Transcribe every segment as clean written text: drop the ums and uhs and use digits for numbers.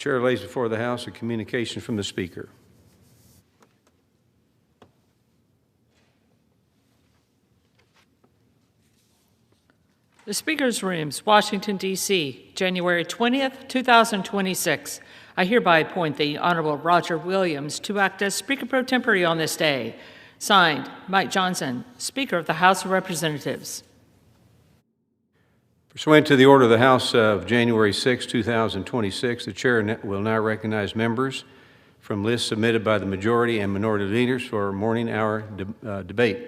Chair lays before the House a communication from the Speaker. The Speaker's Rooms, Washington, D.C., January 20th, 2026. I hereby appoint the Honorable Roger Williams to act as Speaker pro tempore on this day. Signed, Mike Johnson, Speaker of the House of Representatives. Pursuant to the order of the House of January 6, 2026, the Chair will now recognize members from lists submitted by the majority and minority leaders for morning hour debate.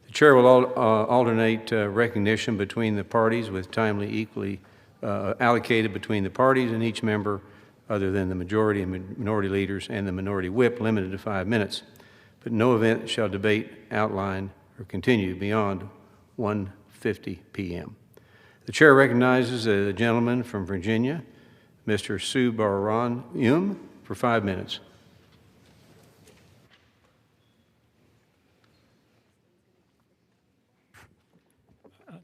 The Chair will alternate recognition between the parties with timely equally allocated between the parties and each member other than the majority and minority leaders and the minority whip limited to 5 minutes. But no event shall debate outline or continue beyond 1:50 p.m. The Chair recognizes the gentleman from Virginia, Mr. Subramaniam, for 5 minutes.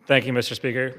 Thank you, Mr. Speaker.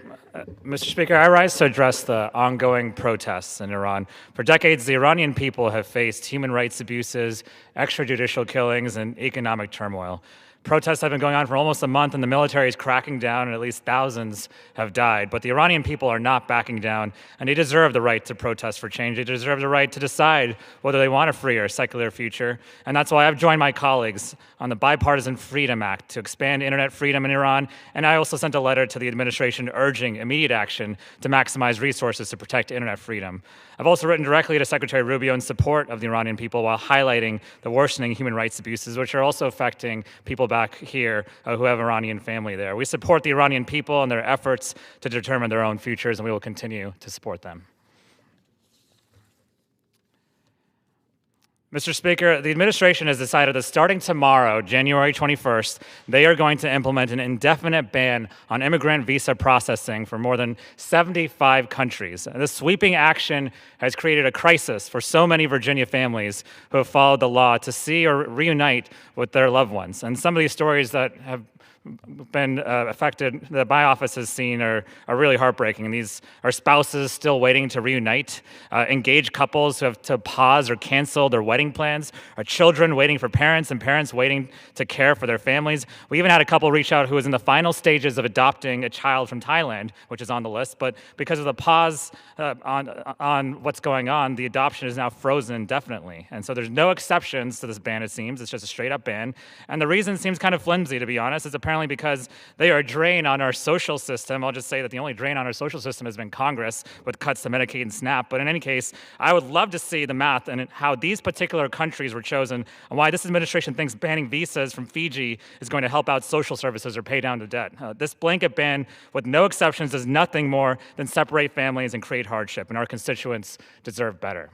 Mr. Speaker, I rise to address the ongoing protests in Iran. For decades, the Iranian people have faced human rights abuses, extrajudicial killings, and economic turmoil. Protests have been going on for almost a month, and the military is cracking down, and at least thousands have died. But the Iranian people are not backing down, and they deserve the right to protest for change. They deserve the right to decide whether they want a free or secular future. And that's why I've joined my colleagues on the Bipartisan Freedom Act to expand internet freedom in Iran. And I also sent a letter to the administration urging immediate action to maximize resources to protect internet freedom. I've also written directly to Secretary Rubio in support of the Iranian people while highlighting the worsening human rights abuses, which are also affecting people back here who have Iranian family there. We support the Iranian people and their efforts to determine their own futures, and we will continue to support them. Mr. Speaker, the administration has decided that starting tomorrow, January 21st, they are going to implement an indefinite ban on immigrant visa processing for more than 75 countries. And this sweeping action has created a crisis for so many Virginia families who have followed the law to see or reunite with their loved ones. And some of these stories that have been affected, that my office has seen, are really heartbreaking. These are spouses still waiting to reunite, engaged couples who have to pause or cancel their wedding plans, or children waiting for parents and parents waiting to care for their families. We even had a couple reach out who was in the final stages of adopting a child from Thailand, which is on the list, but because of the pause on what's going on, the adoption is now frozen indefinitely. And so there's no exceptions to this ban, it seems. It's just a straight up ban. And the reason seems kind of flimsy, to be honest. It's apparently because they are a drain on our social system. I'll just say that the only drain on our social system has been Congress with cuts to Medicaid and SNAP. But in any case, I would love to see the math and how these particular countries were chosen and why this administration thinks banning visas from Fiji is going to help out social services or pay down the debt. This blanket ban with no exceptions does nothing more than separate families and create hardship, and our constituents deserve better.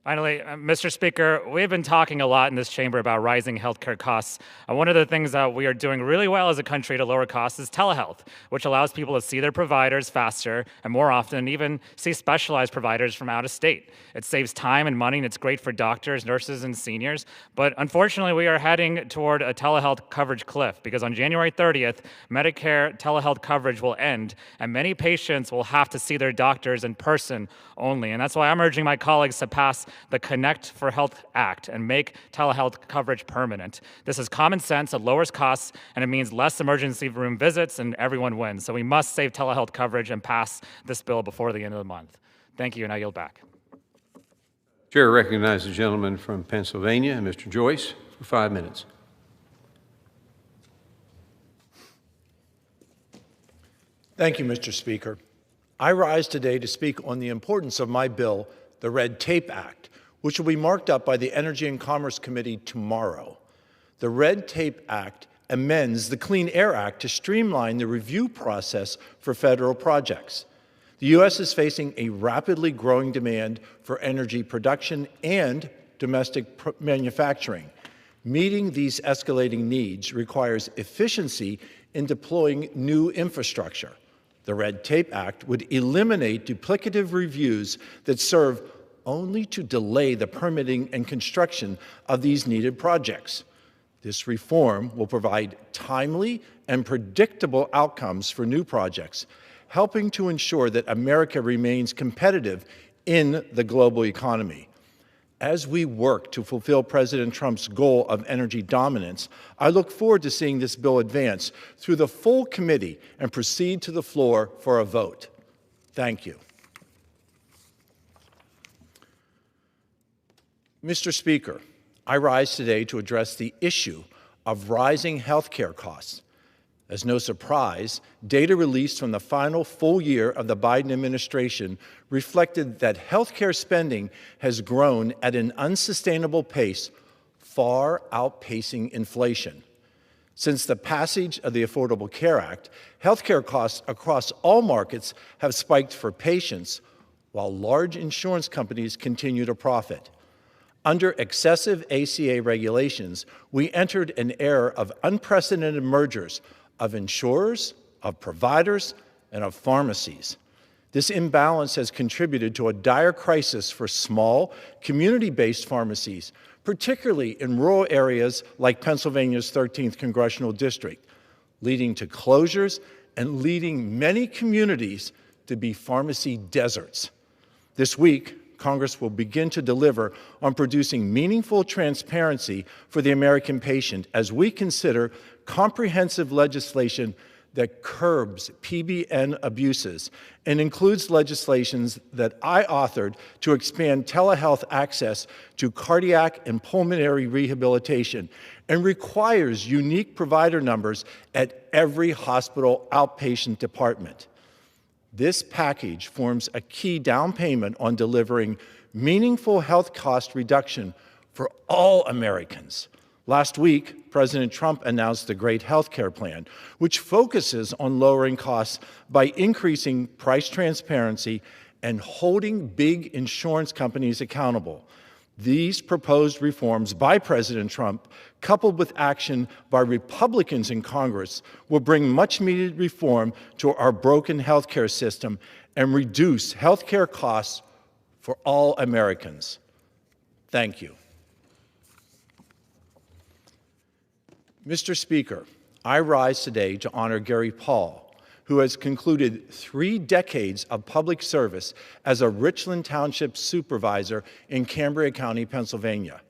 Finally, Mr. Speaker, we've been talking a lot in this chamber about rising healthcare costs. One of the things that we are doing really well as a country to lower costs is telehealth, which allows people to see their providers faster and more often, and even see specialized providers from out of state. It saves time and money, and it's great for doctors, nurses, and seniors. But unfortunately, we are heading toward a telehealth coverage cliff because on January 30th, Medicare telehealth coverage will end, and many patients will have to see their doctors in person only. And that's why I'm urging my colleagues to pass the Connect for Health Act and make telehealth coverage permanent. This is common sense, it lowers costs, and it means less emergency room visits, and everyone wins. So we must save telehealth coverage and pass this bill before the end of the month. Thank you, and I yield back. Chair recognizes the gentleman from Pennsylvania, Mr. Joyce, for 5 minutes. Thank you, Mr. Speaker. I rise today to speak on the importance of my bill, the Red Tape Act, which will be marked up by the Energy and Commerce Committee tomorrow. The Red Tape Act amends the Clean Air Act to streamline the review process for federal projects. The U.S. is facing a rapidly growing demand for energy production and domestic manufacturing. Meeting these escalating needs requires efficiency in deploying new infrastructure. The Red Tape Act would eliminate duplicative reviews that serve only to delay the permitting and construction of these needed projects. This reform will provide timely and predictable outcomes for new projects, helping to ensure that America remains competitive in the global economy. As we work to fulfill President Trump's goal of energy dominance, I look forward to seeing this bill advance through the full committee and proceed to the floor for a vote. Thank you. Mr. Speaker, I rise today to address the issue of rising health care costs. As no surprise, data released from the final full year of the Biden administration reflected that health care spending has grown at an unsustainable pace, far outpacing inflation. Since the passage of the Affordable Care Act, health care costs across all markets have spiked for patients, while large insurance companies continue to profit. Under excessive ACA regulations, we entered an era of unprecedented mergers of insurers, of providers, and of pharmacies. This imbalance has contributed to a dire crisis for small, community-based pharmacies, particularly in rural areas like Pennsylvania's 13th Congressional District, leading to closures and leading many communities to be pharmacy deserts. This week, Congress will begin to deliver on producing meaningful transparency for the American patient as we consider comprehensive legislation that curbs PBM abuses and includes legislations that I authored to expand telehealth access to cardiac and pulmonary rehabilitation and requires unique provider numbers at every hospital outpatient department. This package forms a key down payment on delivering meaningful health cost reduction for all Americans. Last week, President Trump announced the Great Healthcare Plan, which focuses on lowering costs by increasing price transparency and holding big insurance companies accountable. These proposed reforms by President Trump, coupled with action by Republicans in Congress, will bring much-needed reform to our broken healthcare system and reduce healthcare costs for all Americans. Thank you. Mr. Speaker, I rise today to honor Gary Paul, who has concluded 3 decades of public service as a Richland Township supervisor in Cambria County, Pennsylvania.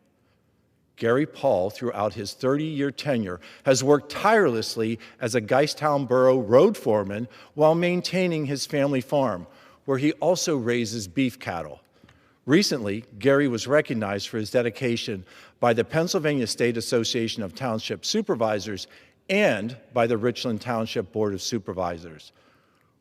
Gary Paul, throughout his 30-year tenure, has worked tirelessly as a Geistown Borough road foreman while maintaining his family farm, where he also raises beef cattle. Recently, Gary was recognized for his dedication by the Pennsylvania State Association of Township Supervisors and by the Richland Township Board of Supervisors.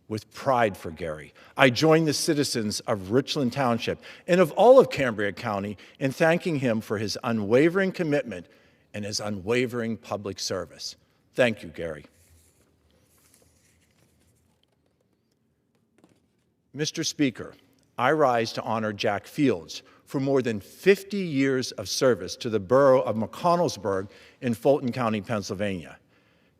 With pride for Gary, I join the citizens of Richland Township and of all of Cambria County in thanking him for his unwavering commitment and his unwavering public service. Thank you, Gary. Mr. Speaker, I rise to honor Jack Fields for more than 50 years of service to the borough of McConnellsburg in Fulton County, Pennsylvania.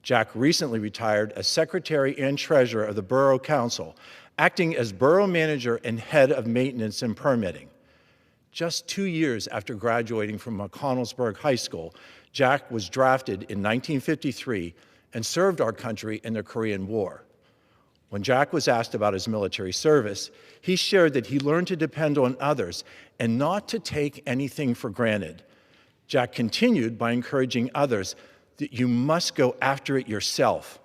Jack recently retired as Secretary and Treasurer of the Borough Council, acting as Borough Manager and Head of Maintenance and Permitting. Just 2 years after graduating from McConnellsburg High School, Jack was drafted in 1953 and served our country in the Korean War. When Jack was asked about his military service, he shared that he learned to depend on others and not to take anything for granted. Jack continued by encouraging others that you must go after it yourself.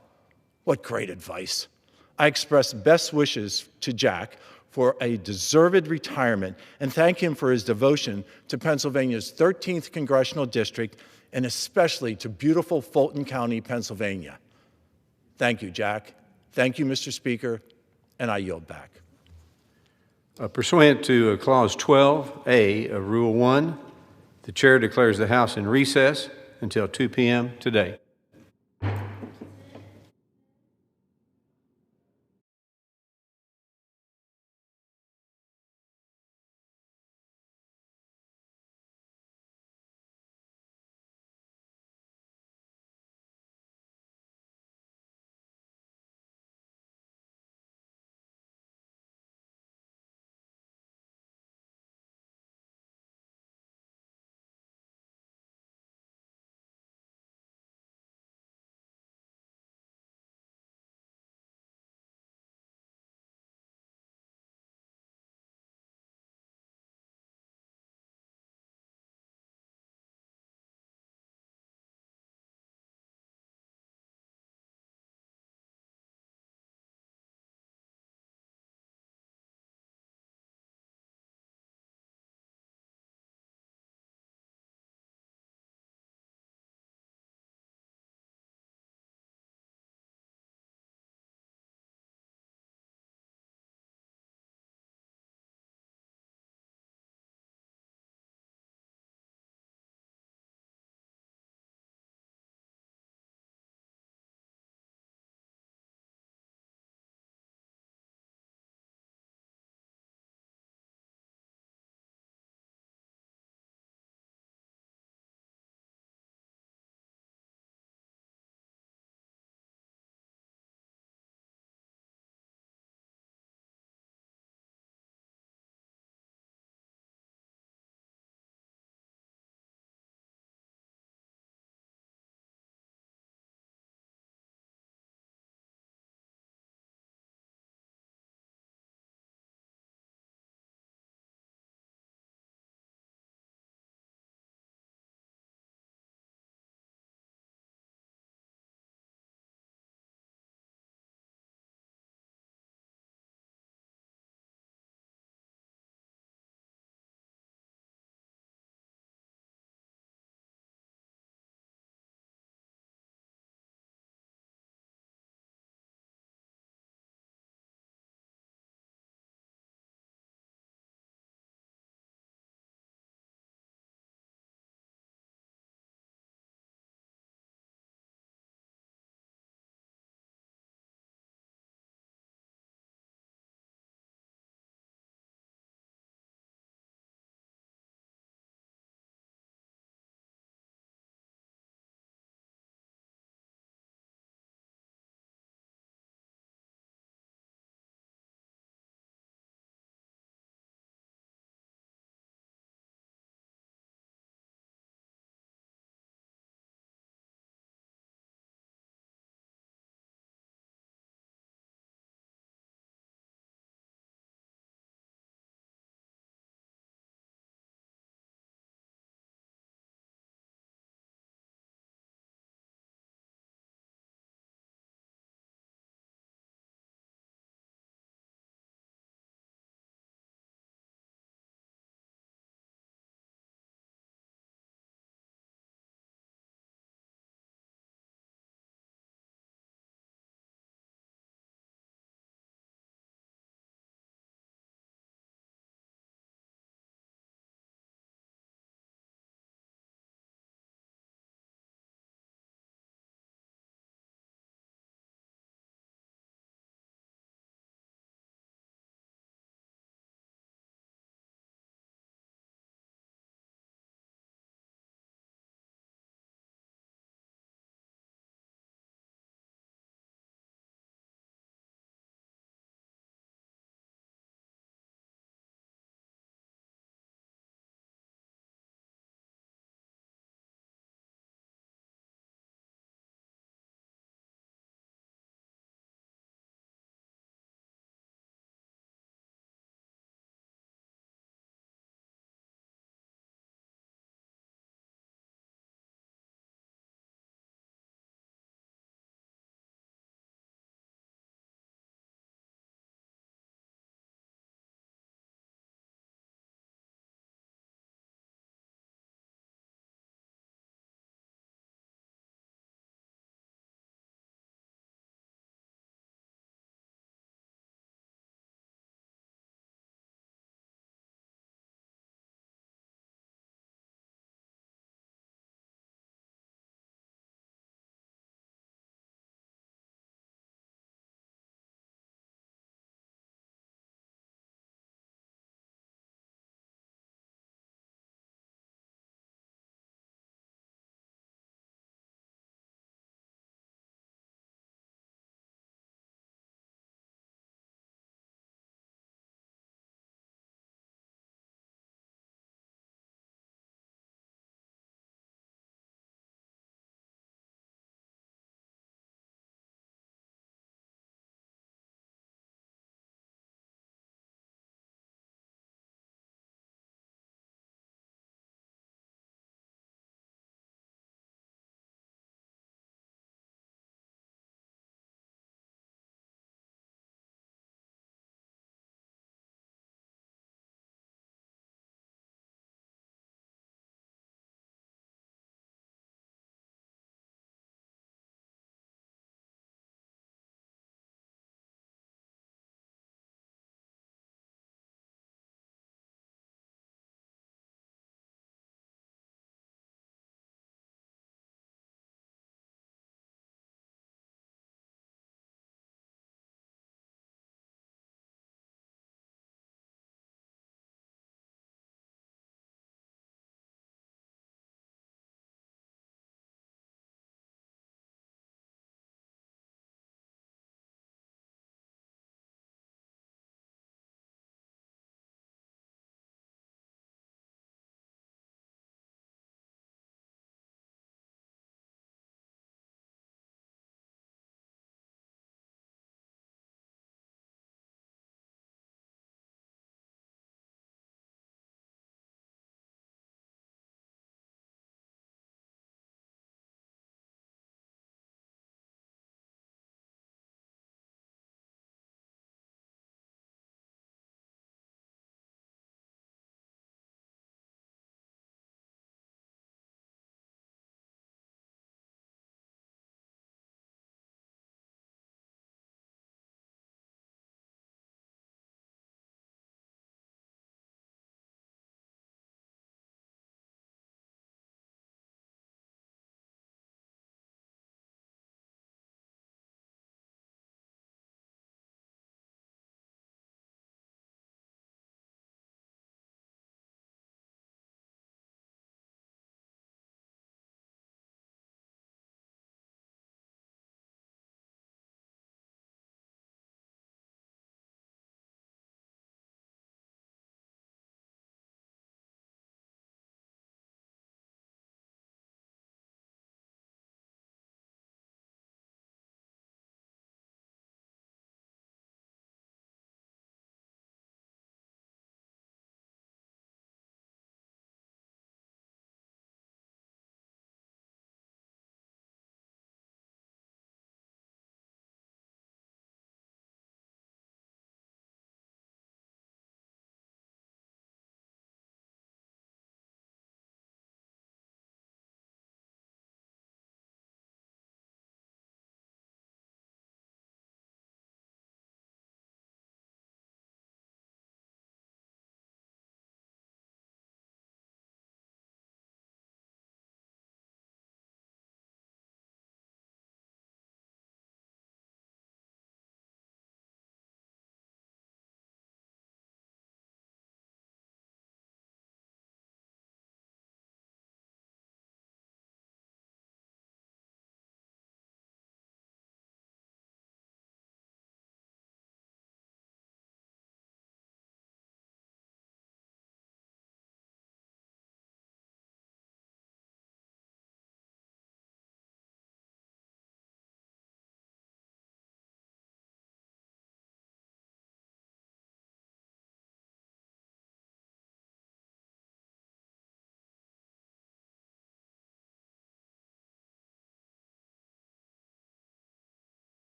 What great advice. I express best wishes to Jack for a deserved retirement and thank him for his devotion to Pennsylvania's 13th Congressional District and especially to beautiful Fulton County, Pennsylvania. Thank you, Jack. Thank you, Mr. Speaker, and I yield back. Pursuant to Clause 12A of Rule 1, the Chair declares the House in recess until 2 p.m. today.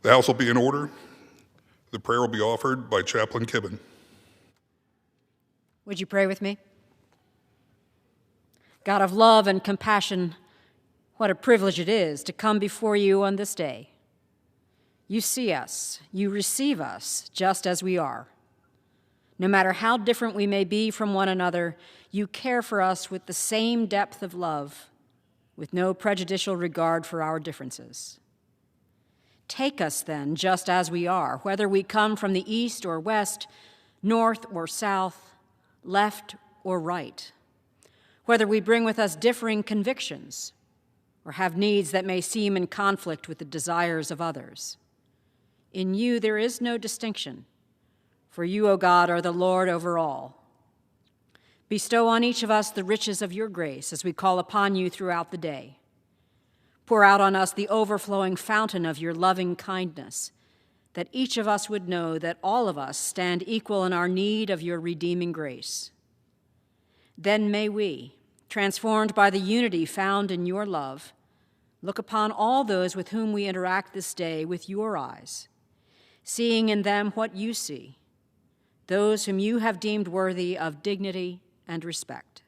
The House will be in order. The prayer will be offered by Chaplain Kibben. Would you pray with me? God of love and compassion, what a privilege it is to come before you on this day. You see us, you receive us just as we are. No matter how different we may be from one another, you care for us with the same depth of love, with no prejudicial regard for our differences. Take us then just as we are, whether we come from the east or west, north or south, left or right, whether we bring with us differing convictions or have needs that may seem in conflict with the desires of others. In you there is no distinction, for you, O God, are the Lord over all. Bestow on each of us the riches of your grace as we call upon you throughout the day. Pour out on us the overflowing fountain of your loving kindness, that each of us would know that all of us stand equal in our need of your redeeming grace. Then may we, transformed by the unity found in your love, look upon all those with whom we interact this day with your eyes, seeing in them what you see, those whom you have deemed worthy of dignity and respect.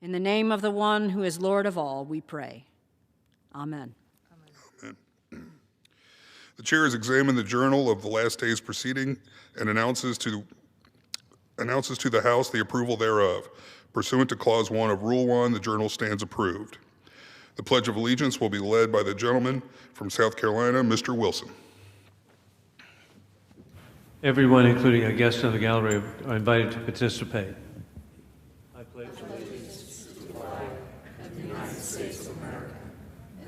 In the name of the one who is Lord of all, we pray. Amen. Amen. The chair has examined the journal of the last day's proceeding and announces to the House the approval thereof. Pursuant to Clause 1 of Rule 1, the journal stands approved. The Pledge of Allegiance will be led by the gentleman from South Carolina, Mr. Wilson. Everyone, including our guests in the gallery, are invited to participate. I pledge allegiance to the flag of the United States of America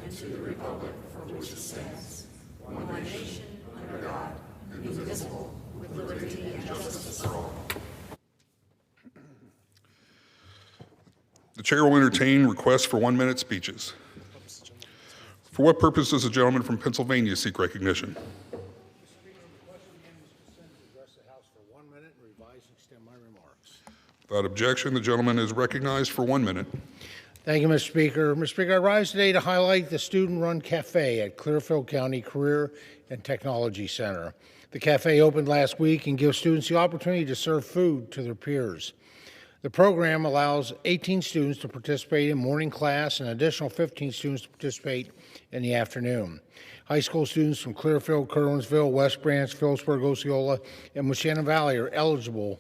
and to the republic for which it stands, one nation, under God, indivisible, with liberty and justice for all. The chair will entertain requests for 1-minute speeches. For what purpose does the gentleman from Pennsylvania seek recognition? Without objection, the gentleman is recognized for 1 minute. Thank you, Mr. Speaker. Mr. Speaker, I rise today to highlight the student-run cafe at Clearfield County Career and Technology Center. The cafe opened last week and gives students the opportunity to serve food to their peers. The program allows 18 students to participate in morning class and an additional 15 students to participate in the afternoon. High school students from Clearfield, Curwensville, West Branch, Phillipsburg, Osceola, and Moshannon Valley are eligible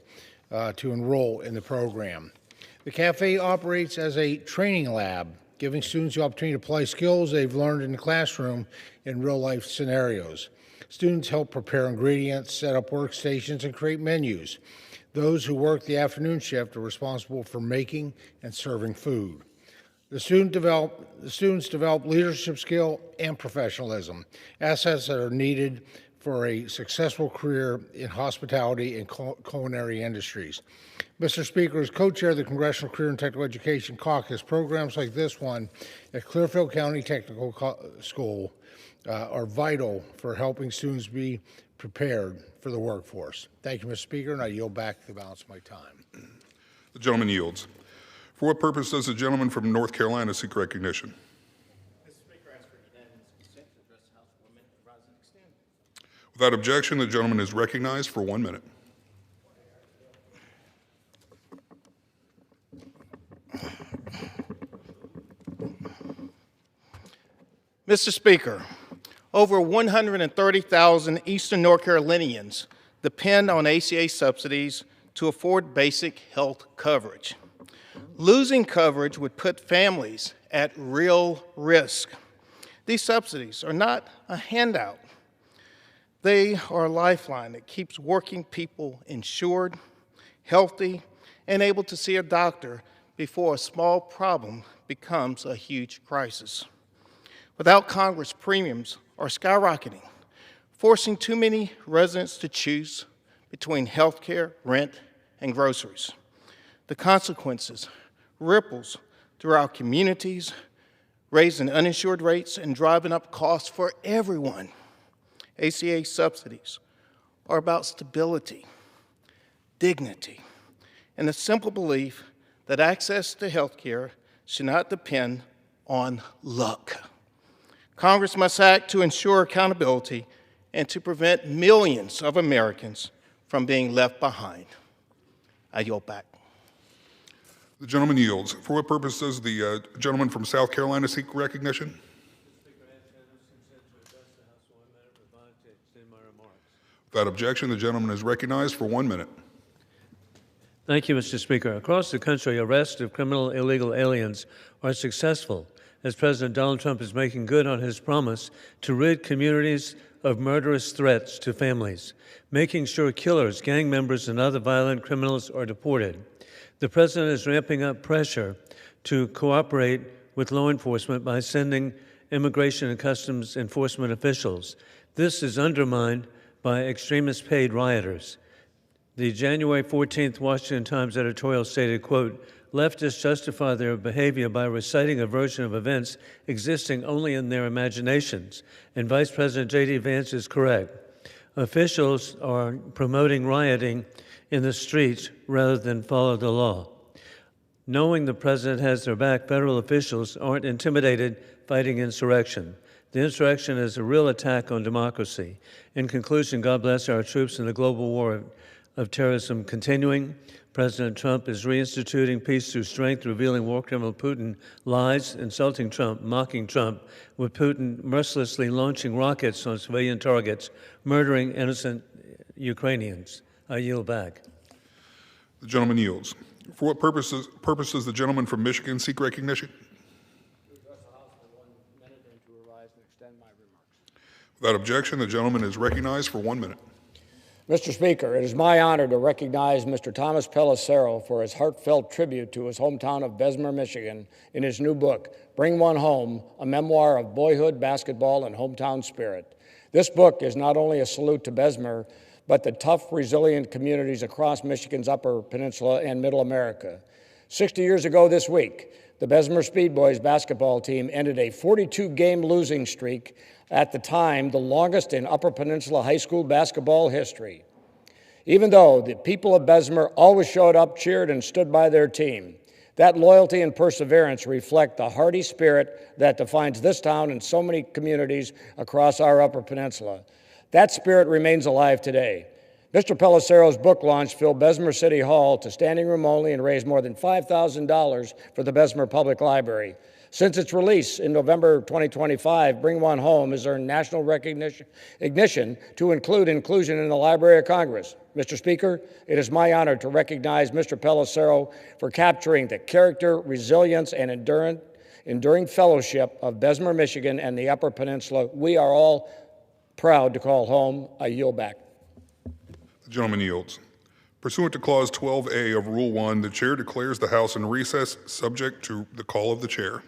to enroll in the program. The cafe operates as a training lab, giving students the opportunity to apply skills they've learned in the classroom in real-life scenarios. Students help prepare ingredients, set up workstations, and create menus. Those who work the afternoon shift are responsible for making and serving food. The students develop leadership skill and professionalism, assets that are needed for a successful career in hospitality and culinary industries. Mr. Speaker, as co-chair of the Congressional Career and Technical Education Caucus, programs like this one at Clearfield County Technical School are vital for helping students be prepared for the workforce. Thank you, Mr. Speaker, and I yield back the balance of my time. The gentleman yields. For what purpose does the gentleman from North Carolina seek recognition? Without objection, the gentleman is recognized for 1 minute. Mr. Speaker, over 130,000 Eastern North Carolinians depend on ACA subsidies to afford basic health coverage. Losing coverage would put families at real risk. These subsidies are not a handout. They are a lifeline that keeps working people insured, healthy, and able to see a doctor before a small problem becomes a huge crisis. Without Congress, premiums are skyrocketing, forcing too many residents to choose between health care, rent, and groceries. The consequences ripples through our communities, raising uninsured rates and driving up costs for everyone. ACA subsidies are about stability, dignity, and the simple belief that access to health care should not depend on luck. Congress must act to ensure accountability and to prevent millions of Americans from being left behind. I yield back. The gentleman yields. For what purpose does the gentleman from South Carolina seek recognition? Without objection, the gentleman is recognized for 1 minute. Thank you, Mr. Speaker. Across the country, arrests of criminal illegal aliens are successful as President Donald Trump is making good on his promise to rid communities of murderous threats to families, making sure killers, gang members, and other violent criminals are deported. The President is ramping up pressure to cooperate with law enforcement by sending immigration and customs enforcement officials. This is undermined by extremist-paid rioters. The January 14th Washington Times editorial stated, quote, "Leftists justify their behavior by reciting a version of events existing only in their imaginations." And Vice President J.D. Vance is correct. Officials are promoting rioting in the streets rather than follow the law. Knowing the President has their back, federal officials aren't intimidated fighting insurrection. The insurrection is a real attack on democracy. In conclusion, God bless our troops in the global war of terrorism continuing. President Trump is reinstituting peace through strength, revealing war criminal Putin lies, insulting Trump, mocking Trump, with Putin mercilessly launching rockets on civilian targets, murdering innocent Ukrainians. I yield back. The gentleman yields. For what purpose does the gentleman from Michigan seek recognition? Without objection, the gentleman is recognized for 1 minute. Mr. Speaker, it is my honor to recognize Mr. Thomas Pelissero for his heartfelt tribute to his hometown of Bessemer, Michigan, in his new book, Bring One Home, a memoir of boyhood, basketball, and hometown spirit. This book is not only a salute to Bessemer, but the tough, resilient communities across Michigan's Upper Peninsula and Middle America. 60 years ago this week, the Bessemer Speed Boys basketball team ended a 42-game losing streak, at the time the longest in Upper Peninsula high school basketball history. Even though the people of Bessemer always showed up, cheered, and stood by their team, that loyalty and perseverance reflect the hearty spirit that defines this town and so many communities across our Upper Peninsula. That spirit remains alive today. Mr. Pelissero's book launch filled Bessemer City Hall to standing room only and raised more than $5,000 for the Bessemer Public Library. Since its release in November 2025, Bring One Home has earned national recognition to include inclusion in the Library of Congress. Mr. Speaker, it is my honor to recognize Mr. Pelissero for capturing the character, resilience, and enduring fellowship of Bessemer, Michigan, and the Upper Peninsula. We are all proud to call home. I yield back. The gentleman yields. Pursuant to Clause 12A of Rule 1, the chair declares the House in recess, subject to the call of the chair.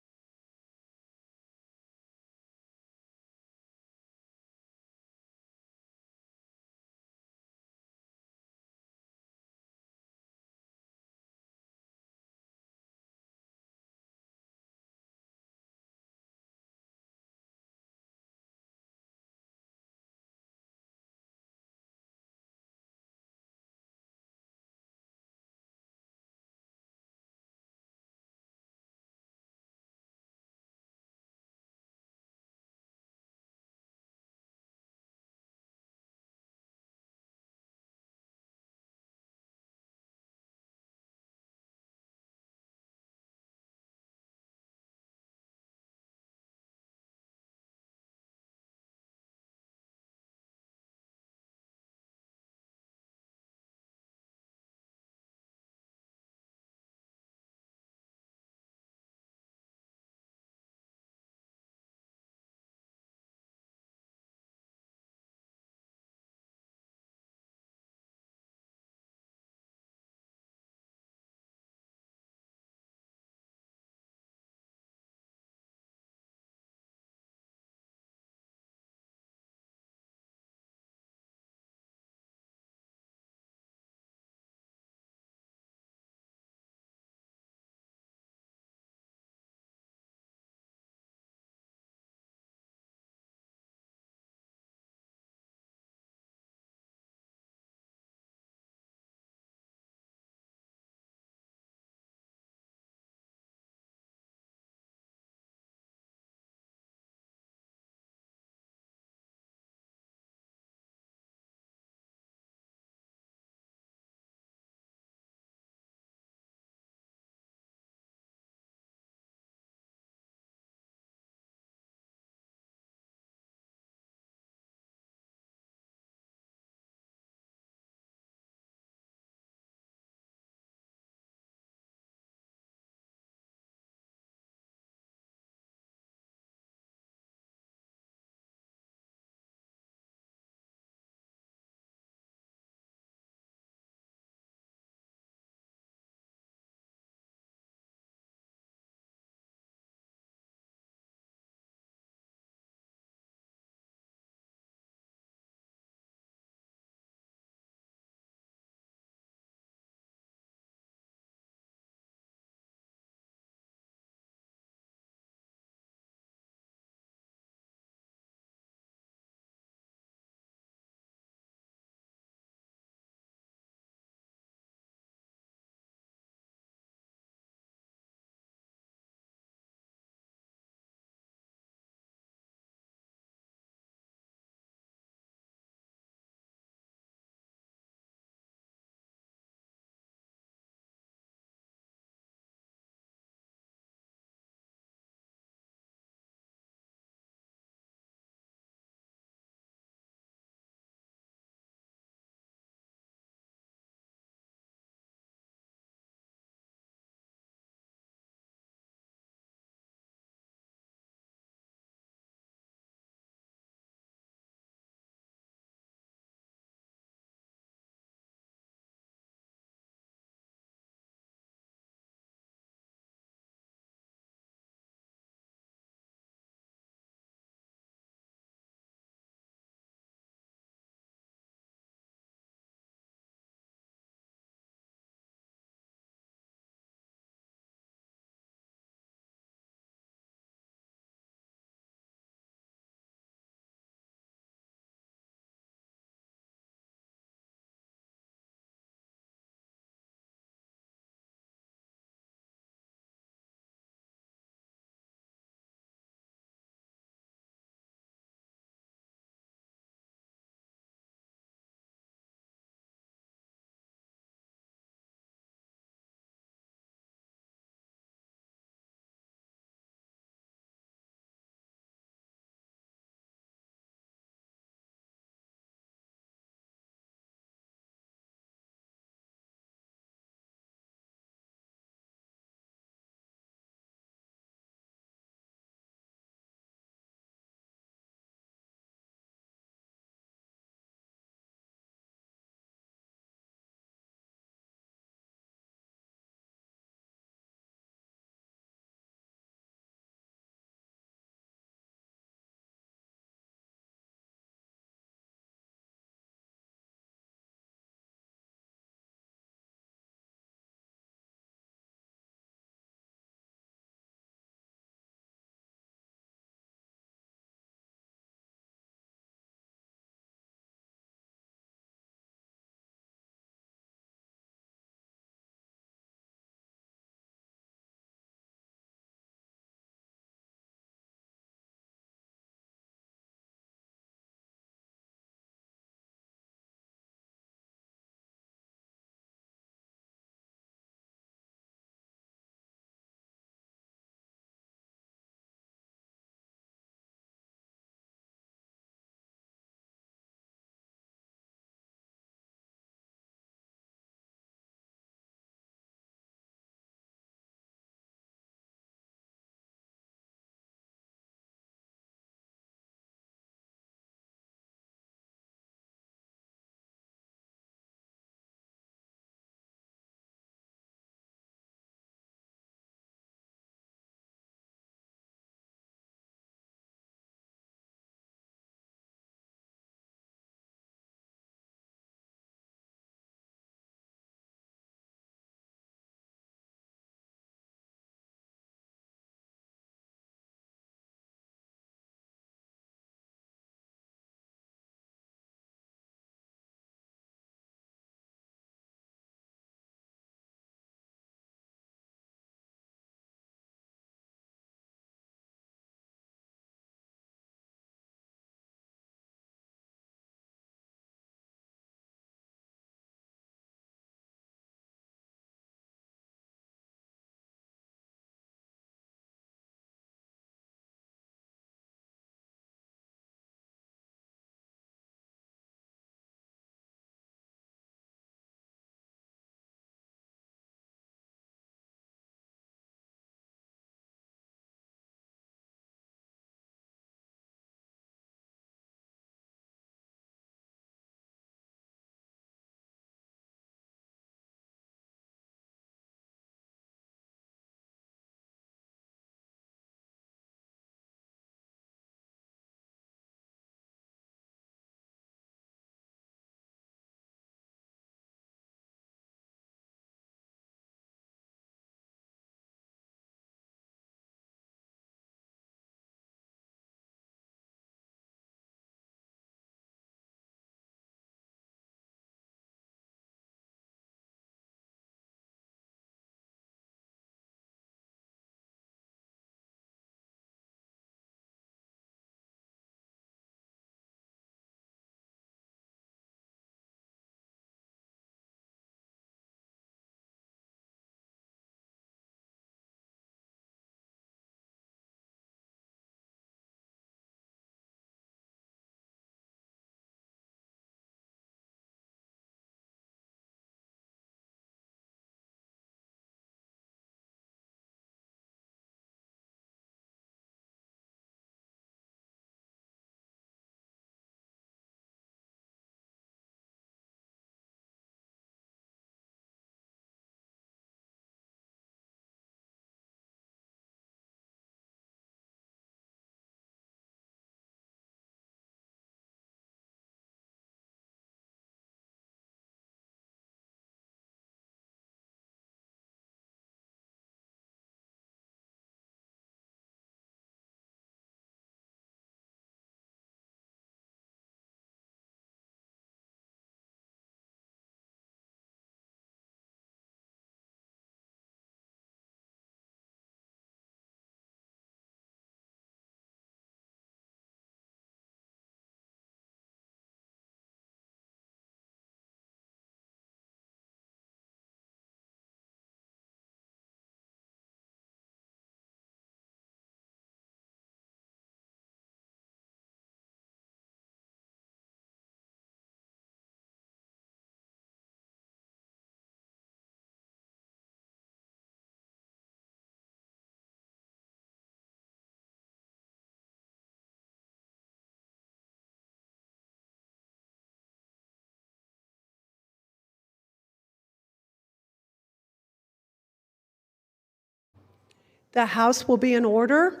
The House will be in order.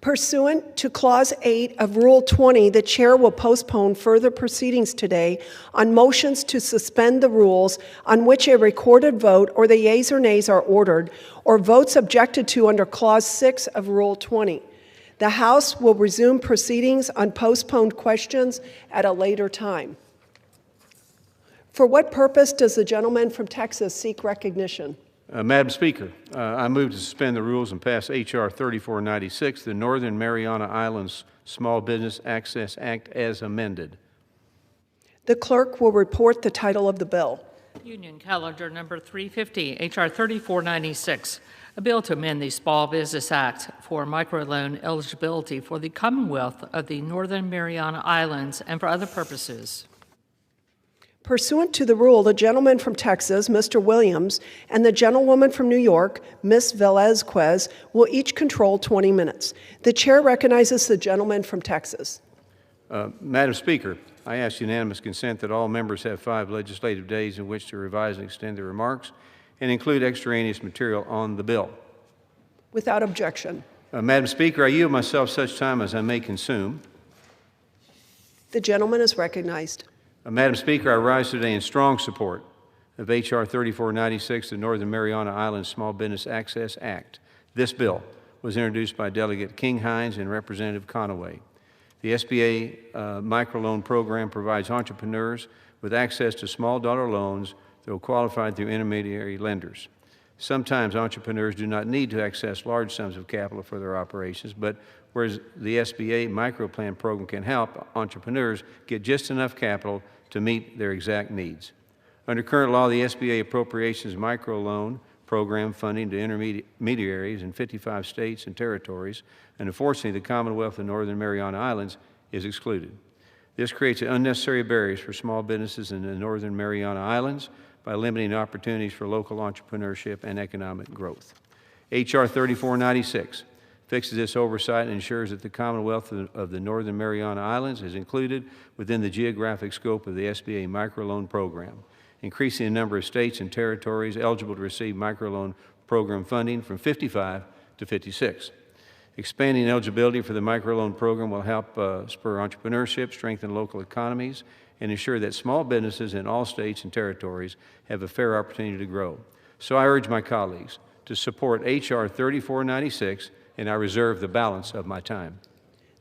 Pursuant to Clause 8 of Rule 20, the Chair will postpone further proceedings today on motions to suspend the rules on which a recorded vote or the yeas or nays are ordered, or votes objected to under Clause 6 of Rule 20. The House will resume proceedings on postponed questions at a later time. For what purpose does the gentleman from Texas seek recognition? Madam Speaker, I move to suspend the rules and pass H.R. 3496, the Northern Mariana Islands Small Business Access Act, as amended. The clerk will report the title of the bill. Union Calendar Number 350, H.R. 3496, a bill to amend the Small Business Act for microloan eligibility for the Commonwealth of the Northern Mariana Islands and for other purposes. Pursuant to the rule, the gentleman from Texas, Mr. Williams, and the gentlewoman from New York, Ms. Velazquez, will each control 20 minutes. The chair recognizes the gentleman from Texas. Madam Speaker, I ask unanimous consent that all members have 5 legislative days in which to revise and extend their remarks and include extraneous material on the bill. Without objection. Madam Speaker, I yield myself such time as I may consume. The gentleman is recognized. Madam Speaker, I rise today in strong support of H.R. 3496, the Northern Mariana Islands Small Business Access Act. This bill was introduced by Delegate King-Hines and Representative Conaway. The SBA microloan program provides entrepreneurs with access to small dollar loans that are qualified through intermediary lenders. Sometimes entrepreneurs do not need to access large sums of capital for their operations, but whereas the SBA microplan program can help entrepreneurs get just enough capital to meet their exact needs. Under current law, the SBA appropriations microloan program funding to intermediaries in 55 states and territories, and unfortunately, the Commonwealth of Northern Mariana Islands is excluded. This creates unnecessary barriers for small businesses in the Northern Mariana Islands by limiting opportunities for local entrepreneurship and economic growth. H.R. 3496 fixes this oversight and ensures that the Commonwealth of the Northern Mariana Islands is included within the geographic scope of the SBA microloan program, increasing the number of states and territories eligible to receive microloan program funding from 55 to 56. Expanding eligibility for the microloan program will help spur entrepreneurship, strengthen local economies, and ensure that small businesses in all states and territories have a fair opportunity to grow. So I urge my colleagues to support H.R. 3496, and I reserve the balance of my time.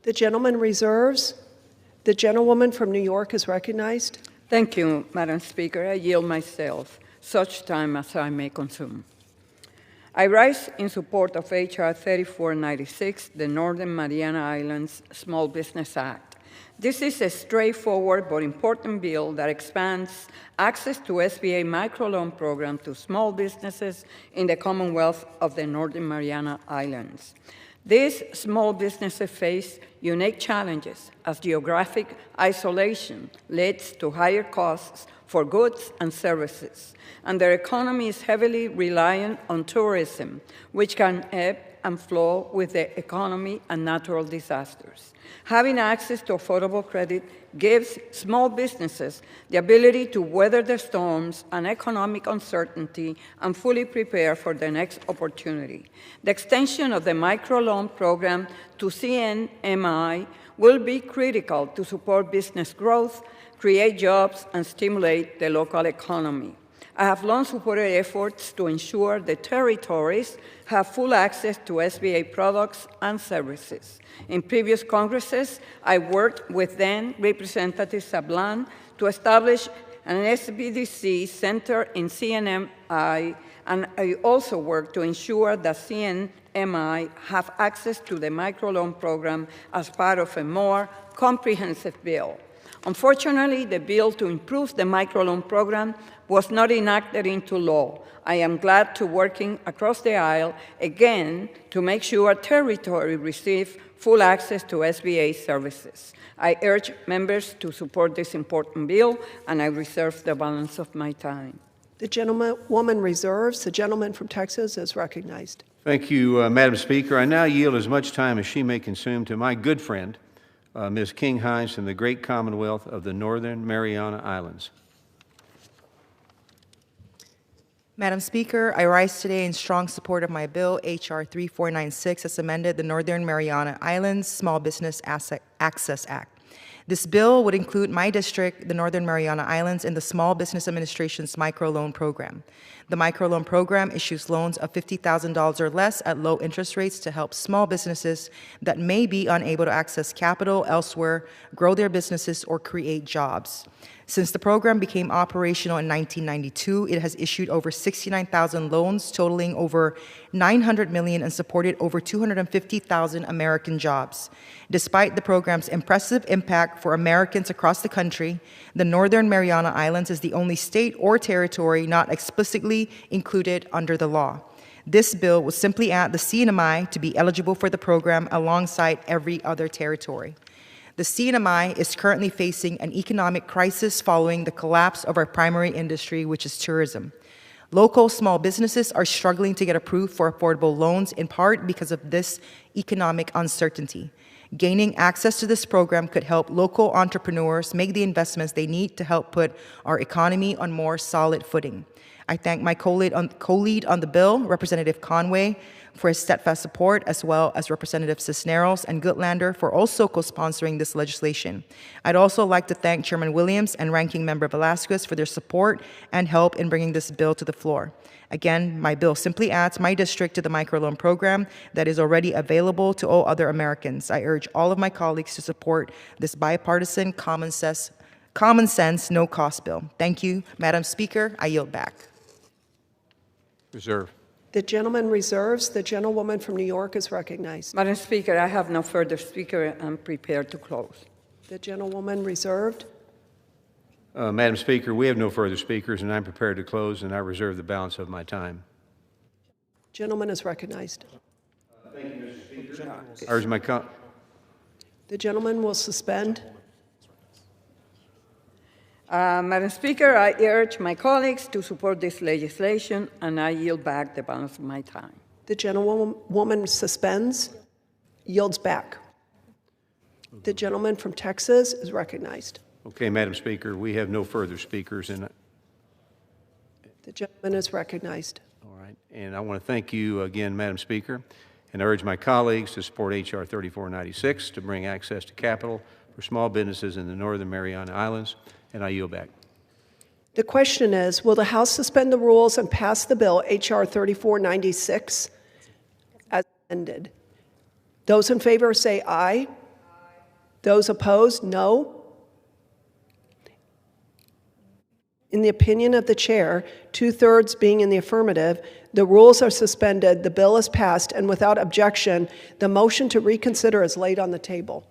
The gentleman reserves. The gentlewoman from New York is recognized. Thank you, Madam Speaker. I yield myself such time as I may consume. I rise in support of H.R. 3496, the Northern Mariana Islands Small Business Act. This is a straightforward but important bill that expands access to SBA microloan program to small businesses in the Commonwealth of the Northern Mariana Islands. These small businesses face unique challenges as geographic isolation leads to higher costs for goods and services, and their economy is heavily reliant on tourism, which can ebb and flow with the economy and natural disasters. Having access to affordable credit gives small businesses the ability to weather the storms and economic uncertainty and fully prepare for the next opportunity. The extension of the microloan program to CNMI will be critical to support business growth, create jobs, and stimulate the local economy. I have long supported efforts to ensure the territories have full access to SBA products and services. In previous Congresses, I worked with then Representative Sablan to establish an SBDC center in CNMI, and I also worked to ensure that CNMI have access to the microloan program as part of a more comprehensive bill. Unfortunately, the bill to improve the microloan program was not enacted into law. I am glad to working across the aisle again to make sure territory receive full access to SBA services. I urge members to support this important bill, and I reserve the balance of my time. The gentlewoman reserves. The gentleman from Texas is recognized. Thank you, Madam Speaker. I now yield as much time as she may consume to my good friend, Ms. King-Hines from the great Commonwealth of the Northern Mariana Islands. Madam Speaker, I rise today in strong support of my bill, H.R. 3496, as amended the Northern Mariana Islands Small Business Access Act. This bill would include my district, the Northern Mariana Islands, in the Small Business Administration's microloan program. The microloan program issues loans of $50,000 or less at low interest rates to help small businesses that may be unable to access capital elsewhere grow their businesses or create jobs. Since the program became operational in 1992, it has issued over 69,000 loans totaling over $900 million and supported over 250,000 American jobs. Despite the program's impressive impact for Americans across the country, the Northern Mariana Islands is the only state or territory not explicitly included under the law. This bill would simply add the CNMI to be eligible for the program alongside every other territory. The CNMI is currently facing an economic crisis following the collapse of our primary industry, which is tourism. Local small businesses are struggling to get approved for affordable loans, in part because of this economic uncertainty. Gaining access to this program could help local entrepreneurs make the investments they need to help put our economy on more solid footing. I thank my co-lead on the bill, Representative Conway, for his steadfast support, as well as Representatives Cisneros and Goodlander for also co-sponsoring this legislation. I'd also like to thank Chairman Williams and Ranking Member Velasquez for their support and help in bringing this bill to the floor. Again, my bill simply adds my district to the microloan program that is already available to all other Americans. I urge all of my colleagues to support this bipartisan, common sense, no-cost bill. Thank you, Madam Speaker. I yield back. Reserve. The gentleman reserves. The gentlewoman from New York is recognized. Madam Speaker, I have no further speaker. I'm prepared to close. The gentlewoman reserved. Madam Speaker, we have no further speakers, and I'm prepared to close, and I reserve the balance of my time. Gentleman is recognized. Thank you, Mr. Speaker. I urge my The gentleman will suspend. Madam Speaker, I urge my colleagues to support this legislation, and I yield back the balance of my time. The gentlewoman suspends, yields back. The gentleman from Texas is recognized. Okay, Madam Speaker, we have no further speakers, and The gentleman is recognized. all right. And I want to thank you again, Madam Speaker, and urge my colleagues to support H.R. 3496 to bring access to capital for small businesses in the Northern Mariana Islands, and I yield back. The question is, will the House suspend the rules and pass the bill, H.R. 3496, as amended? Those in favor say aye. Those opposed, no. In the opinion of the chair, 2/3 being in the affirmative, the rules are suspended, the bill is passed, and without objection, the motion to reconsider is laid on the table.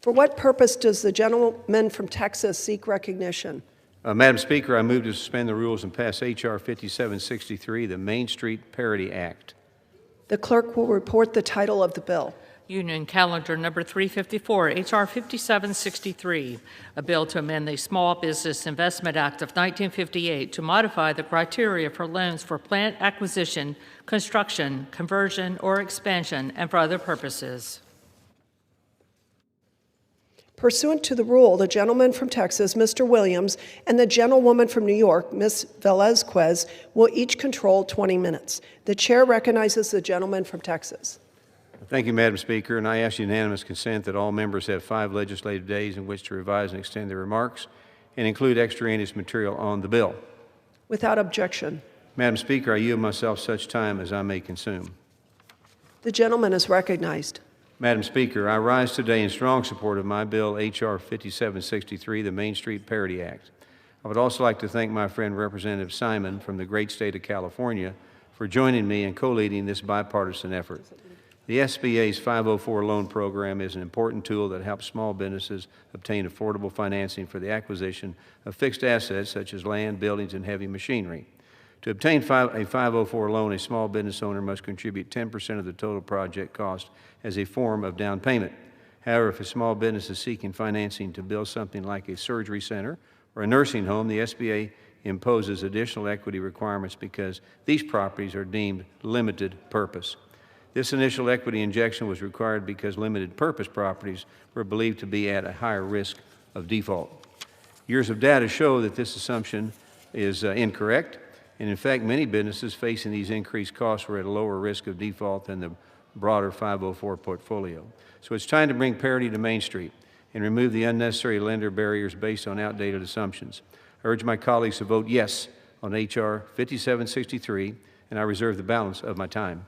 For what purpose does the gentleman from Texas seek recognition? Madam Speaker, I move to suspend the rules and pass H.R. 5763, the Main Street Parity Act. The clerk will report the title of the bill. Union Calendar Number 354, H.R. 5763, a bill to amend the Small Business Investment Act of 1958 to modify the criteria for loans for plant acquisition, construction, conversion, or expansion, and for other purposes. Pursuant to the rule, the gentleman from Texas, Mr. Williams, and the gentlewoman from New York, Ms. Velazquez, will each control 20 minutes. The chair recognizes the gentleman from Texas. Thank you, Madam Speaker, and I ask unanimous consent that all members have 5 legislative days in which to revise and extend their remarks and include extraneous material on the bill. Without objection. Madam Speaker, I yield myself such time as I may consume. The gentleman is recognized. Madam Speaker, I rise today in strong support of my bill, H.R. 5763, the Main Street Parity Act. I would also like to thank my friend Representative Simon from the great state of California for joining me in co-leading this bipartisan effort. The SBA's 504 loan program is an important tool that helps small businesses obtain affordable financing for the acquisition of fixed assets such as land, buildings, and heavy machinery. To obtain a 504 loan, a small business owner must contribute 10% of the total project cost as a form of down payment. However, if a small business is seeking financing to build something like a surgery center or a nursing home, the SBA imposes additional equity requirements because these properties are deemed limited purpose. This initial equity injection was required because limited purpose properties were believed to be at a higher risk of default. Years of data show that this assumption is incorrect, and in fact, many businesses facing these increased costs were at a lower risk of default than the broader 504 portfolio. So it's time to bring parity to Main Street and remove the unnecessary lender barriers based on outdated assumptions. I urge my colleagues to vote yes on H.R. 5763, and I reserve the balance of my time.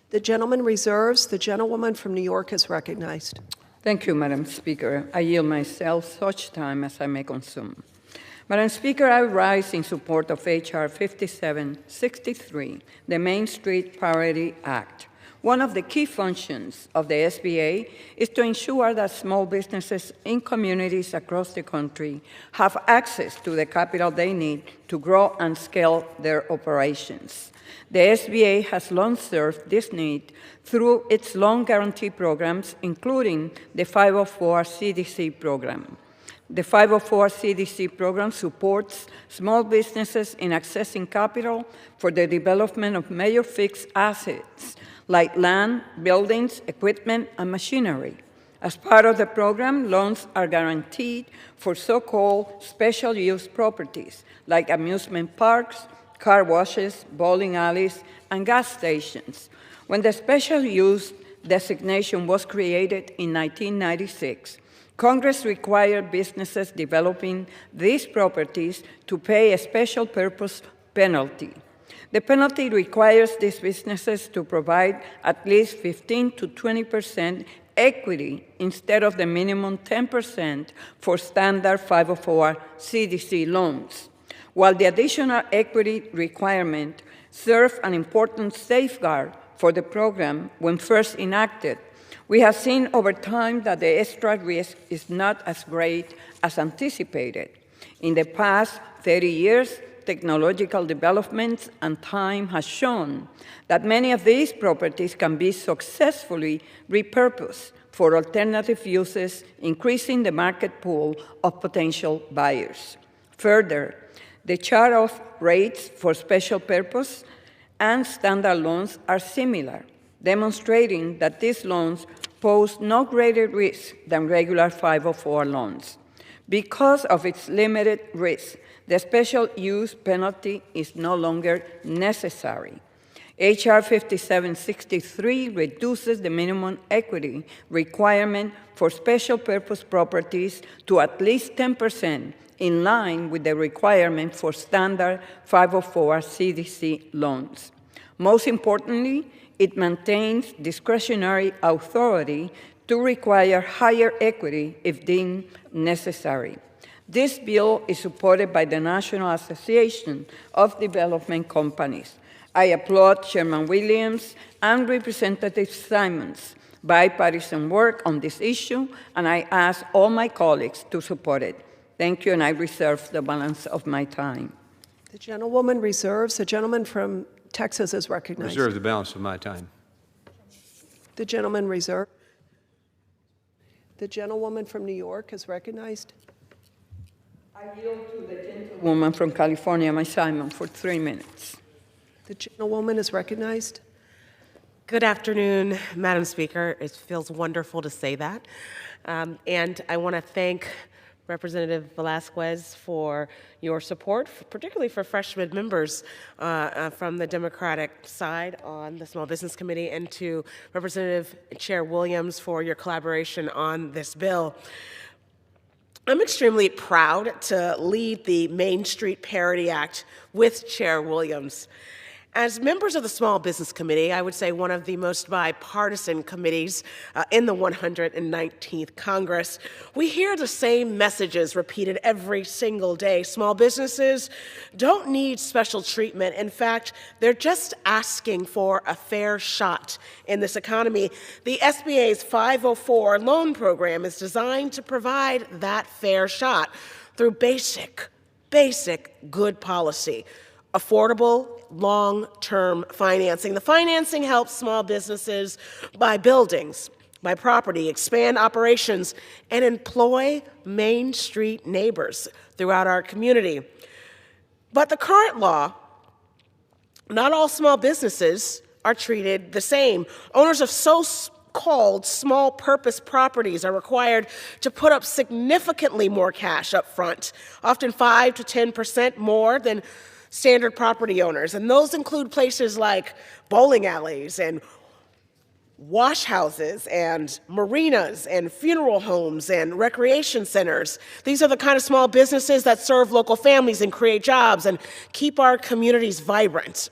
The gentleman reserves. The gentlewoman from New York is recognized. Thank you, Madam Speaker. I yield myself such time as I may consume. Madam Speaker, I rise in support of H.R. 5763, the Main Street Parity Act. One of the key functions of the SBA is to ensure that small businesses in communities across the country have access to the capital they need to grow and scale their operations. The SBA has long served this need through its loan guarantee programs, including the 504 CDC program. The 504 CDC program supports small businesses in accessing capital for the development of major fixed assets like land, buildings, equipment, and machinery. As part of the program, loans are guaranteed for so-called special use properties like amusement parks, car washes, bowling alleys, and gas stations. When the special use designation was created in 1996, Congress required businesses developing these properties to pay a special purpose penalty. The penalty requires these businesses to provide at least 15 to 20% equity instead of the minimum 10% for standard 504 CDC loans. While the additional equity requirement served an important safeguard for the program when first enacted, we have seen over time that the extra risk is not as great as anticipated. In the past 30 years, technological developments and time has shown that many of these properties can be successfully repurposed for alternative uses, increasing the market pool of potential buyers. Further, the charge-off rates for special purpose and standard loans are similar, demonstrating that these loans pose no greater risk than regular 504 loans. Because of its limited risk, the special use penalty is no longer necessary. H.R. 5763 reduces the minimum equity requirement for special purpose properties to at least 10%, in line with the requirement for standard 504 CDC loans. Most importantly, it maintains discretionary authority to require higher equity if deemed necessary. This bill is supported by the National Association of Development Companies. I applaud Chairman Williams and Representative Simons' bipartisan work on this issue, and I ask all my colleagues to support it. Thank you, and I reserve the balance of my time. The gentlewoman reserves. The gentleman from Texas is recognized. Reserve the balance of my time. The gentleman reserved. The gentlewoman from New York is recognized. I yield to the gentlewoman from California, Ms. Simon, for 3 minutes. The gentlewoman is recognized. Good afternoon, Madam Speaker. It feels wonderful to say that. And I want to thank Representative Velasquez for your support, particularly for freshman members from the Democratic side on the Small Business Committee, and to Representative Chair Williams for your collaboration on this bill. I'm extremely proud to lead the Main Street Parity Act with Chair Williams. As members of the Small Business Committee, I would say one of the most bipartisan committees in the 119th Congress, we hear the same messages repeated every single day. Small businesses don't need special treatment. In fact, they're just asking for a fair shot in this economy. The SBA's 504 loan program is designed to provide that fair shot through basic good policy. Affordable, long-term financing. The financing helps small businesses buy buildings, buy property, expand operations, and employ Main Street neighbors throughout our community. But the current law, not all small businesses are treated the same. Owners of so-called small purpose properties are required to put up significantly more cash up front, often 5 to 10% more than standard property owners. And those include places like bowling alleys and wash houses and marinas and funeral homes and recreation centers. These are the kind of small businesses that serve local families and create jobs and keep our communities vibrant.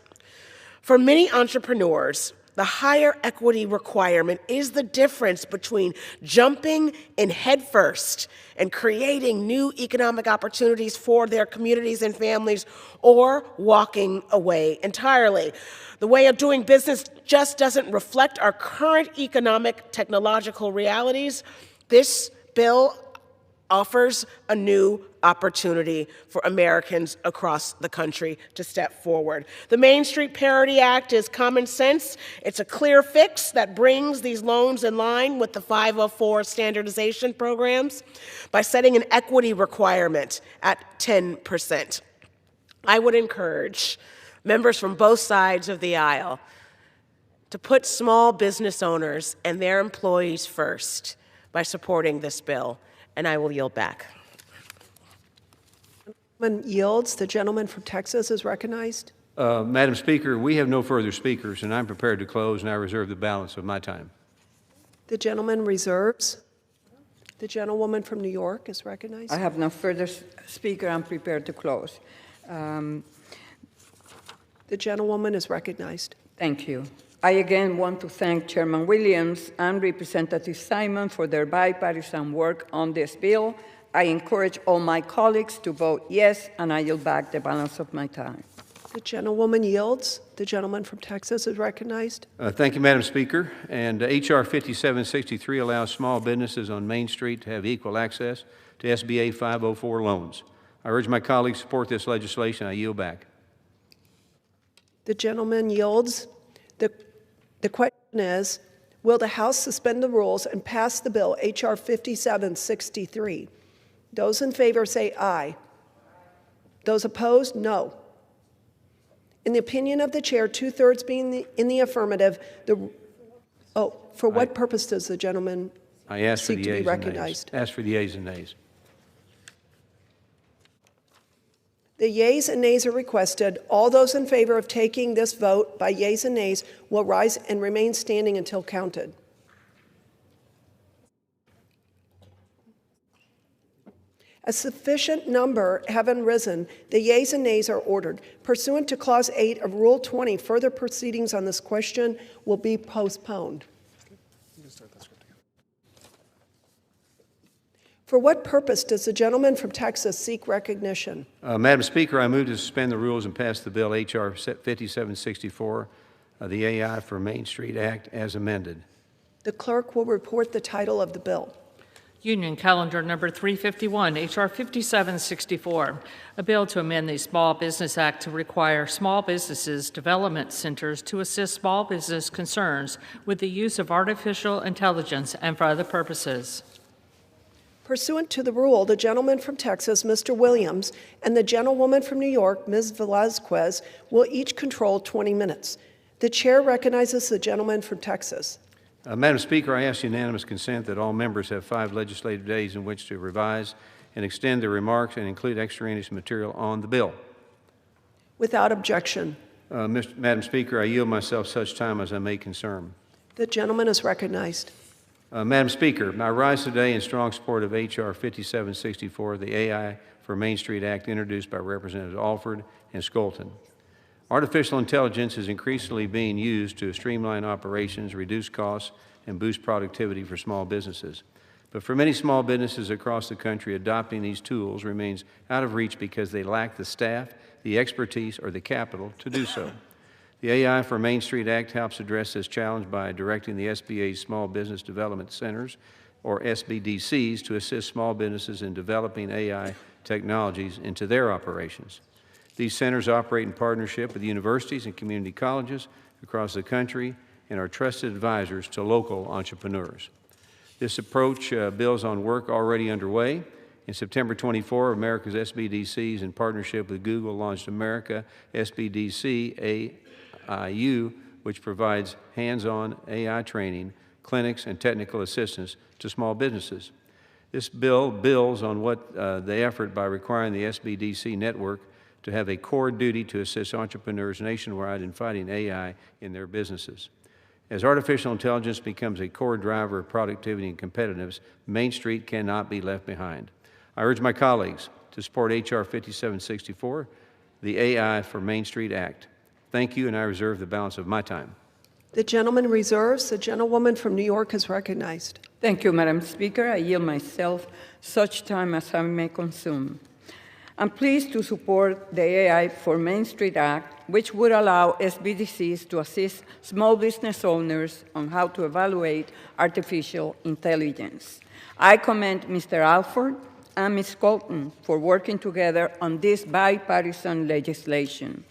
For many entrepreneurs, the higher equity requirement is the difference between jumping in headfirst and creating new economic opportunities for their communities and families, or walking away entirely. The way of doing business just doesn't reflect our current economic, technological realities. This bill offers a new opportunity for Americans across the country to step forward. The Main Street Parity Act is common sense. It's a clear fix that brings these loans in line with the 504 standardization programs by setting an equity requirement at 10%. I would encourage members from both sides of the aisle to put small business owners and their employees first by supporting this bill, and I will yield back. Yields. The gentleman from Texas is recognized. Madam Speaker, we have no further speakers, and I'm prepared to close, and I reserve the balance of my time. The gentleman reserves. The gentlewoman from New York is recognized. I have no further speaker. I'm prepared to close. The gentlewoman is recognized. Thank you. I again want to thank Chairman Williams and Representative Simon for their bipartisan work on this bill. I encourage all my colleagues to vote yes, and I yield back the balance of my time. The gentlewoman yields. The gentleman from Texas is recognized. Thank you, Madam Speaker. And H.R. 5763 allows small businesses on Main Street to have equal access to SBA 504 loans. I urge my colleagues to support this legislation. I yield back. The gentleman yields. The question is, will the House suspend the rules and pass the bill, H.R. 5763? Those in favor say aye. Those opposed, no. In the opinion of the chair, 2/3 being in the affirmative, for what purpose does the gentleman seek to be recognized? Ask for the yeas and nays. The yeas and nays are requested. All those in favor of taking this vote by yeas and nays will rise and remain standing until counted. A sufficient number having risen, the yeas and nays are ordered. Pursuant to Clause 8 of Rule 20, further proceedings on this question will be postponed. For what purpose does the gentleman from Texas seek recognition? Madam Speaker, I move to suspend the rules and pass the bill H.R. 5764, the AI for Main Street Act, as amended. The clerk will report the title of the bill. Union Calendar Number 351, H.R. 5764, a bill to amend the Small Business Act to require small businesses development centers to assist small business concerns with the use of artificial intelligence and for other purposes. Pursuant to the rule, the gentleman from Texas, Mr. Williams, and the gentlewoman from New York, Ms. Velazquez, will each control 20 minutes. The chair recognizes the gentleman from Texas. Madam Speaker, I ask unanimous consent that all members have 5 legislative days in which to revise and extend their remarks and include extraneous material on the bill. Without objection. Madam Speaker, I yield myself such time as I may concern. The gentleman is recognized. Madam Speaker, I rise today in strong support of H.R. 5764, the AI for Main Street Act introduced by Representatives Alford and Skolton. Artificial intelligence is increasingly being used to streamline operations, reduce costs, and boost productivity for small businesses. But for many small businesses across the country, adopting these tools remains out of reach because they lack the staff, the expertise, or the capital to do so. The AI for Main Street Act helps address this challenge by directing the SBA's Small Business Development Centers, or SBDCs, to assist small businesses in developing AI technologies into their operations. These centers operate in partnership with universities and community colleges across the country and are trusted advisors to local entrepreneurs. This approach builds on work already underway. In September 24, America's SBDCs, in partnership with Google, launched America SBDC AIU, which provides hands-on AI training clinics, and technical assistance to small businesses. This bill builds on the effort by requiring the SBDC network to have a core duty to assist entrepreneurs nationwide in fighting AI in their businesses. As artificial intelligence becomes a core driver of productivity and competitiveness, Main Street cannot be left behind. I urge my colleagues to support H.R. 5764, the AI for Main Street Act. Thank you, and I reserve the balance of my time. The gentleman reserves. The gentlewoman from New York is recognized. Thank you, Madam Speaker. I yield myself such time as I may consume. I'm pleased to support the AI for Main Street Act, which would allow SBDCs to assist small business owners on how to evaluate artificial intelligence. I commend Mr. Alford and Ms. Colton for working together on this bipartisan legislation.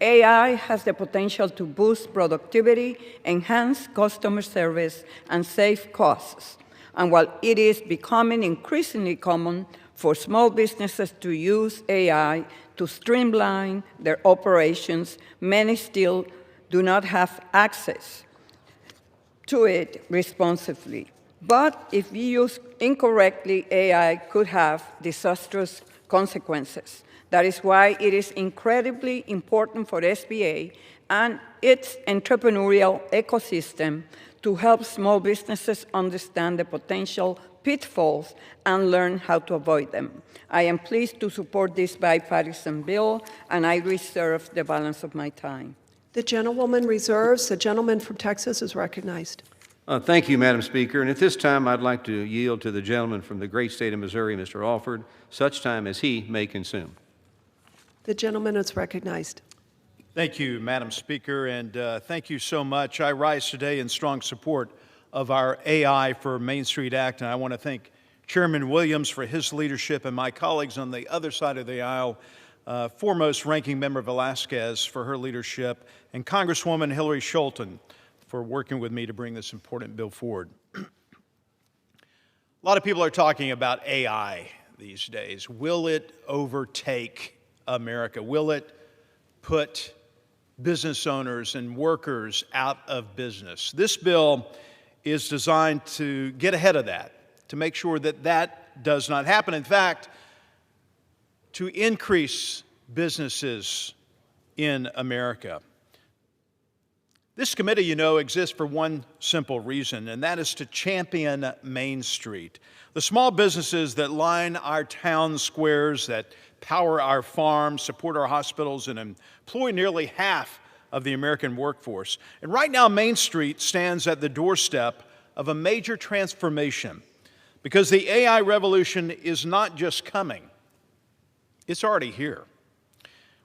AI has the potential to boost productivity, enhance customer service, and save costs. And while it is becoming increasingly common for small businesses to use AI to streamline their operations, many still do not have access to it responsibly. But if used incorrectly, AI could have disastrous consequences. That is why it is incredibly important for SBA and its entrepreneurial ecosystem to help small businesses understand the potential pitfalls and learn how to avoid them. I am pleased to support this bipartisan bill, and I reserve the balance of my time. The gentlewoman reserves. The gentleman from Texas is recognized. Thank you, Madam Speaker. And at this time, I'd like to yield to the gentleman from the great state of Missouri, Mr. Alford, such time as he may consume. The gentleman is recognized. Thank you, Madam Speaker, and thank you so much. I rise today in strong support of our AI for Main Street Act, and I want to thank Chairman Williams for his leadership and my colleagues on the other side of the aisle, foremost Ranking Member Velasquez for her leadership, and Congresswoman Hillary Scholten for working with me to bring this important bill forward. A lot of people are talking about AI these days. Will it overtake America? Will it put business owners and workers out of business? This bill is designed to get ahead of that, to make sure that that does not happen. In fact, to increase businesses in America. This committee, you know, exists for one simple reason, and that is to champion Main Street. The small businesses that line our town squares, that power our farms, support our hospitals, and employ nearly half of the American workforce. And right now, Main Street stands at the doorstep of a major transformation because the AI revolution is not just coming, it's already here.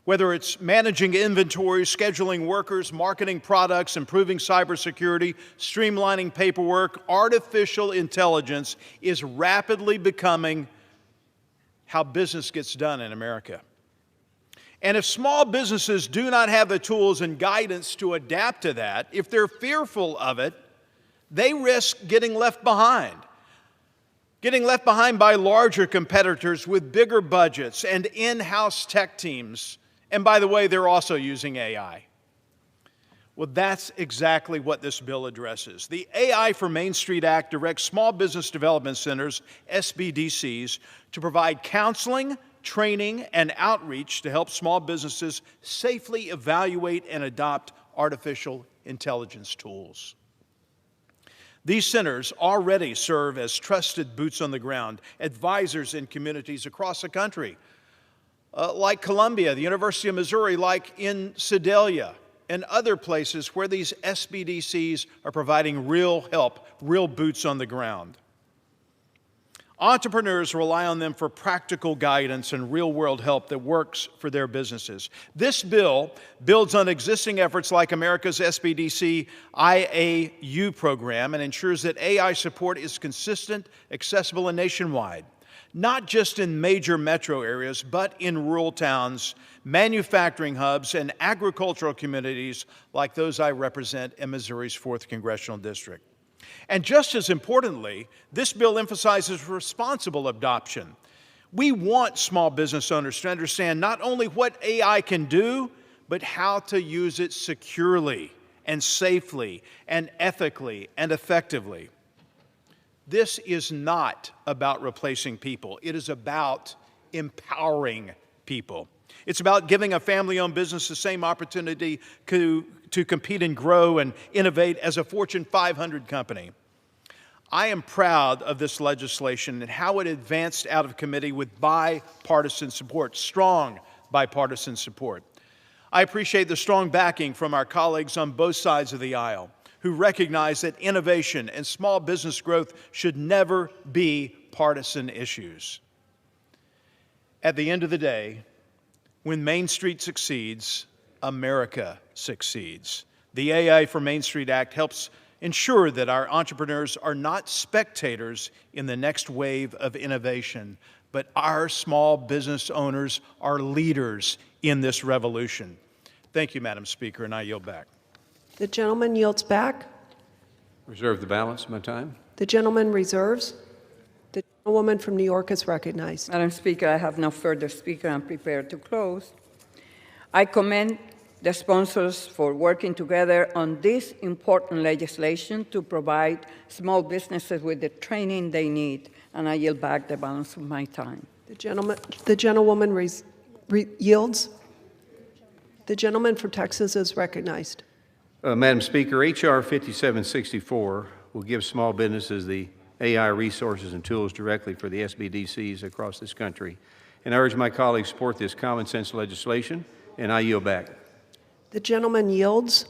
Whether it's managing inventory, scheduling workers, marketing products, improving cybersecurity, streamlining paperwork, artificial intelligence is rapidly becoming how business gets done in America. And if small businesses do not have the tools and guidance to adapt to that, if they're fearful of it, they risk getting left behind. Getting left behind by larger competitors with bigger budgets and in-house tech teams. And by the way, they're also using AI. Well, that's exactly what this bill addresses. The AI for Main Street Act directs Small Business Development Centers, SBDCs, to provide counseling, training, and outreach to help small businesses safely evaluate and adopt artificial intelligence tools. These centers already serve as trusted boots on the ground, advisors in communities across the country, like Columbia, the University of Missouri, like in Sedalia, and other places where these SBDCs are providing real help, real boots on the ground. Entrepreneurs rely on them for practical guidance and real-world help that works for their businesses. This bill builds on existing efforts like America's SBDC IAU program and ensures that AI support is consistent, accessible, and nationwide. Not just in major metro areas, but in rural towns, manufacturing hubs, and agricultural communities like those I represent in Missouri's 4th Congressional District. And just as importantly, this bill emphasizes responsible adoption. We want small business owners to understand not only what AI can do, but how to use it securely and safely and ethically and effectively. This is not about replacing people. It is about empowering people. It's about giving a family-owned business the same opportunity to compete and grow and innovate as a Fortune 500 company. I am proud of this legislation and how it advanced out of committee with bipartisan support, strong bipartisan support. I appreciate the strong backing from our colleagues on both sides of the aisle who recognize that innovation and small business growth should never be partisan issues. At the end of the day, when Main Street succeeds, America succeeds. The AI for Main Street Act helps ensure that our entrepreneurs are not spectators in the next wave of innovation, but our small business owners are leaders in this revolution. Thank you, Madam Speaker, and I yield back. The gentleman yields back. Reserve the balance of my time. The gentleman reserves. The gentlewoman from New York is recognized. Madam Speaker, I have no further speaker. I'm prepared to close. I commend the sponsors for working together on this important legislation to provide small businesses with the training they need, and I yield back the balance of my time. The gentlewoman yields. The gentleman from Texas is recognized. Madam Speaker, H.R. 5764 will give small businesses the AI resources and tools directly for the SBDCs across this country. And I urge my colleagues to support this common sense legislation, and I yield back. The gentleman yields.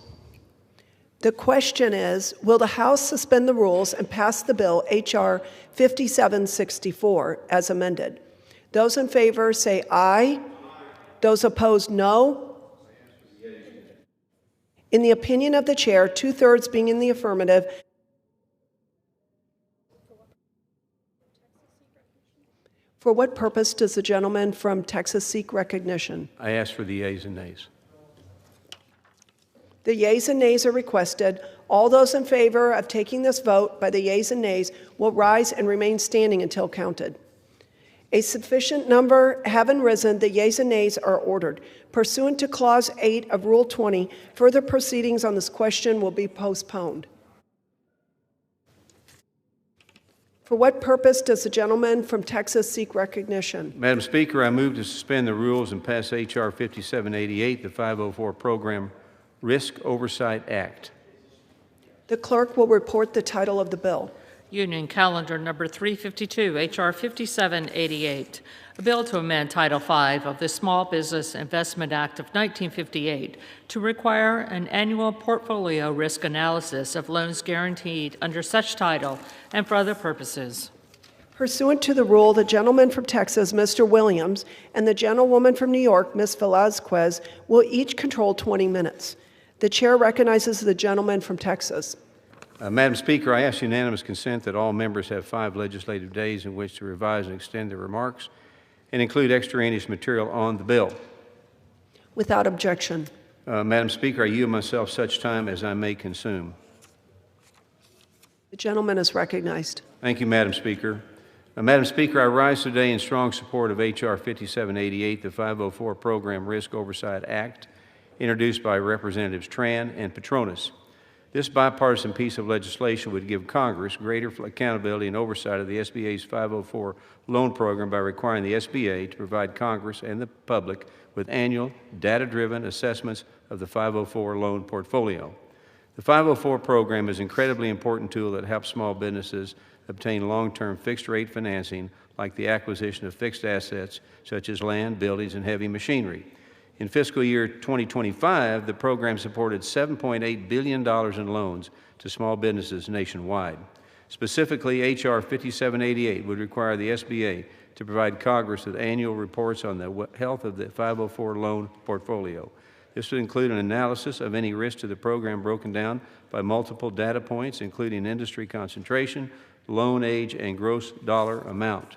The question is, will the House suspend the rules and pass the bill H.R. 5764 as amended? Those in favor say aye. Those opposed, no. In the opinion of the chair, 2/3 being in the affirmative, for what purpose does the gentleman from Texas seek recognition? I ask for the yeas and nays. The yeas and nays are requested. All those in favor of taking this vote by the yeas and nays will rise and remain standing until counted. A sufficient number having risen, the yeas and nays are ordered. Pursuant to Clause 8 of Rule 20, further proceedings on this question will be postponed. For what purpose does the gentleman from Texas seek recognition? Madam Speaker, I move to suspend the rules and pass H.R. 5788, the 504 Program Risk Oversight Act. The clerk will report the title of the bill. Union Calendar Number 352, H.R. 5788, a bill to amend Title V of the Small Business Investment Act of 1958 to require an annual portfolio risk analysis of loans guaranteed under such title and for other purposes. Pursuant to the rule, the gentleman from Texas, Mr. Williams, and the gentlewoman from New York, Ms. Velazquez, will each control 20 minutes. The chair recognizes the gentleman from Texas. Madam Speaker, I ask unanimous consent that all members have 5 legislative days in which to revise and extend their remarks and include extraneous material on the bill. Without objection. Madam Speaker, I yield myself such time as I may consume. The gentleman is recognized. Thank you, Madam Speaker. Madam Speaker, I rise today in strong support of H.R. 5788, the 504 Program Risk Oversight Act, introduced by Representatives Tran and Petronis. This bipartisan piece of legislation would give Congress greater accountability and oversight of the SBA's 504 loan program by requiring the SBA to provide Congress and the public with annual data-driven assessments of the 504 loan portfolio. The 504 program is an incredibly important tool that helps small businesses obtain long-term fixed-rate financing like the acquisition of fixed assets such as land, buildings, and heavy machinery. In fiscal year 2025, the program supported $7.8 billion in loans to small businesses nationwide. Specifically, H.R. 5788 would require the SBA to provide Congress with annual reports on the health of the 504 loan portfolio. This would include an analysis of any risk to the program broken down by multiple data points, including industry concentration, loan age, and gross dollar amount.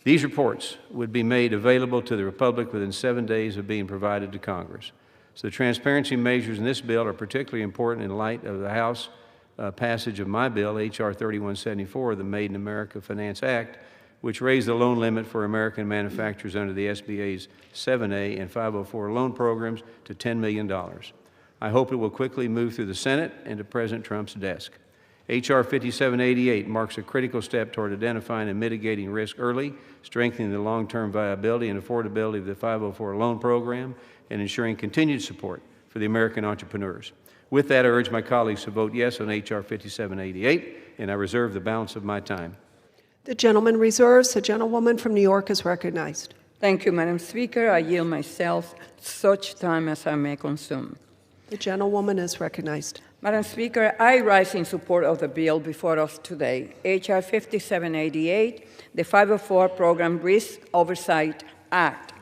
These reports would be made available to the public within 7 days of being provided to Congress. So the transparency measures in this bill are particularly important in light of the House passage of my bill, H.R. 3174, the Made in America Finance Act, which raised the loan limit for American manufacturers under the SBA's 7A and 504 loan programs to $10 million. I hope it will quickly move through the Senate and to President Trump's desk. H.R. 5788 marks a critical step toward identifying and mitigating risk early, strengthening the long-term viability and affordability of the 504 loan program, and ensuring continued support for the American entrepreneurs. With that, I urge my colleagues to vote yes on H.R. 5788, and I reserve the balance of my time. The gentleman reserves. The gentlewoman from New York is recognized. Thank you, Madam Speaker. I yield myself such time as I may consume. The gentlewoman is recognized. Madam Speaker, I rise in support of the bill before us today, H.R. 5788, the 504 Program Risk Oversight Act.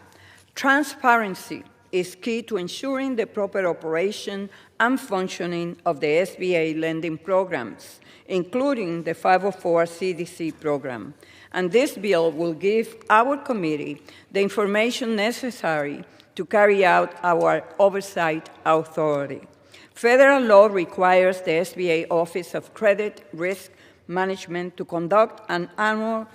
Transparency is key to ensuring the proper operation and functioning of the SBA lending programs, including the 504 CDC program. And this bill will give our committee the information necessary to carry out our oversight authority. Federal law requires the SBA Office of Credit Risk Management to conduct an annual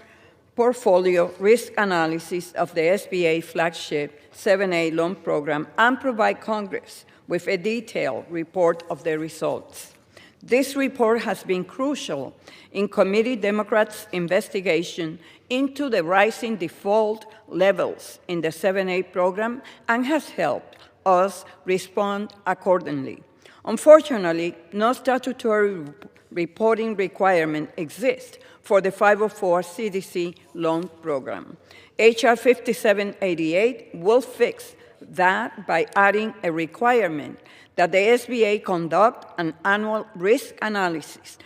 portfolio risk analysis of the SBA flagship 7A loan program and provide Congress with a detailed report of the results. This report has been crucial in Committee Democrats' investigation into the rising default levels in the 7A program and has helped us respond accordingly. Unfortunately, no statutory reporting requirement exists for the 504 CDC loan program. H.R. 5788 will fix that by adding a requirement that the SBA conduct an annual risk analysis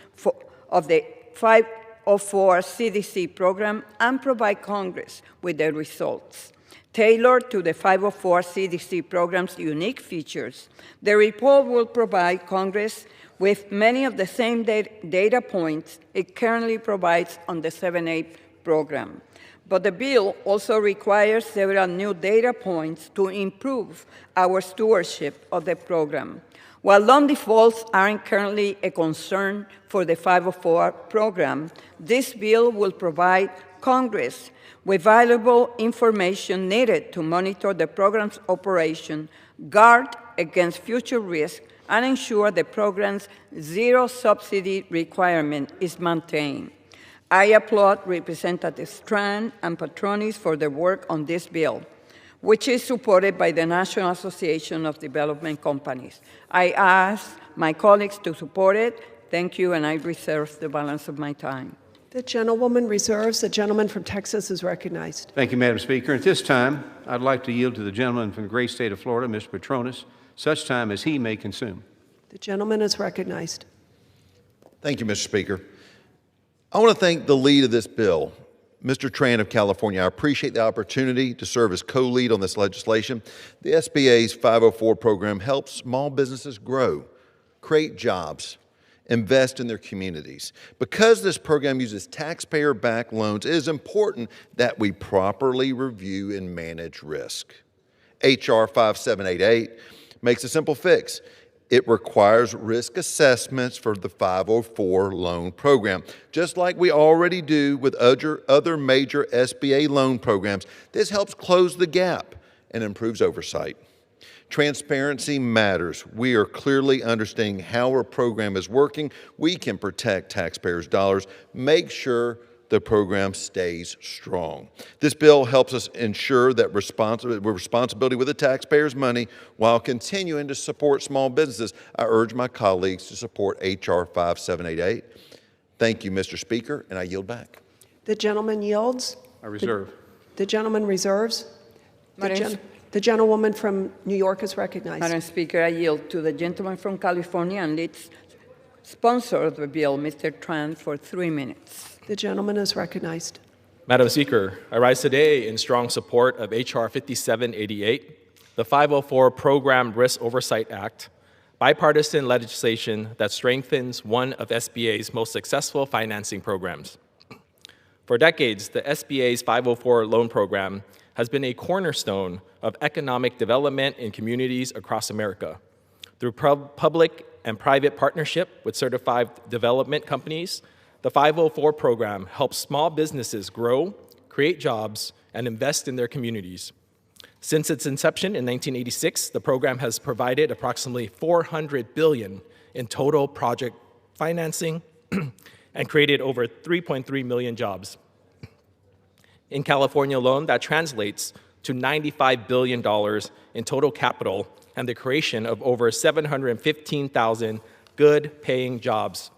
of the 504 CDC program and provide Congress with the results. Tailored to the 504 CDC program's unique features, the report will provide Congress with many of the same data points it currently provides on the 7A program. But the bill also requires several new data points to improve our stewardship of the program. While loan defaults aren't currently a concern for the 504 program, this bill will provide Congress with valuable information needed to monitor the program's operation, guard against future risk, and ensure the program's zero subsidy requirement is maintained. I applaud Representative Strand and Patronis for their work on this bill, which is supported by the National Association of Development Companies. I ask my colleagues to support it. Thank you, and I reserve the balance of my time. The gentlewoman reserves. The gentleman from Texas is recognized. Thank you, Madam Speaker. At this time, I'd like to yield to the gentleman from the great state of Florida, Mr. Patronis, such time as he may consume. The gentleman is recognized. Thank you, Mr. Speaker. I want to thank the lead of this bill, Mr. Tran of California. I appreciate the opportunity to serve as co-lead on this legislation. The SBA's 504 program helps small businesses grow, create jobs, invest in their communities. Because this program uses taxpayer-backed loans, it is important that we properly review and manage risk. H.R. 5788 makes a simple fix. It requires risk assessments for the 504 loan program. Just like we already do with other major SBA loan programs, this helps close the gap and improves oversight. Transparency matters. We are clearly understanding how our program is working. We can protect taxpayers' dollars, make sure the program stays strong. This bill helps us ensure that responsibility with the taxpayers' money while continuing to support small businesses. I urge my colleagues to support H.R. 5788. Thank you, Mr. Speaker, and I yield back. The gentleman yields. I reserve. The gentleman reserves. The gentlewoman from New York is recognized. Madam Speaker, I yield to the gentleman from California and lead sponsor of the bill, Mr. Tran, for 3 minutes. The gentleman is recognized. Madam Speaker, I rise today in strong support of H.R. 5788, the 504 Program Risk Oversight Act, bipartisan legislation that strengthens one of SBA's most successful financing programs. For decades, the SBA's 504 loan program has been a cornerstone of economic development in communities across America. Through public and private partnership with certified development companies, the 504 program helps small businesses grow, create jobs, and invest in their communities. Since its inception in 1986, the program has provided approximately $400 billion in total project financing and created over 3.3 million jobs. In California alone, that translates to $95 billion in total capital and the creation of over 715,000 good-paying jobs.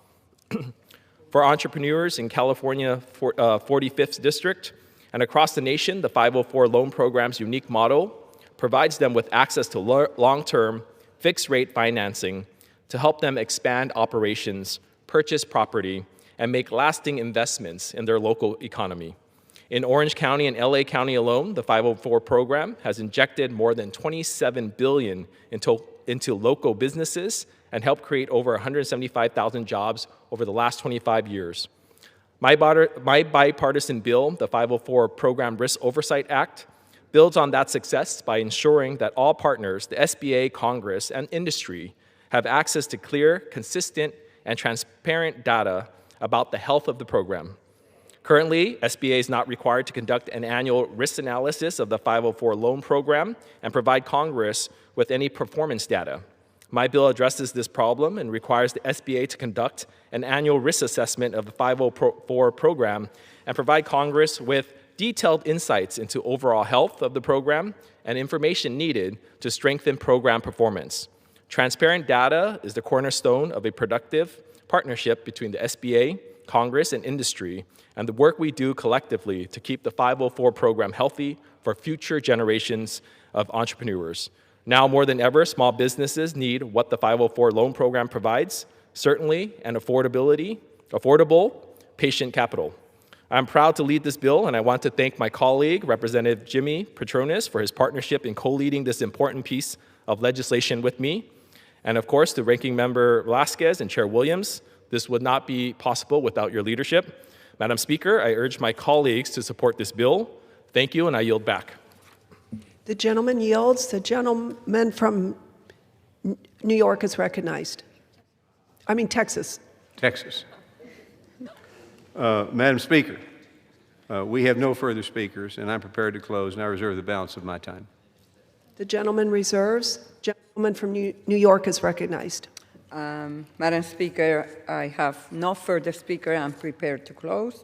For entrepreneurs in California 45th District and across the nation, the 504 loan program's unique model provides them with access to long-term, fixed-rate financing to help them expand operations, purchase property, and make lasting investments in their local economy. In Orange County and LA County alone, the 504 program has injected more than $27 billion into local businesses and helped create over 175,000 jobs over the last 25 years. My bipartisan bill, the 504 Program Risk Oversight Act, builds on that success by ensuring that all partners, the SBA, Congress, and industry, have access to clear, consistent, and transparent data about the health of the program. Currently, SBA is not required to conduct an annual risk analysis of the 504 loan program and provide Congress with any performance data. My bill addresses this problem and requires the SBA to conduct an annual risk assessment of the 504 program and provide Congress with detailed insights into overall health of the program and information needed to strengthen program performance. Transparent data is the cornerstone of a productive partnership between the SBA, Congress, and industry, and the work we do collectively to keep the 504 program healthy for future generations of entrepreneurs. Now more than ever, small businesses need what the 504 loan program provides, certainly, and affordable patient capital. I'm proud to lead this bill, and I want to thank my colleague, Representative Jimmy Patronis, for his partnership in co-leading this important piece of legislation with me. And of course, to Ranking Member Velasquez and Chair Williams, this would not be possible without your leadership. Madam Speaker, I urge my colleagues to support this bill. Thank you, and I yield back. The gentleman yields. The gentleman from New York is recognized. Texas. Texas. Madam Speaker, we have no further speakers, and I'm prepared to close, and I reserve the balance of my time. The gentleman reserves. Gentleman from New York is recognized. Madam Speaker, I have no further speaker. I'm prepared to close.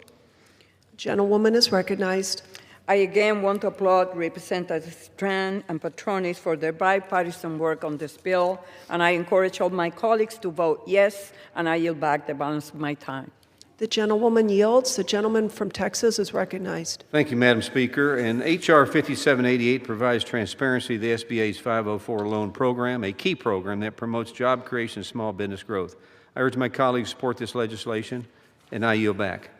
Gentlewoman is recognized. I again want to applaud Representatives Tran and Patronis for their bipartisan work on this bill, and I encourage all my colleagues to vote yes, and I yield back the balance of my time. The gentlewoman yields. The gentleman from Texas is recognized. Thank you, Madam Speaker. And H.R. 5788 provides transparency to the SBA's 504 loan program, a key program that promotes job creation and small business growth. I urge my colleagues to support this legislation, and I yield back.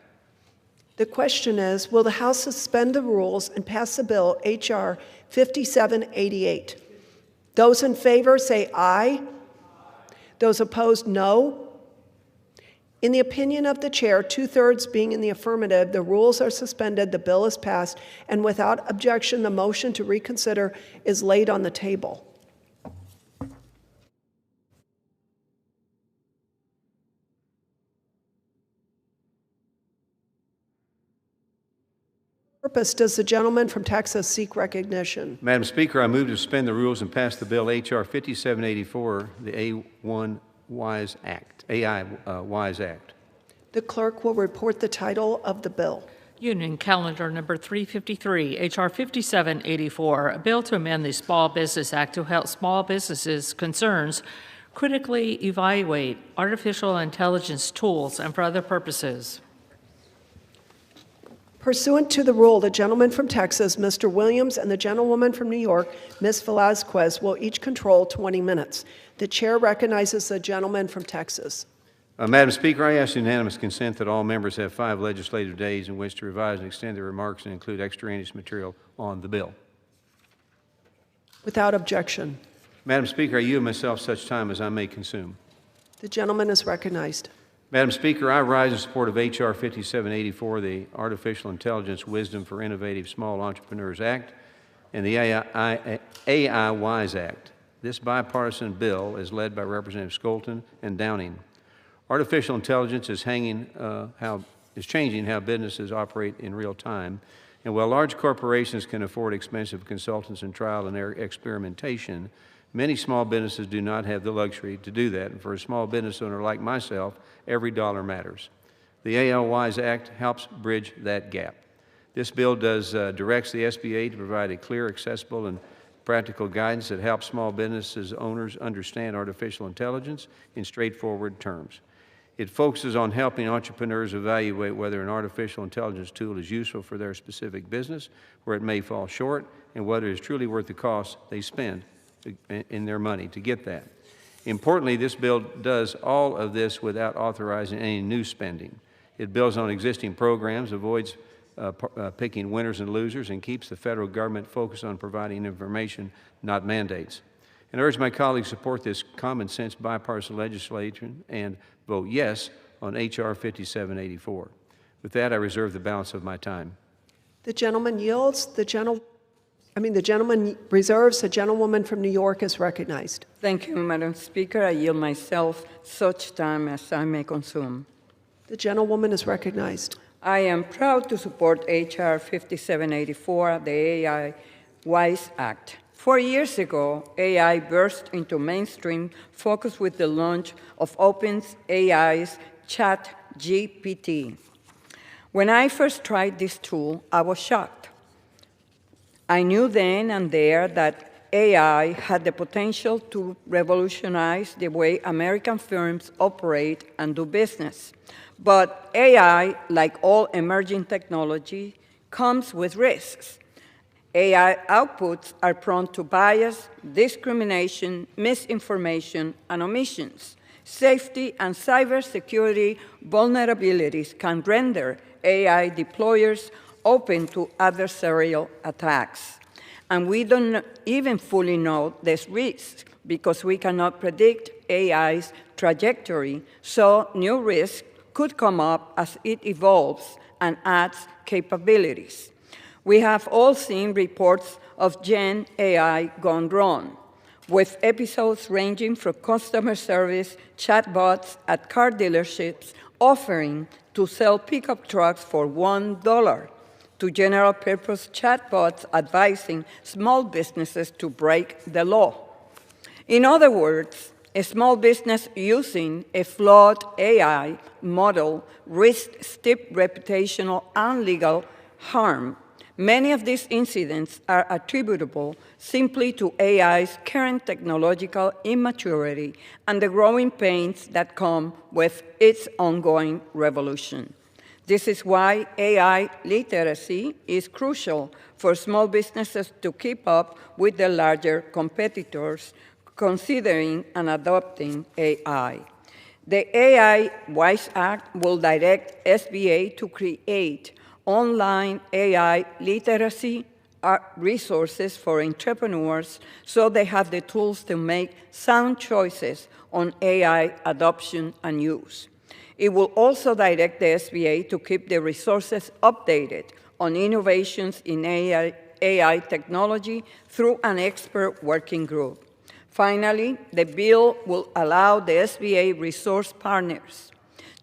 The question is, will the House suspend the rules and pass the bill H.R. 5788? Those in favor say aye. Those opposed, no. In the opinion of the chair, 2/3 being in the affirmative, the rules are suspended, the bill is passed, and without objection, the motion to reconsider is laid on the table. Purpose does the gentleman from Texas seek recognition? Madam Speaker, I move to suspend the rules and pass the bill H.R. 5784, the AI Wise Act. The clerk will report the title of the bill. Union Calendar Number 353, H.R. 5784, a bill to amend the Small Business Act to help small businesses' concerns critically evaluate artificial intelligence tools and for other purposes. Pursuant to the rule, the gentleman from Texas, Mr. Williams, and the gentlewoman from New York, Ms. Velasquez, will each control 20 minutes. The chair recognizes the gentleman from Texas. Madam Speaker, I ask unanimous consent that all members have 5 legislative days in which to revise and extend their remarks and include extraneous material on the bill. Without objection. Madam Speaker, I yield myself such time as I may consume. The gentleman is recognized. Madam Speaker, I rise in support of H.R. 5784, the Artificial Intelligence Wisdom for Innovative Small Entrepreneurs Act, and the AI Wise Act. This bipartisan bill is led by Representatives Skolton and Downing. Artificial intelligence is changing how businesses operate in real time. And while large corporations can afford expensive consultants and trial and error experimentation, many small businesses do not have the luxury to do that. And for a small business owner like myself, every dollar matters. The AI WISE Act helps bridge that gap. This bill directs the SBA to provide a clear, accessible, and practical guidance that helps small businesses owners understand artificial intelligence in straightforward terms. It focuses on helping entrepreneurs evaluate whether an artificial intelligence tool is useful for their specific business, where it may fall short, and whether it is truly worth the cost they spend in their money to get that. Importantly, this bill does all of this without authorizing any new spending. It builds on existing programs, avoids picking winners and losers, and keeps the federal government focused on providing information, not mandates. And I urge my colleagues to support this common sense bipartisan legislation and vote yes on H.R. 5784. With that, I reserve the balance of my time. The gentleman yields. The gentleman reserves. The gentlewoman from New York is recognized. Thank you, Madam Speaker. I yield myself such time as I may consume. The gentlewoman is recognized. I am proud to support H.R. 5784, the AI WISE Act. 4 years ago, AI burst into mainstream focus with the launch of OpenAI's ChatGPT. When I first tried this tool, I was shocked. I knew then and there that AI had the potential to revolutionize the way American firms operate and do business. But AI, like all emerging technology, comes with risks. AI outputs are prone to bias, discrimination, misinformation, and omissions. Safety and cybersecurity vulnerabilities can render AI deployers open to adversarial attacks. And we don't even fully know these risks because we cannot predict AI's trajectory, so new risks could come up as it evolves and adds capabilities. We have all seen reports of Gen AI gone wrong, with episodes ranging from customer service chatbots at car dealerships offering to sell pickup trucks for $1, to general-purpose chatbots advising small businesses to break the law. In other words, a small business using a flawed AI model risks steep reputational and legal harm. Many of these incidents are attributable simply to AI's current technological immaturity and the growing pains that come with its ongoing revolution. This is why AI literacy is crucial for small businesses to keep up with their larger competitors, considering and adopting AI. The AI WISE Act will direct SBA to create online AI literacy resources for entrepreneurs so they have the tools to make sound choices on AI adoption and use. It will also direct the SBA to keep the resources updated on innovations in AI technology through an expert working group. Finally, the bill will allow the SBA resource partners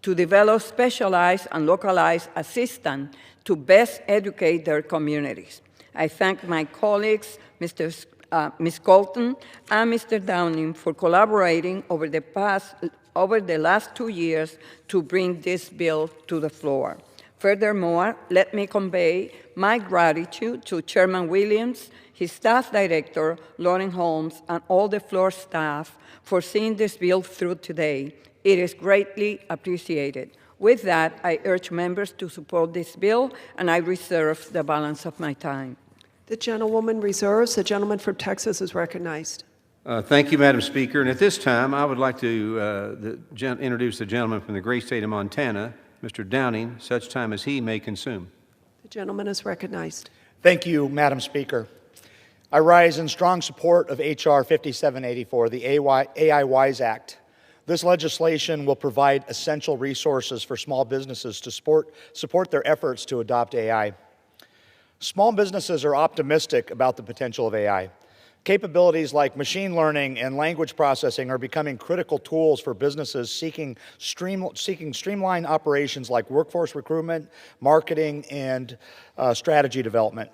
to develop specialized and localized assistance to best educate their communities. I thank my colleagues, Ms. Colton and Mr. Downing, for collaborating over the last 2 years to bring this bill to the floor. Furthermore, let me convey my gratitude to Chairman Williams, his staff director, Lauren Holmes, and all the floor staff for seeing this bill through today. It is greatly appreciated. With that, I urge members to support this bill, and I reserve the balance of my time. The gentlewoman reserves. The gentleman from Texas is recognized. Thank you, Madam Speaker. And at this time, I would like to introduce the gentleman from the great state of Montana, Mr. Downing, such time as he may consume. The gentleman is recognized. Thank you, Madam Speaker. I rise in strong support of H.R. 5784, the AI WISE Act. This legislation will provide essential resources for small businesses to support their efforts to adopt AI. Small businesses are optimistic about the potential of AI. Capabilities like machine learning and language processing are becoming critical tools for businesses seeking streamlined operations like workforce recruitment, marketing, and strategy development.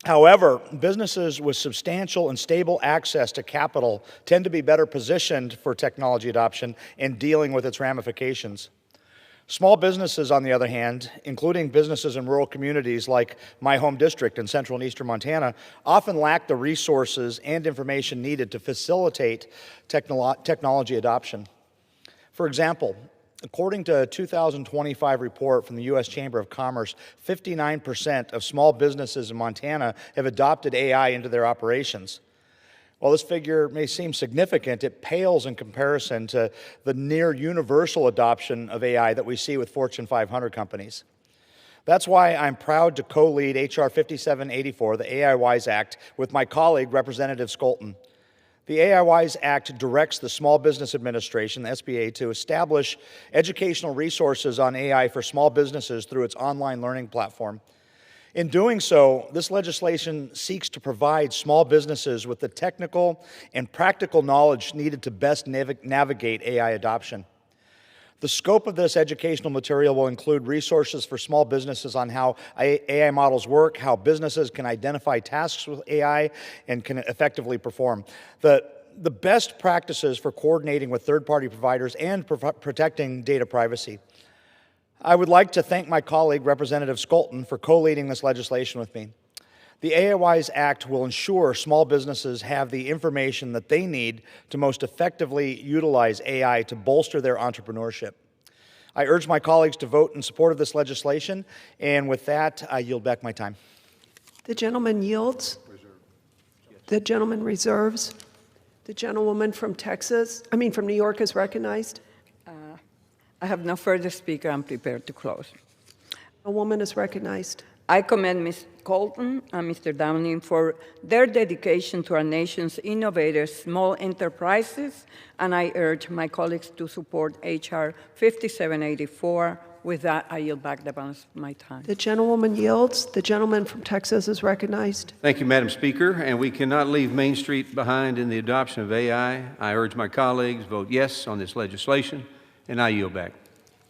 However, businesses with substantial and stable access to capital tend to be better positioned for technology adoption and dealing with its ramifications. Small businesses, on the other hand, including businesses in rural communities like my home district in central and eastern Montana, often lack the resources and information needed to facilitate technology adoption. For example, according to a 2025 report from the U.S. Chamber of Commerce, 59% of small businesses in Montana have adopted AI into their operations. While this figure may seem significant, it pales in comparison to the near universal adoption of AI that we see with Fortune 500 companies. That's why I'm proud to co-lead H.R. 5784, the AI Wise Act, with my colleague, Representative Skolton. The AI Wise Act directs the Small Business Administration, the SBA, to establish educational resources on AI for small businesses through its online learning platform. In doing so, this legislation seeks to provide small businesses with the technical and practical knowledge needed to best navigate AI adoption. The scope of this educational material will include resources for small businesses on how AI models work, how businesses can identify tasks with AI and can effectively perform, the best practices for coordinating with third-party providers and protecting data privacy. I would like to thank my colleague, Representative Skolton, for co-leading this legislation with me. The AI Wise Act will ensure small businesses have the information that they need to most effectively utilize AI to bolster their entrepreneurship. I urge my colleagues to vote in support of this legislation, and with that, I yield back my time. The gentleman yields. The gentleman reserves. The gentlewoman from New York is recognized. I have no further speaker. I'm prepared to close. A woman is recognized. I commend Ms. Colton and Mr. Downing for their dedication to our nation's innovators, small enterprises, and I urge my colleagues to support H.R. 5784. With that, I yield back the balance of my time. The gentlewoman yields. The gentleman from Texas is recognized. Thank you, Madam Speaker, and we cannot leave Main Street behind in the adoption of AI. I urge my colleagues vote yes on this legislation, and I yield back.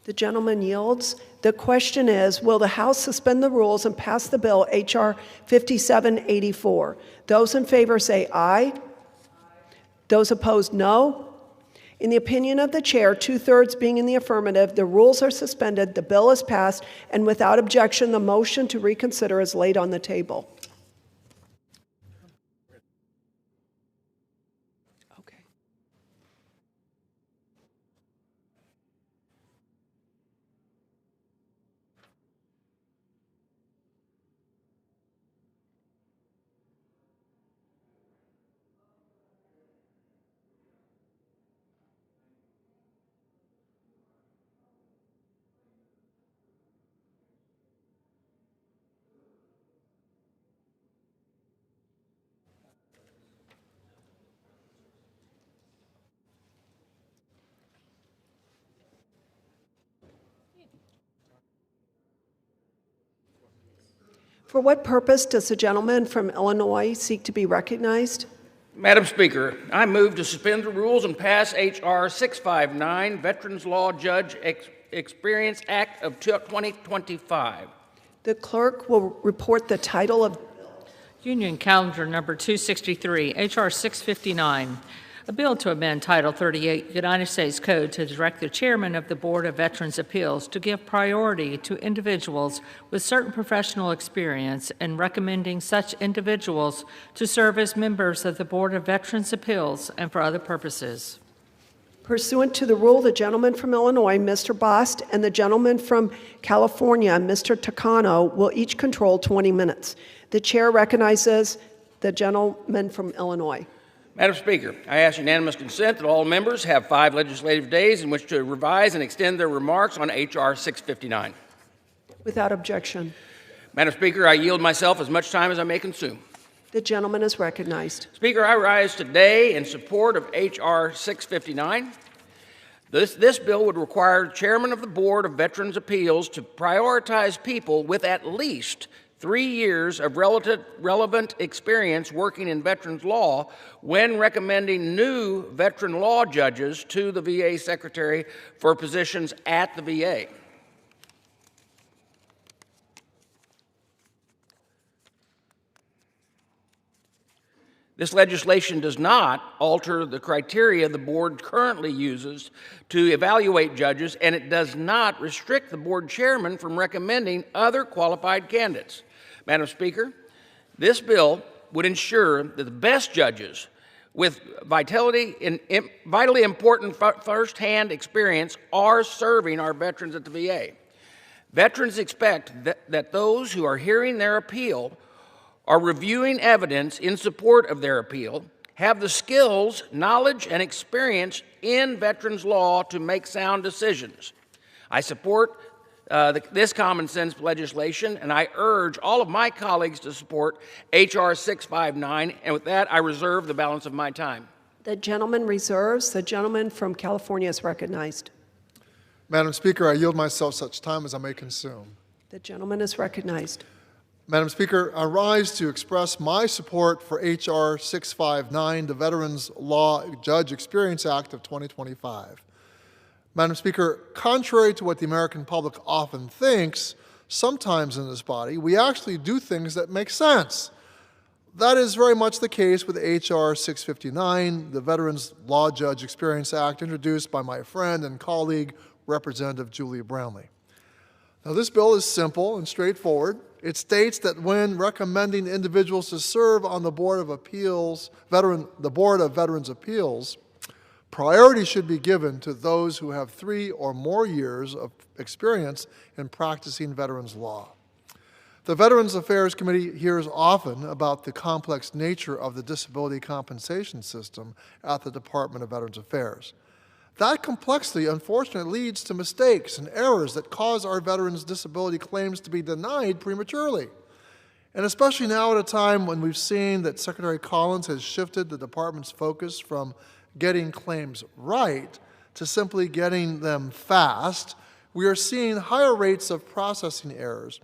The gentleman yields. The question is, will the House suspend the rules and pass the bill H.R. 5784? Those in favor say aye. Those opposed, no. In the opinion of the chair, 2/3 being in the affirmative, the rules are suspended, the bill is passed, and without objection, the motion to reconsider is laid on the table. For what purpose does the gentleman from Illinois seek to be recognized? Madam Speaker, I move to suspend the rules and pass H.R. 659, Veterans Law Judge Experience Act of 2025. The clerk will report the title of Union Calendar Number 263, H.R. 659, a bill to amend Title 38 United States Code to direct the chairman of the Board of Veterans' Appeals to give priority to individuals with certain professional experience and recommending such individuals to serve as members of the Board of Veterans' Appeals and for other purposes. Pursuant to the rule, the gentleman from Illinois, Mr. Bost, and the gentleman from California, Mr. Takano, will each control 20 minutes. The chair recognizes the gentleman from Illinois. Madam Speaker, I ask unanimous consent that all members have 5 legislative days in which to revise and extend their remarks on H.R. 659. Without objection. Madam Speaker, I yield myself as much time as I may consume. The gentleman is recognized. Speaker, I rise today in support of H.R. 659. This bill would require the chairman of the Board of Veterans' Appeals to prioritize people with at least 3 years of relevant experience working in veterans law when recommending new veteran law judges to the VA Secretary for positions at the VA. This legislation does not alter the criteria the board currently uses to evaluate judges, and it does not restrict the board chairman from recommending other qualified candidates. Madam Speaker, this bill would ensure that the best judges with vitally important first-hand experience are serving our veterans at the VA. Veterans expect that those who are hearing their appeal are reviewing evidence in support of their appeal, have the skills, knowledge, and experience in veterans law to make sound decisions. I support this common sense legislation, and I urge all of my colleagues to support H.R. 659, and with that, I reserve the balance of my time. The gentleman reserves. The gentleman from California is recognized. Madam Speaker, I yield myself such time as I may consume. The gentleman is recognized. Madam Speaker, I rise to express my support for H.R. 659, the Veterans Law Judge Experience Act of 2025. Madam Speaker, contrary to what the American public often thinks, sometimes in this body, we actually do things that make sense. That is very much the case with H.R. 659, the Veterans Law Judge Experience Act, introduced by my friend and colleague, Representative Julia Brownlee. Now, this bill is simple and straightforward. It states that when recommending individuals to serve on the Board of Appeals, the Board of Veterans Appeals, priority should be given to those who have 3 or more years of experience in practicing veterans law. The Veterans Affairs Committee hears often about the complex nature of the disability compensation system at the Department of Veterans Affairs. That complexity, unfortunately, leads to mistakes and errors that cause our veterans' disability claims to be denied prematurely. And especially now at a time when we've seen that Secretary Collins has shifted the department's focus from getting claims right to simply getting them fast, we are seeing higher rates of processing errors,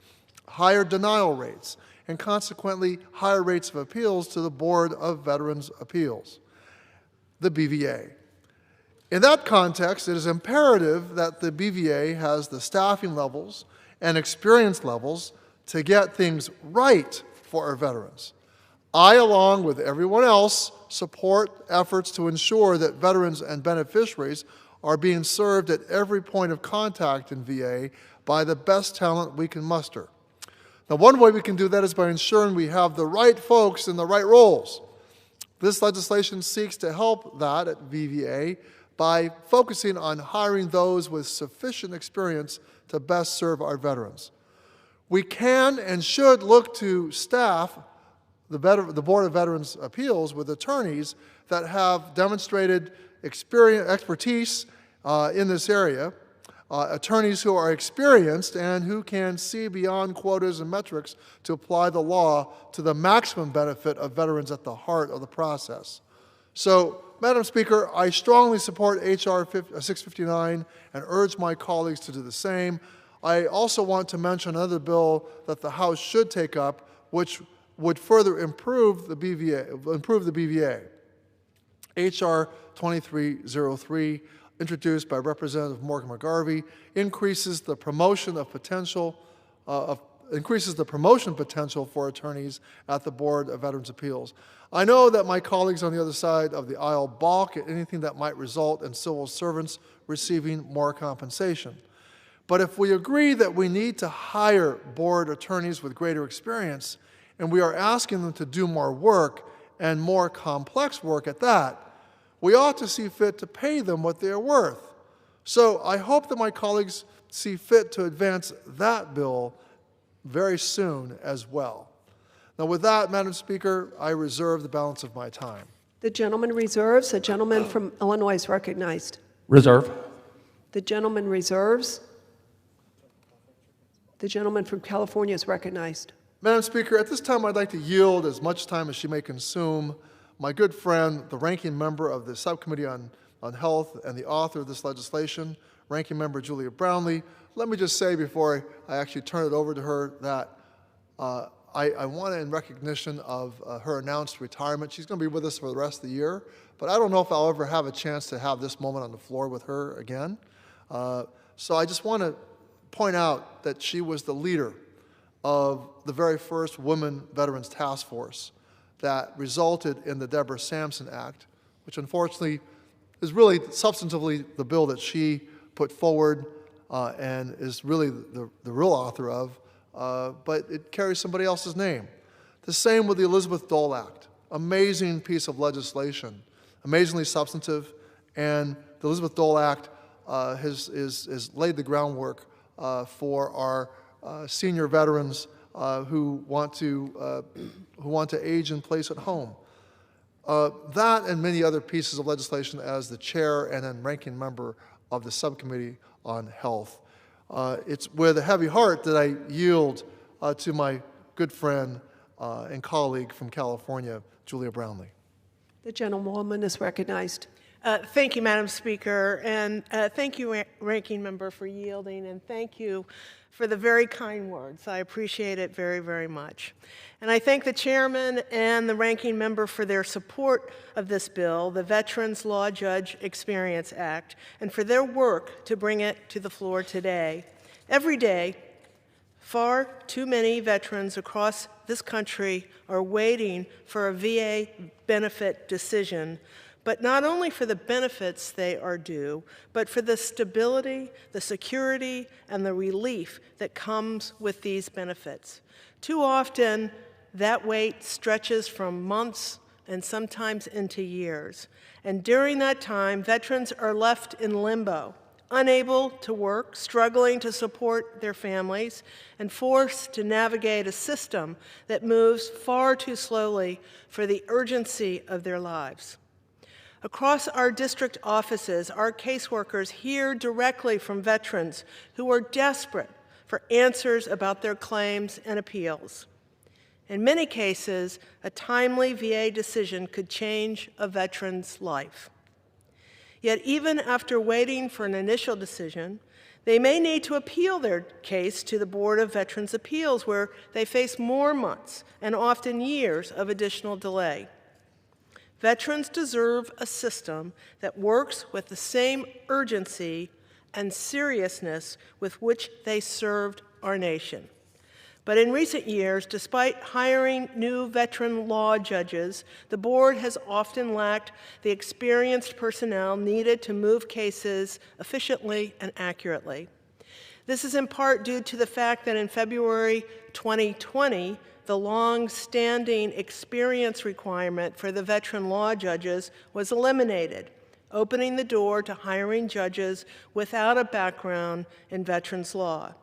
higher denial rates, and consequently higher rates of appeals to the Board of Veterans Appeals, the BVA. In that context, it is imperative that the BVA has the staffing levels and experience levels to get things right for our veterans. I, along with everyone else, support efforts to ensure that veterans and beneficiaries are being served at every point of contact in VA by the best talent we can muster. Now, one way we can do that is by ensuring we have the right folks in the right roles. This legislation seeks to help that at VVA by focusing on hiring those with sufficient experience to best serve our veterans. We can and should look to staff the Board of Veterans Appeals with attorneys that have demonstrated expertise in this area, attorneys who are experienced and who can see beyond quotas and metrics to apply the law to the maximum benefit of veterans at the heart of the process. So, Madam Speaker, I strongly support H.R. 659 and urge my colleagues to do the same. I also want to mention another bill that the House should take up, which would further improve the BVA. H.R. 2303, introduced by Representative Morgan McGarvey, increases the promotion potential for attorneys at the Board of Veterans Appeals. I know that my colleagues on the other side of the aisle balk at anything that might result in civil servants receiving more compensation. But if we agree that we need to hire board attorneys with greater experience, and we are asking them to do more work, and more complex work at that, we ought to see fit to pay them what they are worth. So I hope that my colleagues see fit to advance that bill very soon as well. Now, with that, Madam Speaker, I reserve the balance of my time. The gentleman reserves. The gentleman from Illinois is recognized. Reserve. The gentleman reserves. The gentleman from California is recognized. Madam Speaker, at this time I'd like to yield as much time as she may consume my good friend, the ranking member of the Subcommittee on Health and the author of this legislation, Ranking Member Julia Brownlee. Let me just say before I actually turn it over to her that I want to, in recognition of her announced retirement, she's going to be with us for the rest of the year, but I don't know if I'll ever have a chance to have this moment on the floor with her again. So I just want to point out that she was the leader of the very first Women Veterans Task Force that resulted in the Deborah Sampson Act, which unfortunately is really substantively the bill that she put forward and is really the real author of, but it carries somebody else's name. The same with the Elizabeth Dole Act. Amazing piece of legislation, amazingly substantive, and the Elizabeth Dole Act has laid the groundwork for our senior veterans who want to age in place at home. That and many other pieces of legislation as the chair and then ranking member of the subcommittee on health. It's with a heavy heart that I yield to my good friend and colleague from California, Julia Brownley. The gentlewoman is recognized. Thank you, Madam Speaker, and thank you, Ranking Member, for yielding, and thank you for the very kind words. I appreciate it very, very much. And I thank the Chairman and the Ranking Member for their support of this bill, the Veterans Law Judge Experience Act, and for their work to bring it to the floor today. Every day, far too many veterans across this country are waiting for a VA benefit decision, but not only for the benefits they are due, but for the stability, the security, and the relief that comes with these benefits. Too often, that wait stretches from months and sometimes into years. And during that time, veterans are left in limbo, unable to work, struggling to support their families, and forced to navigate a system that moves far too slowly for the urgency of their lives. Across our district offices, our caseworkers hear directly from veterans who are desperate for answers about their claims and appeals. In many cases, a timely VA decision could change a veteran's life. Yet even after waiting for an initial decision, they may need to appeal their case to the Board of Veterans' Appeals, where they face more months and often years of additional delay. Veterans deserve a system that works with the same urgency and seriousness with which they served our nation. But in recent years, despite hiring new veteran law judges, the board has often lacked the experienced personnel needed to move cases efficiently and accurately. This is in part due to the fact that in February 2020, the long-standing experience requirement for the veteran law judges was eliminated, opening the door to hiring judges without a background in veterans law.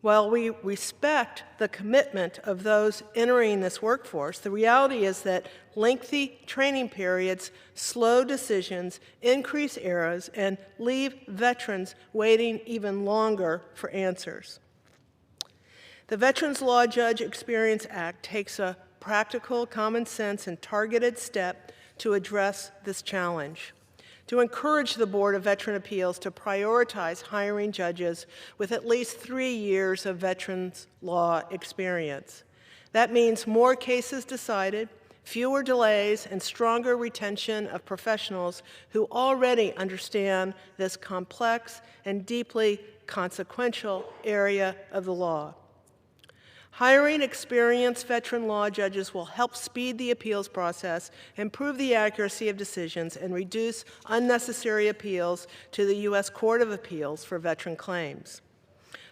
While we respect the commitment of those entering this workforce, the reality is that lengthy training periods slow decisions, increase errors, and leave veterans waiting even longer for answers. The Veterans Law Judge Experience Act takes a practical, common sense, and targeted step to address this challenge, to encourage the Board of Veteran Appeals to prioritize hiring judges with at least 3 years of veterans law experience. That means more cases decided, fewer delays, and stronger retention of professionals who already understand this complex and deeply consequential area of the law. Hiring experienced veteran law judges will help speed the appeals process, improve the accuracy of decisions, and reduce unnecessary appeals to the U.S. Court of Appeals for veteran claims.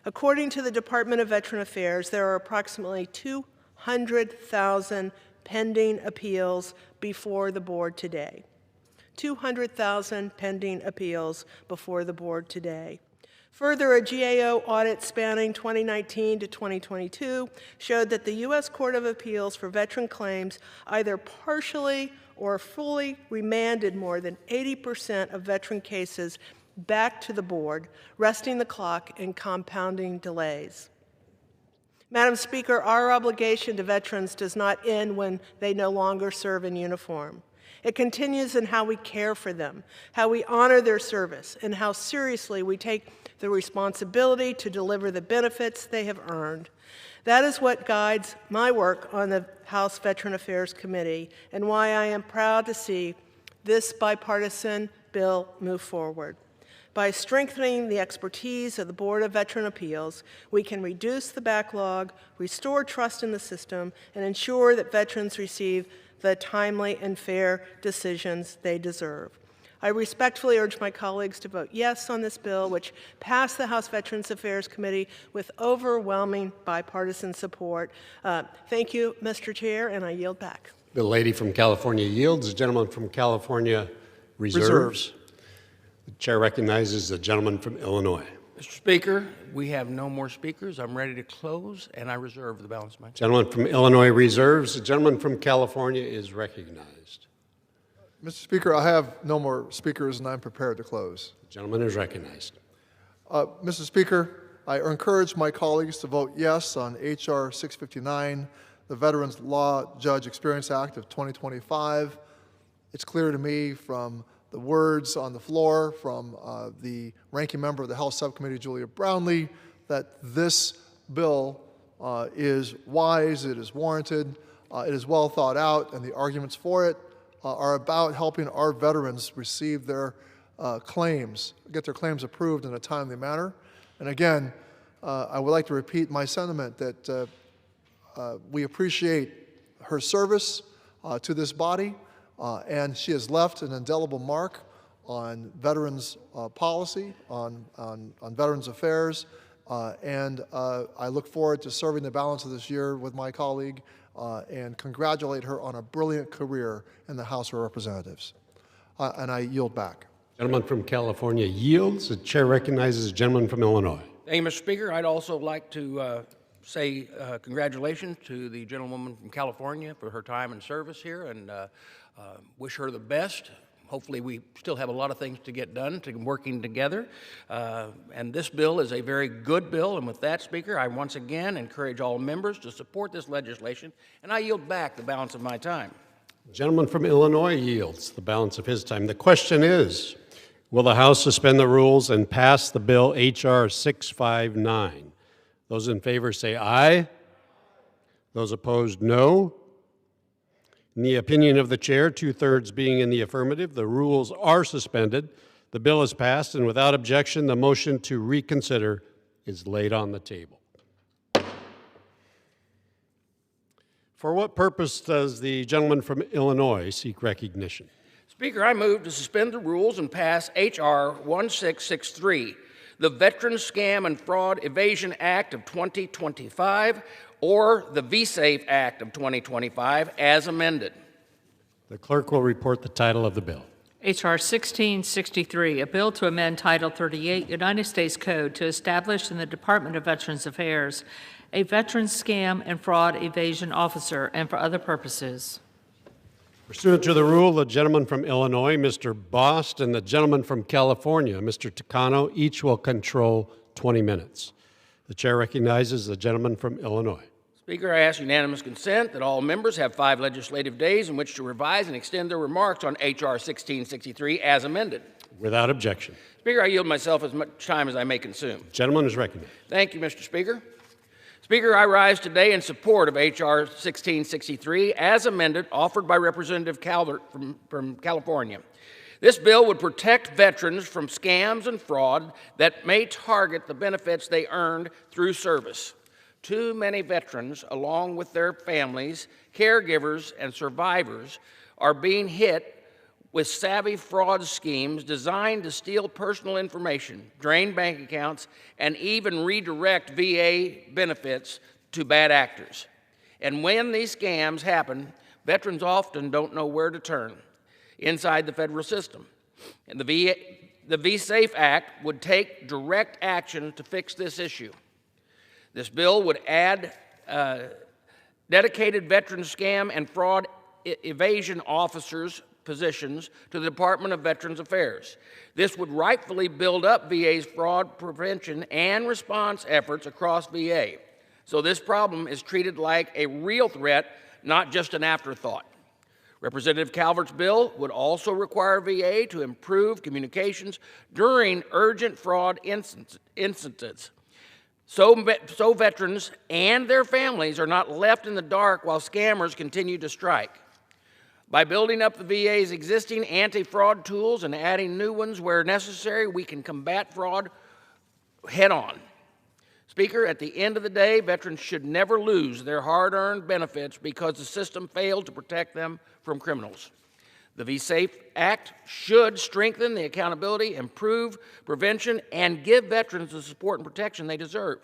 According to the Department of Veteran Affairs, there are approximately 200,000 pending appeals before the board today. 200,000 pending appeals before the board today. Further, a GAO audit spanning 2019 to 2022 showed that the U.S. Court of Appeals for veteran claims either partially or fully remanded more than 80% of veteran cases back to the board, resting the clock and compounding delays. Madam Speaker, our obligation to veterans does not end when they no longer serve in uniform. It continues in how we care for them, how we honor their service, and how seriously we take the responsibility to deliver the benefits they have earned. That is what guides my work on the House Veteran Affairs Committee and why I am proud to see this bipartisan bill move forward. By strengthening the expertise of the Board of Veteran Appeals, we can reduce the backlog, restore trust in the system, and ensure that veterans receive the timely and fair decisions they deserve. I respectfully urge my colleagues to vote yes on this bill, which passed the House Veterans Affairs Committee with overwhelming bipartisan support. Thank you, Mr. Chair, and I yield back. The lady from California yields. The gentleman from California reserves. The chair recognizes the gentleman from Illinois. Mr. Speaker, we have no more speakers. I'm ready to close, and I reserve the balance of my time. Gentleman from Illinois reserves. The gentleman from California is recognized. Mr. Speaker, I have no more speakers, and I'm prepared to close. The gentleman is recognized. Mr. Speaker, I encourage my colleagues to vote yes on H.R. 659, the Veterans Law Judge Experience Act of 2025. It's clear to me from the words on the floor from the ranking member of the Health Subcommittee, Julia Brownley, that this bill is wise, it is warranted, it is well thought out, and the arguments for it are about helping our veterans receive their claims, get their claims approved in a timely manner. And again, I would like to repeat my sentiment that we appreciate her service to this body, and she has left an indelible mark on veterans policy, on veterans affairs, and I look forward to serving the balance of this year with my colleague and congratulate her on a brilliant career in the House of Representatives. And I yield back. Gentleman from California yields. The chair recognizes the gentleman from Illinois. Thank you, Mr. Speaker. I'd also like to say congratulations to the gentlewoman from California for her time and service here, and wish her the best. Hopefully we still have a lot of things to get done, to working together. And this bill is a very good bill, and with that, Speaker, I once again encourage all members to support this legislation, and I yield back the balance of my time. The gentleman from Illinois yields the balance of his time. The question is, will the House suspend the rules and pass the bill H.R. 659? Those in favor say aye. Those opposed, no. In the opinion of the chair, 2/3 being in the affirmative, the rules are suspended. The bill is passed, and without objection, the motion to reconsider is laid on the table. For what purpose does the gentleman from Illinois seek recognition? Speaker, I move to suspend the rules and pass H.R. 1663, the Veterans Scam and Fraud Evasion Act of 2025, or the VSAFE Act of 2025, as amended. The clerk will report the title of the bill. H.R. 1663, a bill to amend Title 38 United States Code to establish in the Department of Veterans Affairs a Veterans Scam and Fraud Evasion Officer and for other purposes. Pursuant to the rule, the gentleman from Illinois, Mr. Bost, and the gentleman from California, Mr. Takano, each will control 20 minutes. The chair recognizes the gentleman from Illinois. Speaker, I ask unanimous consent that all members have 5 legislative days in which to revise and extend their remarks on H.R. 1663 as amended. Without objection. Speaker, I yield myself as much time as I may consume. Gentleman is recognized. Thank you, Mr. Speaker. Speaker, I rise today in support of H.R. 1663 as amended, offered by Representative Calvert from California. This bill would protect veterans from scams and fraud that may target the benefits they earned through service. Too many veterans, along with their families, caregivers, and survivors, are being hit with savvy fraud schemes designed to steal personal information, drain bank accounts, and even redirect VA benefits to bad actors. And when these scams happen, veterans often don't know where to turn inside the federal system. And the VSAFE Act would take direct action to fix this issue. This bill would add dedicated veteran scam and fraud evasion officers' positions to the Department of Veterans Affairs. This would rightfully build up VA's fraud prevention and response efforts across VA. So this problem is treated like a real threat, not just an afterthought. Representative Calvert's bill would also require VA to improve communications during urgent fraud instances, so veterans and their families are not left in the dark while scammers continue to strike. By building up the VA's existing anti-fraud tools and adding new ones where necessary, we can combat fraud head-on. Speaker, at the end of the day, veterans should never lose their hard-earned benefits because the system failed to protect them from criminals. The V-Safe Act should strengthen the accountability, improve prevention, and give veterans the support and protection they deserve.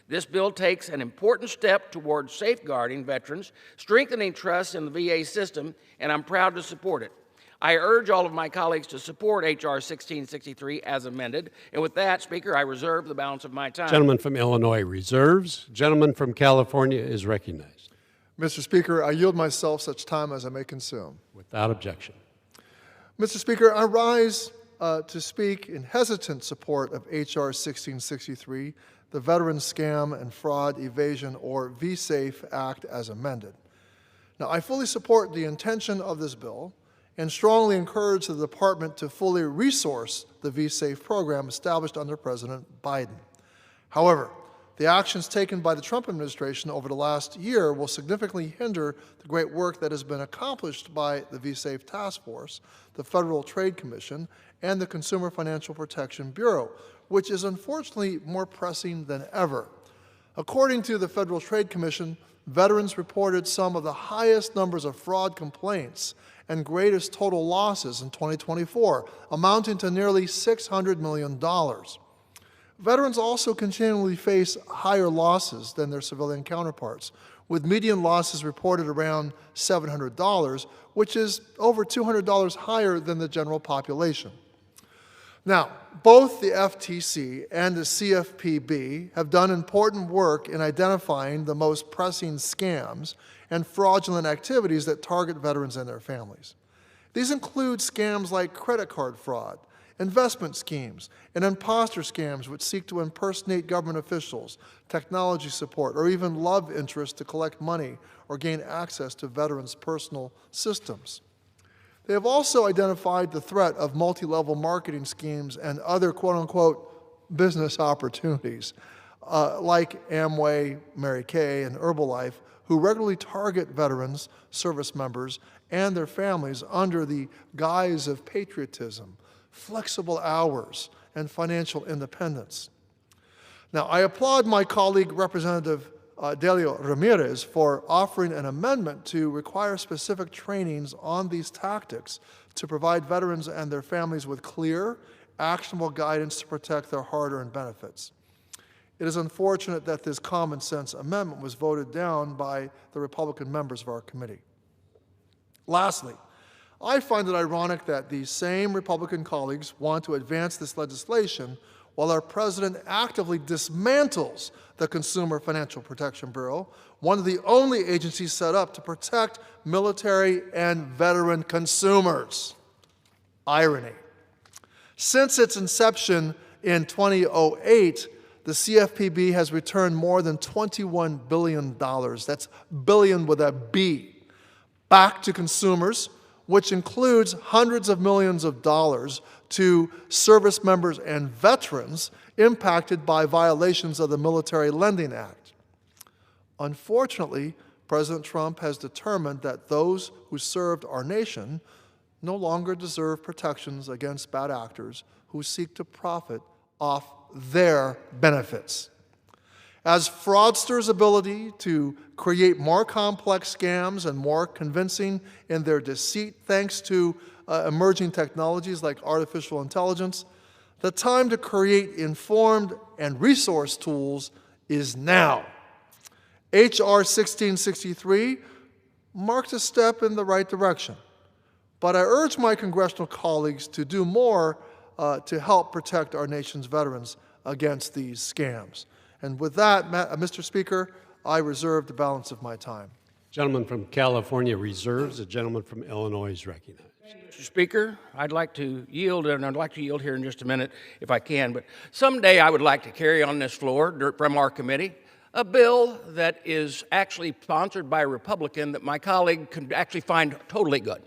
This bill takes an important step towards safeguarding veterans, strengthening trust in the VA system, and I'm proud to support it. I urge all of my colleagues to support H.R. 1663 as amended. And with that, Speaker, I reserve the balance of my time. Gentleman from Illinois reserves. Gentleman from California is recognized. Mr. Speaker, I yield myself such time as I may consume. Without objection. Mr. Speaker, I rise to speak in hesitant support of H.R. 1663, the Veterans Scam and Fraud Evasion, or V-Safe Act as amended. Now, I fully support the intention of this bill and strongly encourage the Department to fully resource the V-Safe program established under President Biden. However, the actions taken by the Trump administration over the last year will significantly hinder the great work that has been accomplished by the V-Safe Task Force, the Federal Trade Commission, and the Consumer Financial Protection Bureau, which is unfortunately more pressing than ever. According to the Federal Trade Commission, veterans reported some of the highest numbers of fraud complaints and greatest total losses in 2024, amounting to nearly $600 million. Veterans also continually face higher losses than their civilian counterparts, with median losses reported around $700, which is over $200 higher than the general population. Now, both the FTC and the CFPB have done important work in identifying the most pressing scams and fraudulent activities that target veterans and their families. These include scams like credit card fraud, investment schemes, and imposter scams which seek to impersonate government officials, technology support, or even love interest to collect money or gain access to veterans' personal systems. They have also identified the threat of multi-level marketing schemes and other quote-unquote business opportunities like Amway, Mary Kay, and Herbalife, who regularly target veterans, service members, and their families under the guise of patriotism, flexible hours, and financial independence. Now, I applaud my colleague, Representative Delio Ramirez, for offering an amendment to require specific trainings on these tactics to provide veterans and their families with clear, actionable guidance to protect their hard-earned benefits. It is unfortunate that this common sense amendment was voted down by the Republican members of our committee. Lastly, I find it ironic that these same Republican colleagues want to advance this legislation while our president actively dismantles the Consumer Financial Protection Bureau, one of the only agencies set up to protect military and veteran consumers. Irony. Since its inception in 2008, the CFPB has returned more than $21 billion, that's billion with a B, back to consumers, which includes hundreds of millions of dollars to service members and veterans impacted by violations of the Military Lending Act. Unfortunately, President Trump has determined that those who served our nation no longer deserve protections against bad actors who seek to profit off their benefits. As fraudsters' ability to create more complex scams and more convincing in their deceit thanks to emerging technologies like artificial intelligence, the time to create informed and resourced tools is now. H.R. 1663 marks a step in the right direction, but I urge my congressional colleagues to do more to help protect our nation's veterans against these scams. And with that, Mr. Speaker, I reserve the balance of my time. Gentleman from California reserves. The gentleman from Illinois is recognized. Mr. Speaker, I'd like to yield, and I'd like to yield here in just a minute if I can, but someday I would like to carry on this floor from our committee a bill that is actually sponsored by a Republican that my colleague can actually find totally good.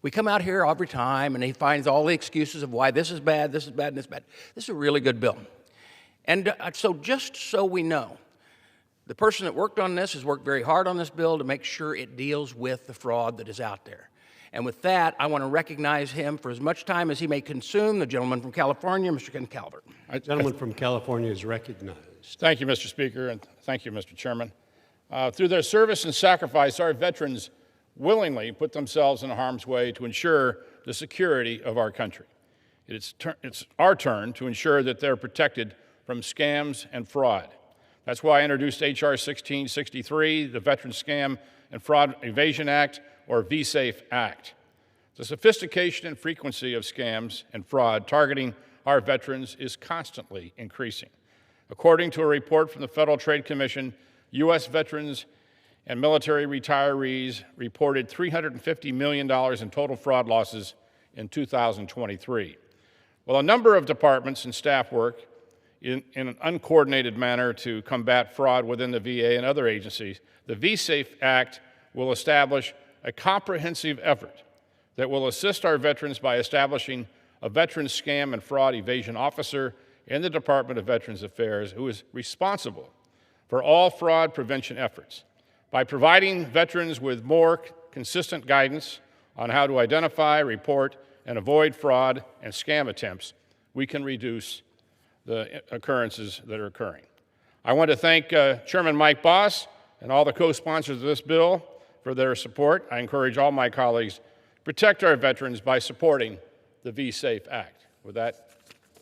We come out here every time and he finds all the excuses of why this is bad, this is bad, and this is bad. This is a really good bill. And so just so we know, the person that worked on this has worked very hard on this bill to make sure it deals with the fraud that is out there. And with that, I want to recognize him for as much time as he may consume, the gentleman from California, Mr. Ken Calvert. The gentleman from California is recognized. Thank you, Mr. Speaker, and thank you, Mr. Chairman. Through their service and sacrifice, our veterans willingly put themselves in harm's way to ensure the security of our country. It's our turn to ensure that they're protected from scams and fraud. That's why I introduced H.R. 1663, the Veteran Scam and Fraud Evasion Act, or VSAFE Act. The sophistication and frequency of scams and fraud targeting our veterans is constantly increasing. According to a report from the Federal Trade Commission, U.S. veterans and military retirees reported $350 million in total fraud losses in 2023. While a number of departments and staff work in an uncoordinated manner to combat fraud within the VA and other agencies, the VSAFE Act will establish a comprehensive effort that will assist our veterans by establishing a Veterans Scam and Fraud Evasion Officer in the Department of Veterans Affairs who is responsible for all fraud prevention efforts. By providing veterans with more consistent guidance on how to identify, report, and avoid fraud and scam attempts, we can reduce the occurrences that are occurring. I want to thank Chairman Mike Boss and all the co-sponsors of this bill for their support. I encourage all my colleagues to protect our veterans by supporting the VSAFE Act. With that,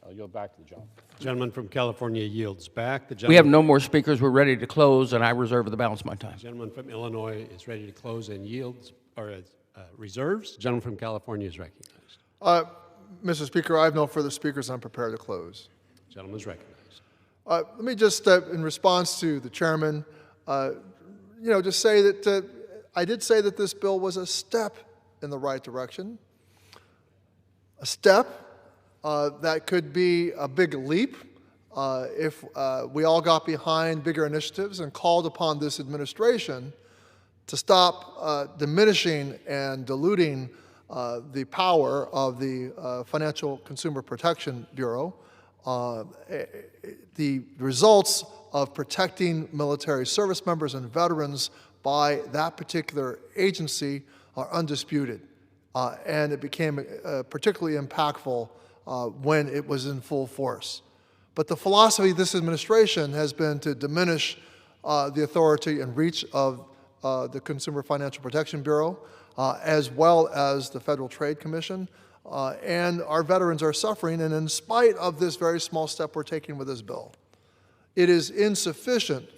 I'll yield back to the gentleman. The gentleman from California yields back. We have no more speakers. We're ready to close, and I reserve the balance of my time. The gentleman from Illinois is ready to close and yields, or reserves. The gentleman from California is recognized. Mr. Speaker, I have no further speakers. I'm prepared to close. The gentleman is recognized. Let me just, in response to the chairman, just say that I did say that this bill was a step in the right direction, a step that could be a big leap if we all got behind bigger initiatives and called upon this administration to stop diminishing and diluting the power of the Financial Consumer Protection Bureau. The results of protecting military service members and veterans by that particular agency are undisputed, and it became particularly impactful when it was in full force. But the philosophy of this administration has been to diminish the authority and reach of the Consumer Financial Protection Bureau, as well as the Federal Trade Commission, and our veterans are suffering, and in spite of this very small step we're taking with this bill, it is insufficient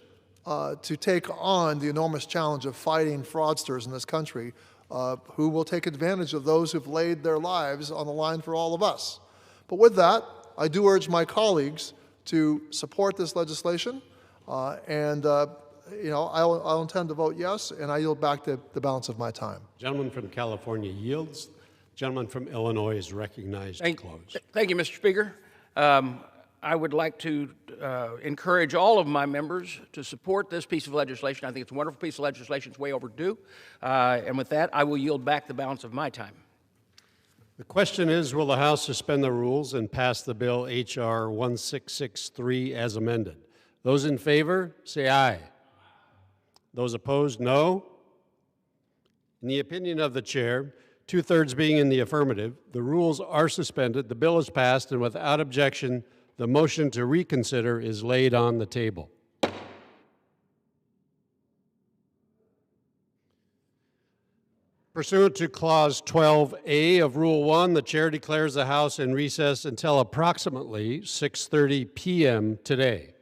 to take on the enormous challenge of fighting fraudsters in this country who will take advantage of those who've laid their lives on the line for all of us. But with that, I do urge my colleagues to support this legislation, and I'll intend to vote yes, and I yield back the balance of my time. Gentleman from California yields. Gentleman from Illinois is recognized to close. Thank you, Mr. Speaker. I would like to encourage all of my members to support this piece of legislation. I think it's a wonderful piece of legislation. It's way overdue. And with that, I will yield back the balance of my time. The question is, will the House suspend the rules and pass the bill H.R. 1663 as amended? Those in favor, say aye. Those opposed, no. In the opinion of the chair, two-thirds being in the affirmative, the rules are suspended, the bill is passed, and without objection, the motion to reconsider is laid on the table. Pursuant to Clause 12A of Rule 1, the chair declares the House in recess until approximately 6:30 p.m. today.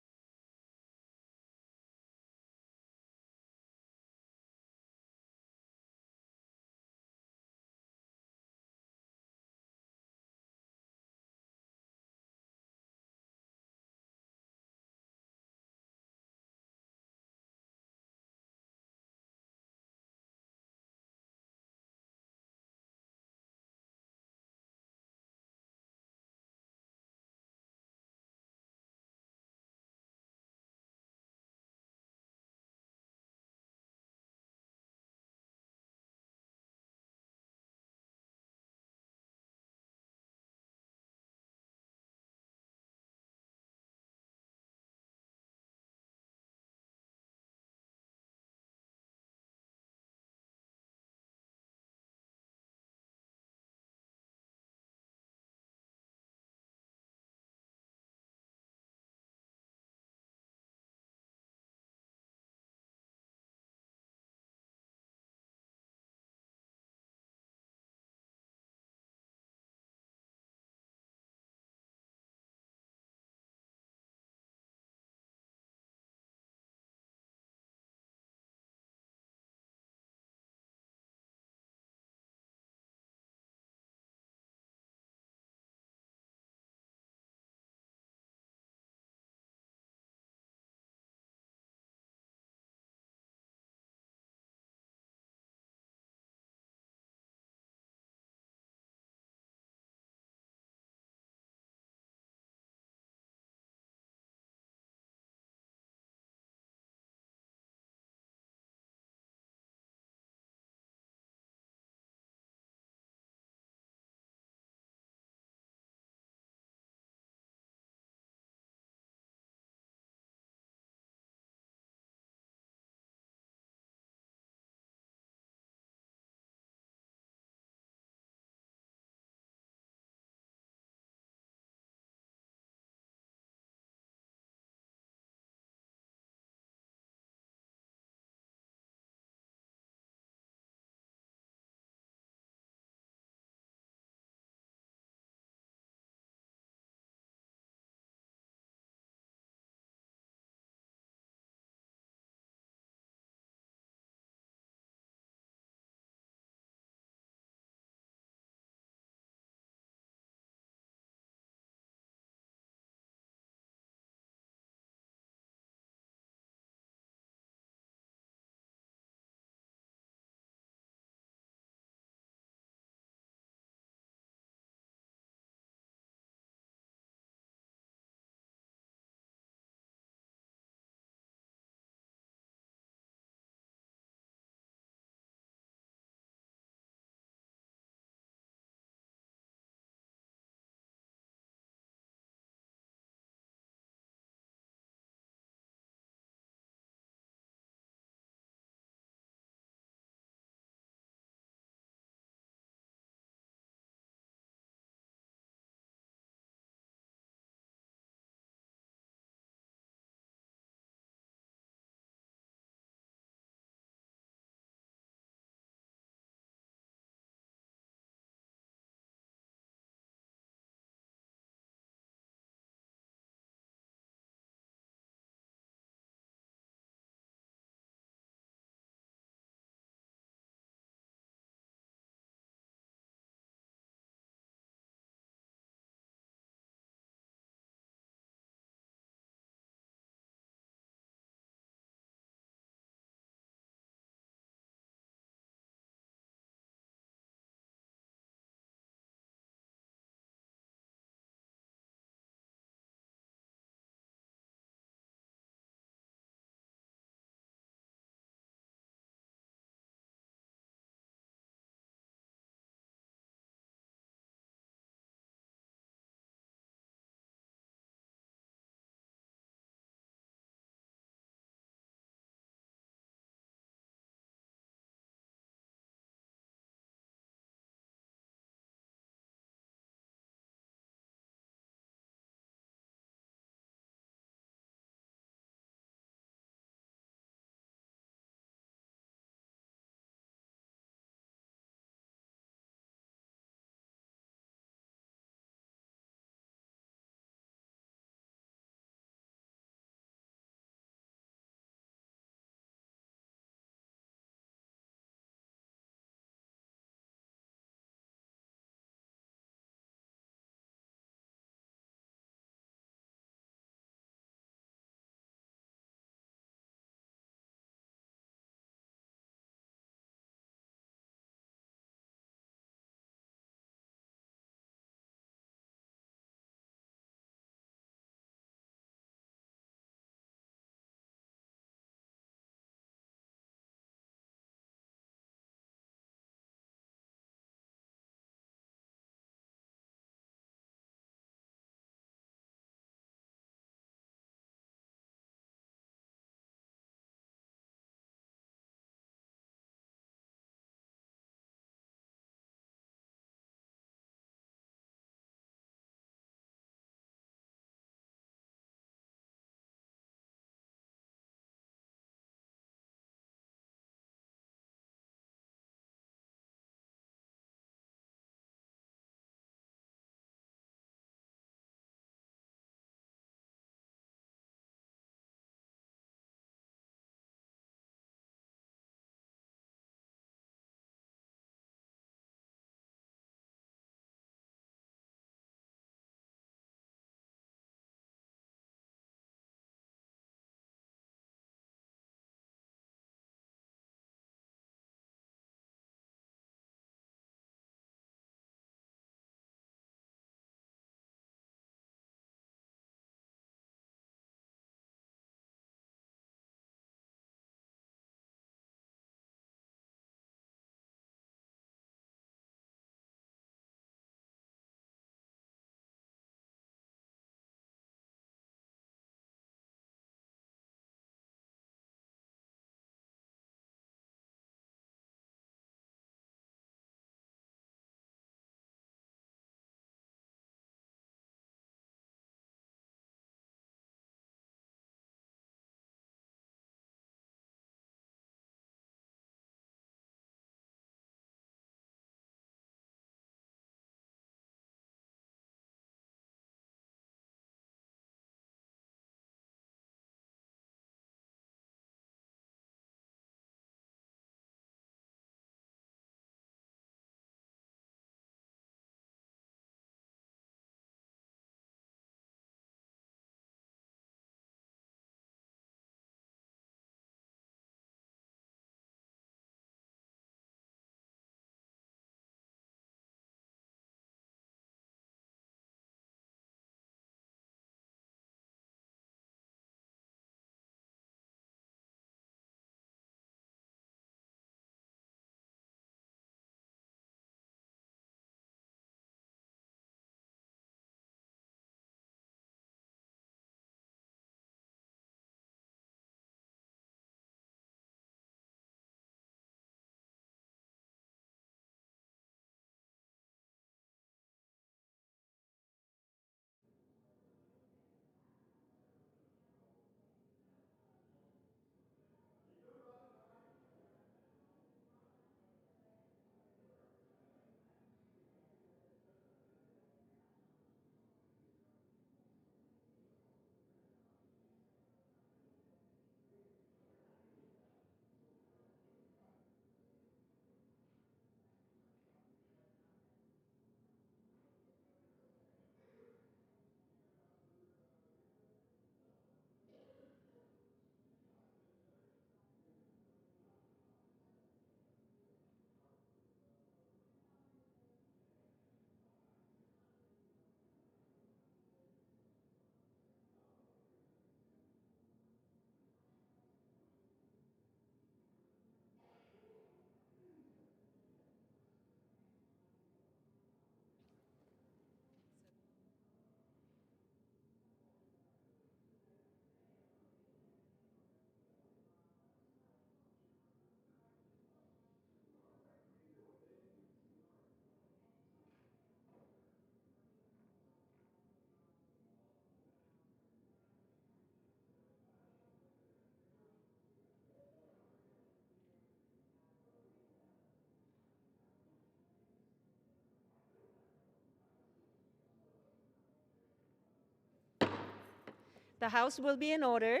The House will be in order.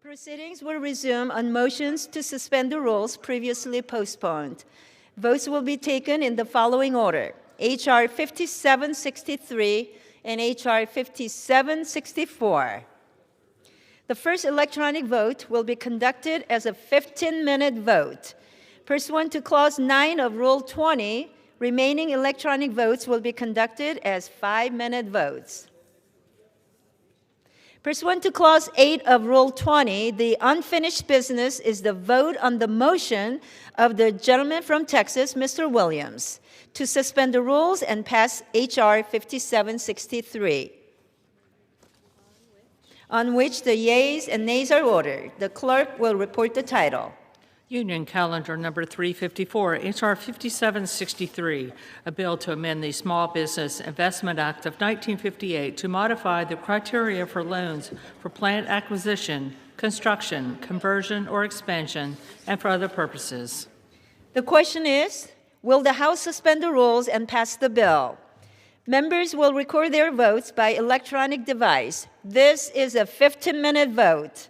Proceedings will resume on motions to suspend the rules previously postponed. Votes will be taken in the following order: H.R. 5763 and H.R. 5764. The first electronic vote will be conducted as a 15-minute vote. Pursuant to Clause 9 of Rule 20, remaining electronic votes will be conducted as 5-minute votes. Pursuant to Clause 8 of Rule 20, the unfinished business is the vote on the motion of the gentleman from Texas, Mr. Williams, to suspend the rules and pass H.R. 5763, on which the yeas and nays are ordered. The clerk will report the title. Union Calendar Number 354, H.R. 5763, a bill to amend the Small Business Investment Act of 1958 to modify the criteria for loans for plant acquisition, construction, conversion, or expansion, and for other purposes. The question is, will the House suspend the rules and pass the bill? Members will record their votes by electronic device. This is a 15-minute vote.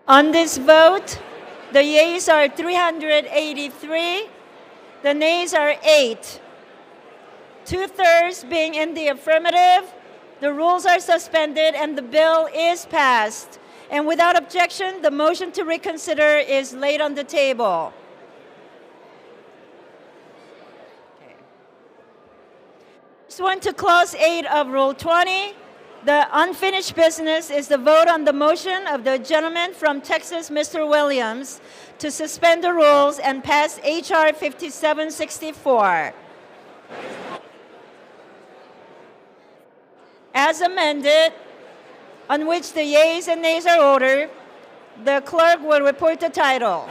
On this vote, the yeas are 383, the nays are 8. 2/3 being in the affirmative, the rules are suspended and the bill is passed. And without objection, the motion to reconsider is laid on the table. Next one to Clause 8 of Rule 20. The unfinished business is the vote on the motion of the gentleman from Texas, Mr. Williams, to suspend the rules and pass H.R. 5764. As amended, on which the yeas and nays are ordered, the clerk will report the title.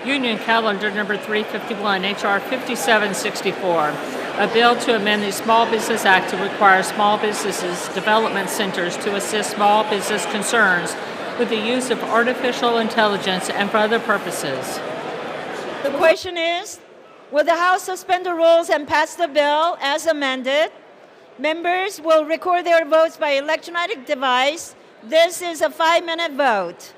Union Calendar Number 351, H.R. 5764, a bill to amend the Small Business Act to require small businesses development centers to assist small business concerns with the use of artificial intelligence and for other purposes. The question is, will the House suspend the rules and pass the bill as amended? Members will record their votes by electronic device. This is a 5-minute vote.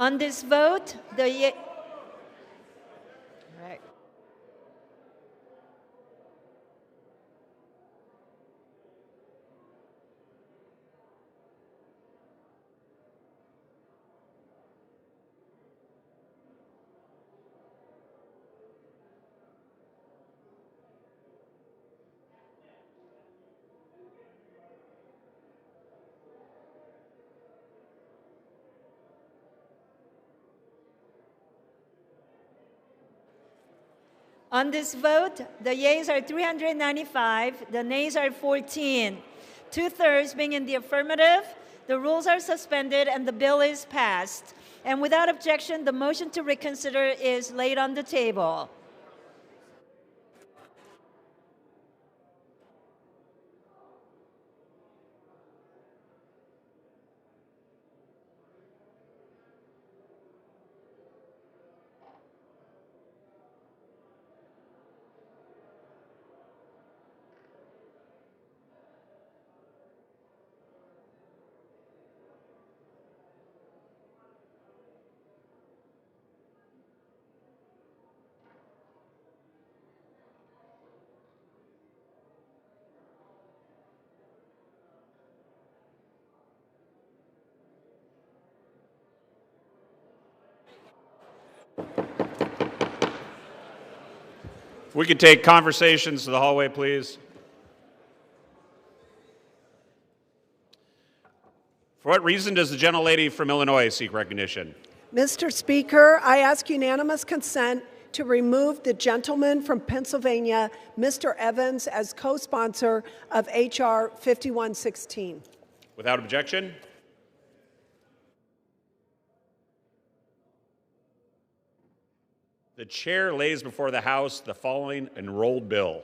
On this vote, the right. On this vote, the yeas are 395, the nays are 14. 2/3 being in the affirmative, the rules are suspended and the bill is passed. And without objection, the motion to reconsider is laid on the table. If we could take conversations to the hallway, please. For what reason does the gentlelady from Illinois seek recognition? Mr. Speaker, I ask unanimous consent to remove the gentleman from Pennsylvania, Mr. Evans, as co-sponsor of H.R. 5116. Without objection? The chair lays before the House the following enrolled bill.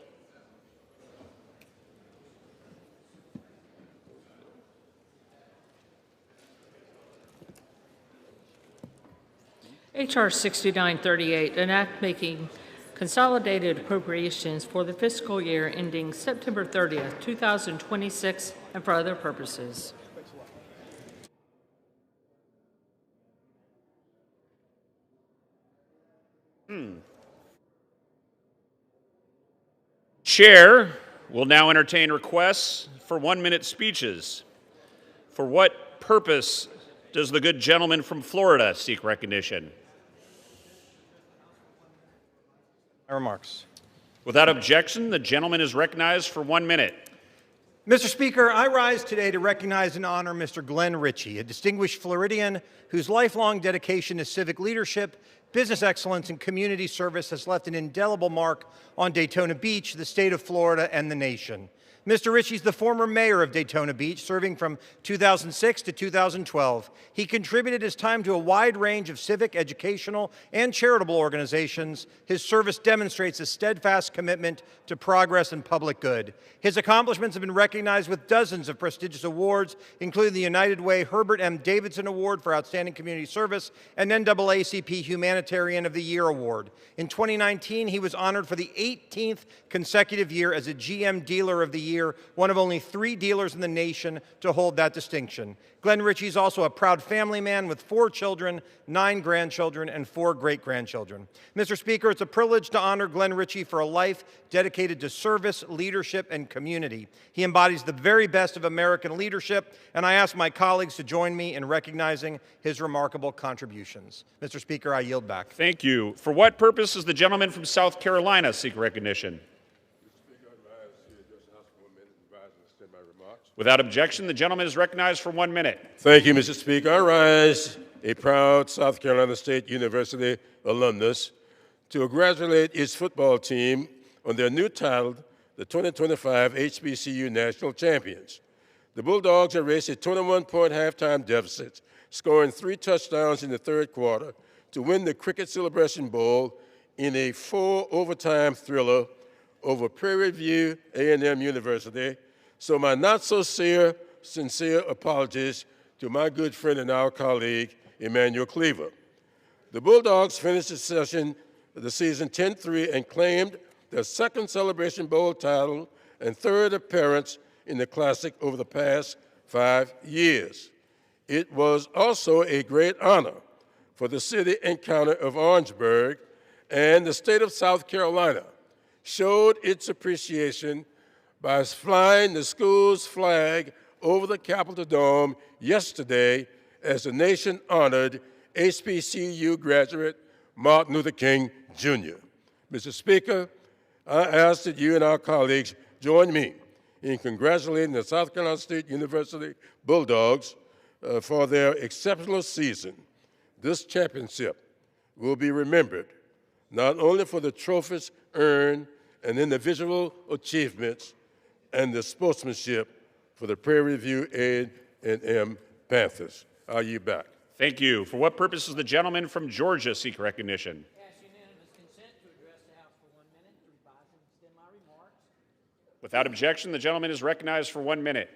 H.R. 6938, an act making consolidated appropriations for the fiscal year ending September 30th, 2026, and for other purposes. Chair will now entertain requests for 1-minute speeches. For what purpose does the good gentleman from Florida seek recognition? My remarks. Without objection, the gentleman is recognized for 1 minute. Mr. Speaker, I rise today to recognize and honor Mr. Glenn Ritchie, a distinguished Floridian whose lifelong dedication to civic leadership, business excellence, and community service has left an indelible mark on Daytona Beach, the state of Florida, and the nation. Mr. Ritchie is the former mayor of Daytona Beach, serving from 2006 to 2012. He contributed his time to a wide range of civic, educational, and charitable organizations. His service demonstrates a steadfast commitment to progress and public good. His accomplishments have been recognized with dozens of prestigious awards, including the United Way Herbert M. Davidson Award for Outstanding Community Service and NAACP Humanitarian of the Year Award. In 2019, he was honored for the 18th consecutive year as a GM Dealer of the Year, one of only 3 dealers in the nation to hold that distinction. Glenn Ritchie is also a proud family man with 4 children, 9 grandchildren, and 4 great-grandchildren. Mr. Speaker, it's a privilege to honor Glenn Ritchie for a life dedicated to service, leadership, and community. He embodies the very best of American leadership, and I ask my colleagues to join me in recognizing his remarkable contributions. Mr. Speaker, I yield back. Thank you. For what purpose does the gentleman from South Carolina seek recognition? Without objection, the gentleman is recognized for 1 minute. Thank you, Mr. Speaker. I rise, a proud South Carolina State University alumnus, to congratulate its football team on their new title, the 2025 HBCU National Champions. The Bulldogs erased a 21-point halftime deficit, scoring 3 touchdowns in the third quarter to win the Cricket Celebration Bowl in a 4-overtime thriller over Prairie View A&M University. So my not-so-sincere apologies to my good friend and our colleague, Emmanuel Cleaver. The Bulldogs finished the season 10-3 and claimed their second Celebration Bowl title and third appearance in the Classic over the past 5 years. It was also a great honor for the city and county of Orangeburg and the state of South Carolina showed its appreciation by flying the school's flag over the Capitol Dome yesterday as the nation honored HBCU graduate Martin Luther King, Jr. Mr. Speaker, I ask that you and our colleagues join me in congratulating the South Carolina State University Bulldogs for their exceptional season. This championship will be remembered not only for the trophies earned and individual achievements and the sportsmanship for the Prairie View A&M Panthers. Are you back? Thank you. For what purpose does the gentleman from Georgia seek recognition? Without objection, the gentleman is recognized for 1 minute.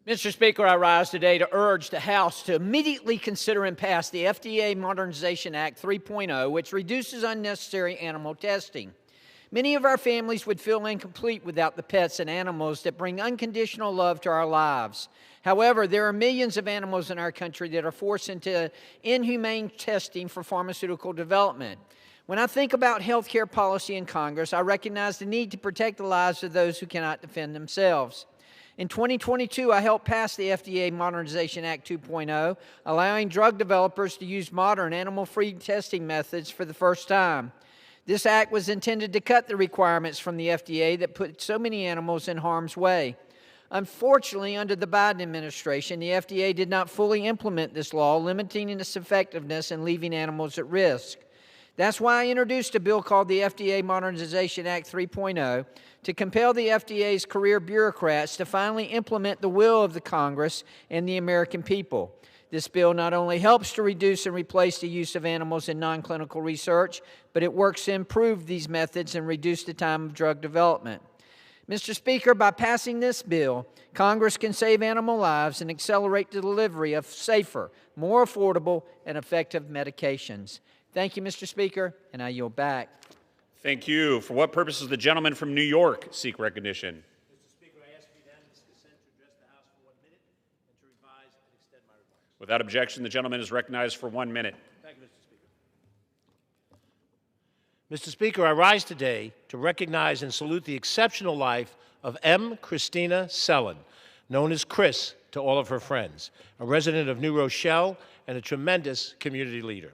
Mr. Speaker, I rise today to urge the House to immediately consider and pass the FDA Modernization Act 3.0, which reduces unnecessary animal testing. Many of our families would feel incomplete without the pets and animals that bring unconditional love to our lives. However, there are millions of animals in our country that are forced into inhumane testing for pharmaceutical development. When I think about health care policy in Congress, I recognize the need to protect the lives of those who cannot defend themselves. In 2022, I helped pass the FDA Modernization Act 2.0, allowing drug developers to use modern animal-free testing methods for the first time. This act was intended to cut the requirements from the FDA that put so many animals in harm's way. Unfortunately, under the Biden administration, the FDA did not fully implement this law, limiting its effectiveness and leaving animals at risk. That's why I introduced a bill called the FDA Modernization Act 3.0 to compel the FDA's career bureaucrats to finally implement the will of the Congress and the American people. This bill not only helps to reduce and replace the use of animals in non-clinical research, but it works to improve these methods and reduce the time of drug development. Mr. Speaker, by passing this bill, Congress can save animal lives and accelerate the delivery of safer, more affordable, and effective medications. Thank you, Mr. Speaker, and I yield back. Thank you. For what purpose does the gentleman from New York seek recognition? Mr. Speaker, I ask unanimous consent to address the House for 1 minute and to revise and extend my remarks. Without objection, the gentleman is recognized for 1 minute. Thank you, Mr. Speaker. Mr. Speaker, I rise today to recognize and salute the exceptional life of M. Christina Sellen, known as Chris to all of her friends, a resident of New Rochelle and a tremendous community leader.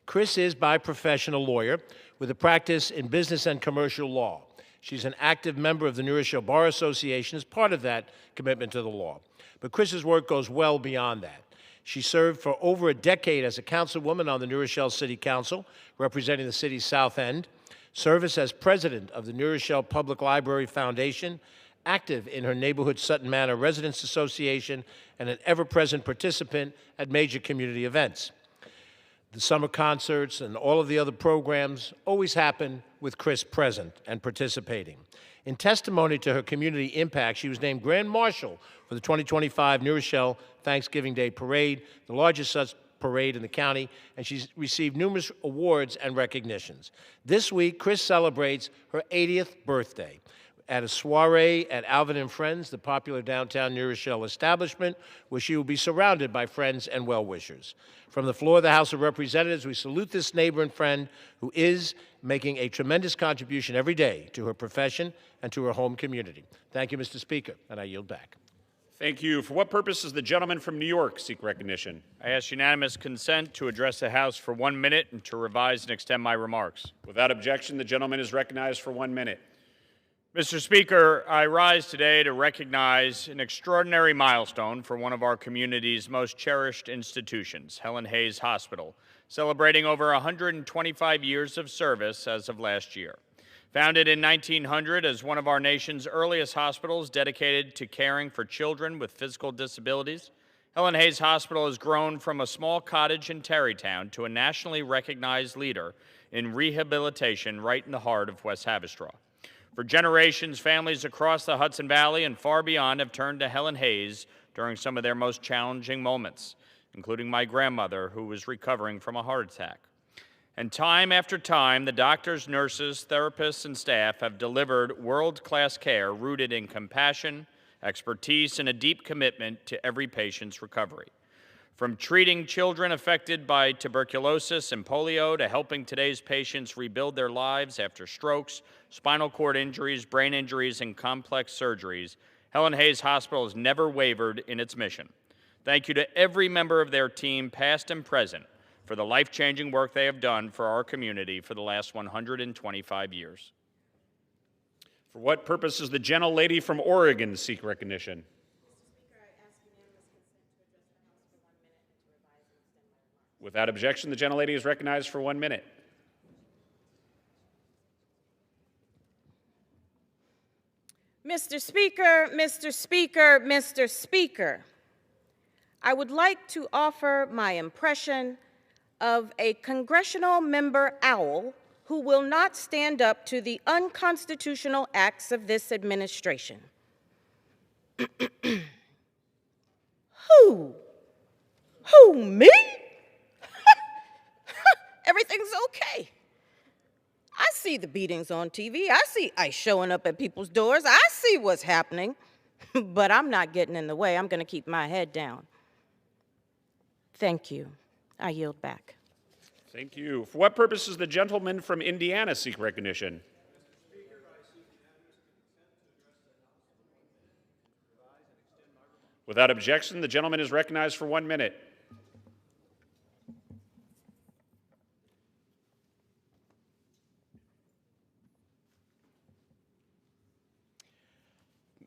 Chris is, by profession, a lawyer with a practice in business and commercial law. She's an active member of the New Rochelle Bar Association as part of that commitment to the law. But Chris's work goes well beyond that. She served for over a decade as a councilwoman on the New Rochelle City Council, representing the city's South End, service as president of the New Rochelle Public Library Foundation, active in her neighborhood Sutton Manor Residents Association, and an ever-present participant at major community events. The summer concerts and all of the other programs always happen with Chris present and participating. In testimony to her community impact, she was named Grand Marshal for the 2025 New Rochelle Thanksgiving Day Parade, the largest such parade in the county, and she's received numerous awards and recognitions. This week, Chris celebrates her 80th birthday at a soiree at Alvin and Friends, the popular downtown New Rochelle establishment, where she will be surrounded by friends and well-wishers. From the floor of the House of Representatives, we salute this neighbor and friend who is making a tremendous contribution every day to her profession and to her home community. Thank you, Mr. Speaker, and I yield back. Thank you. For what purpose does the gentleman from New York seek recognition? I ask unanimous consent to address the House for 1 minute and to revise and extend my remarks. Without objection, the gentleman is recognized for 1 minute. Mr. Speaker, I rise today to recognize an extraordinary milestone for one of our community's most cherished institutions, Helen Hayes Hospital, celebrating over 125 years of service as of last year. Founded in 1900 as one of our nation's earliest hospitals dedicated to caring for children with physical disabilities, Helen Hayes Hospital has grown from a small cottage in Tarrytown to a nationally recognized leader in rehabilitation right in the heart of West Havistraw. For generations, families across the Hudson Valley and far beyond have turned to Helen Hayes during some of their most challenging moments, including my grandmother, who was recovering from a heart attack. And time after time, the doctors, nurses, therapists, and staff have delivered world-class care rooted in compassion, expertise, and a deep commitment to every patient's recovery. From treating children affected by tuberculosis and polio to helping today's patients rebuild their lives after strokes, spinal cord injuries, brain injuries, and complex surgeries, Helen Hayes Hospital has never wavered in its mission. Thank you to every member of their team, past and present, for the life-changing work they have done for our community for the last 125 years. For what purpose does the gentlelady from Oregon seek recognition? Without objection, the gentlelady is recognized for 1 minute. Mr. Speaker, Mr. Speaker, Mr. Speaker, I would like to offer my impression of a congressional member owl who will not stand up to the unconstitutional acts of this administration. Who? Who, me? Everything's okay. I see the beatings on TV. I see ICE showing up at people's doors. I see what's happening. But I'm not getting in the way. I'm going to keep my head down. Thank you. I yield back. Thank you. For what purpose does the gentleman from Indiana seek recognition? Without objection, the gentleman is recognized for 1 minute.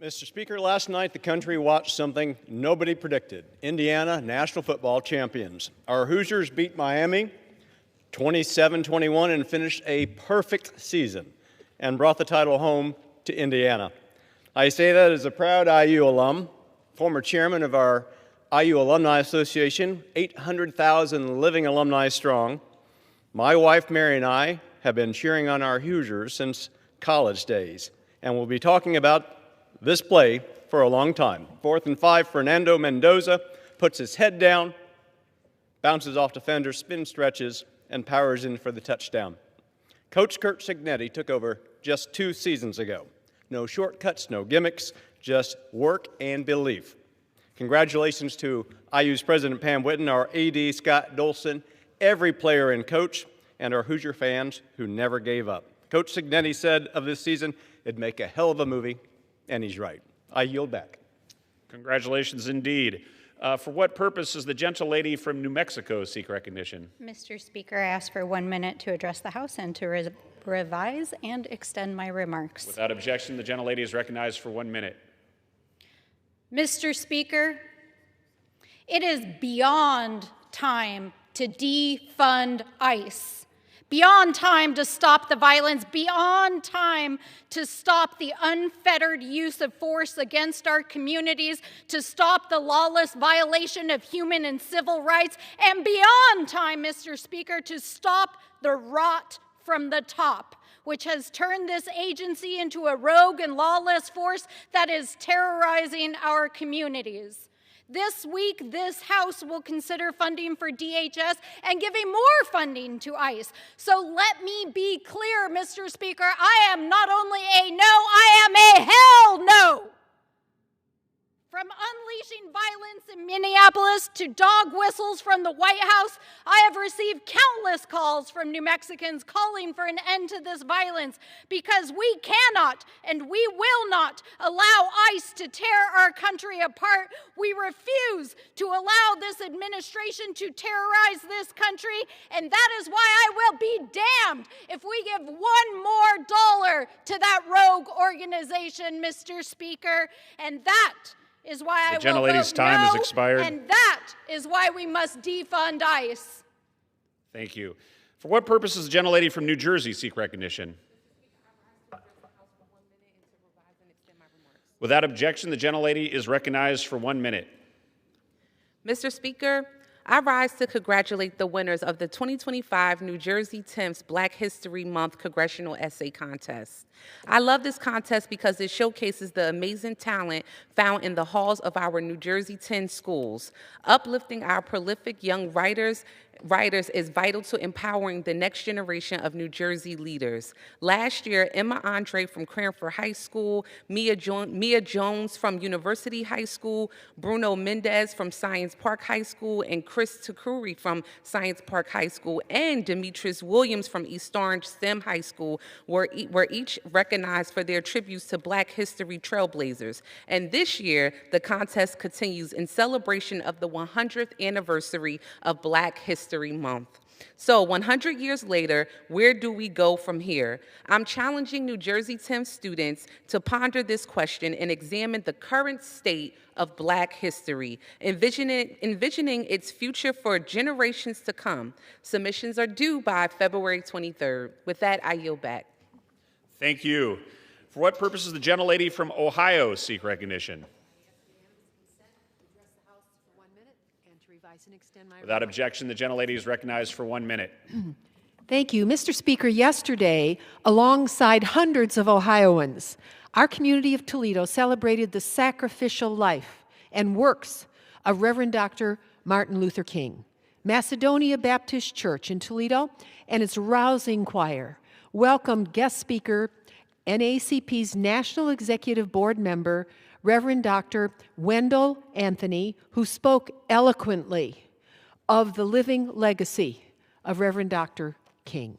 Mr. Speaker, last night the country watched something nobody predicted. Indiana national football champions. Our Hoosiers beat Miami 27-21 and finished a perfect season and brought the title home to Indiana. I say that as a proud IU alum, former chairman of our IU Alumni Association, 800,000 living alumni strong. My wife Mary and I have been cheering on our Hoosiers since college days, and we'll be talking about this play for a long time. 4th and 5, Fernando Mendoza puts his head down, bounces off defenders, spin stretches, and powers in for the touchdown. Coach Curt Cignetti took over just 2 seasons ago. No shortcuts, no gimmicks, just work and belief. Congratulations to IU's President Pam Whitten, our AD Scott Dolson, every player and coach, and our Hoosier fans who never gave up. Coach Cignetti said of this season, it'd make a hell of a movie. And he's right. I yield back. Congratulations indeed. For what purpose does the gentlelady from New Mexico seek recognition? Mr. Speaker, I ask for 1 minute to address the House and to revise and extend my remarks. Without objection, the gentlelady is recognized for 1 minute. Mr. Speaker, it is beyond time to defund ICE. Beyond time to stop the violence, beyond time to stop the unfettered use of force against our communities, to stop the lawless violation of human and civil rights, and beyond time, Mr. Speaker, to stop the rot from the top, which has turned this agency into a rogue and lawless force that is terrorizing our communities. This week, this House will consider funding for DHS and giving more funding to ICE. So let me be clear, Mr. Speaker, I am not only a no, I am a hell no. From unleashing violence in Minneapolis to dog whistles from the White House, I have received countless calls from New Mexicans calling for an end to this violence because we cannot and we will not allow ICE to tear our country apart. We refuse to allow this administration to terrorize this country, and that is why I will be damned if we give one more dollar to that rogue organization, Mr. Speaker, and that is why I will vote no, The gentlelady's time has expired. And that is why we must defund ICE. Thank you. For what purpose does the gentlelady from New Jersey seek recognition? Without objection, the gentlelady is recognized for 1 minute. Mr. Speaker, I rise to congratulate the winners of the 2025 New Jersey Times Black History Month Congressional Essay Contest. I love this contest because it showcases the amazing talent found in the halls of our New Jersey 10 schools, uplifting our prolific young writers writers is vital to empowering the next generation of New Jersey leaders. Last year, Emma Andre from Cranford High School, Mia Jones from University High School, Bruno Mendez from Science Park High School, and Chris Takuri from Science Park High School, and Demetrius Williams from East Orange STEM High School were each recognized for their tributes to Black history trailblazers. And this year, the contest continues in celebration of the 100th anniversary of Black History Month. So 100 years later, where do we go from here? I'm challenging New Jersey Thames students to ponder this question and examine the current state of Black history, envisioning its future for generations to come. Submissions are due by February 23rd. With that, I yield back. Thank you. For what purpose does the gentlelady from Ohio seek recognition? Without objection, the gentlelady is recognized for 1 minute. Thank you. Mr. Speaker, yesterday, alongside hundreds of Ohioans, our community of Toledo celebrated the sacrificial life and works of Reverend Dr. Martin Luther King. Macedonia Baptist Church in Toledo and its rousing choir welcomed guest speaker, NAACP's National Executive Board member, Reverend Dr. Wendell Anthony, who spoke eloquently of the living legacy of Reverend Dr. King.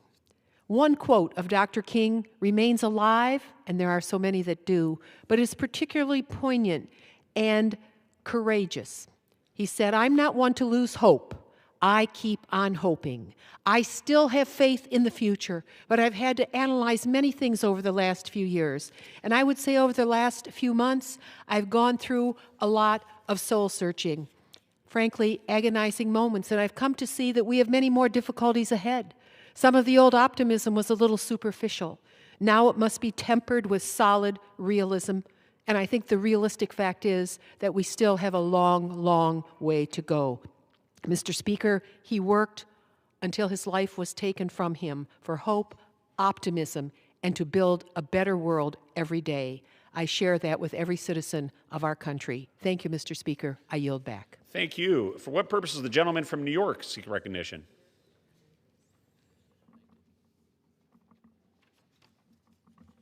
One quote of Dr. King remains alive, and there are so many that do, but is particularly poignant and courageous. He said, "I'm not one to lose hope. I keep on hoping. I still have faith in the future, but I've had to analyze many things over the last few years. And I would say over the last few months, I've gone through a lot of soul searching, frankly, agonizing moments, and I've come to see that we have many more difficulties ahead. Some of the old optimism was a little superficial. Now it must be tempered with solid realism, and I think the realistic fact is that we still have a long, long way to go." Mr. Speaker, he worked until his life was taken from him for hope, optimism, and to build a better world every day. I share that with every citizen of our country. Thank you, Mr. Speaker. I yield back. Thank you. For what purpose does the gentleman from New York seek recognition?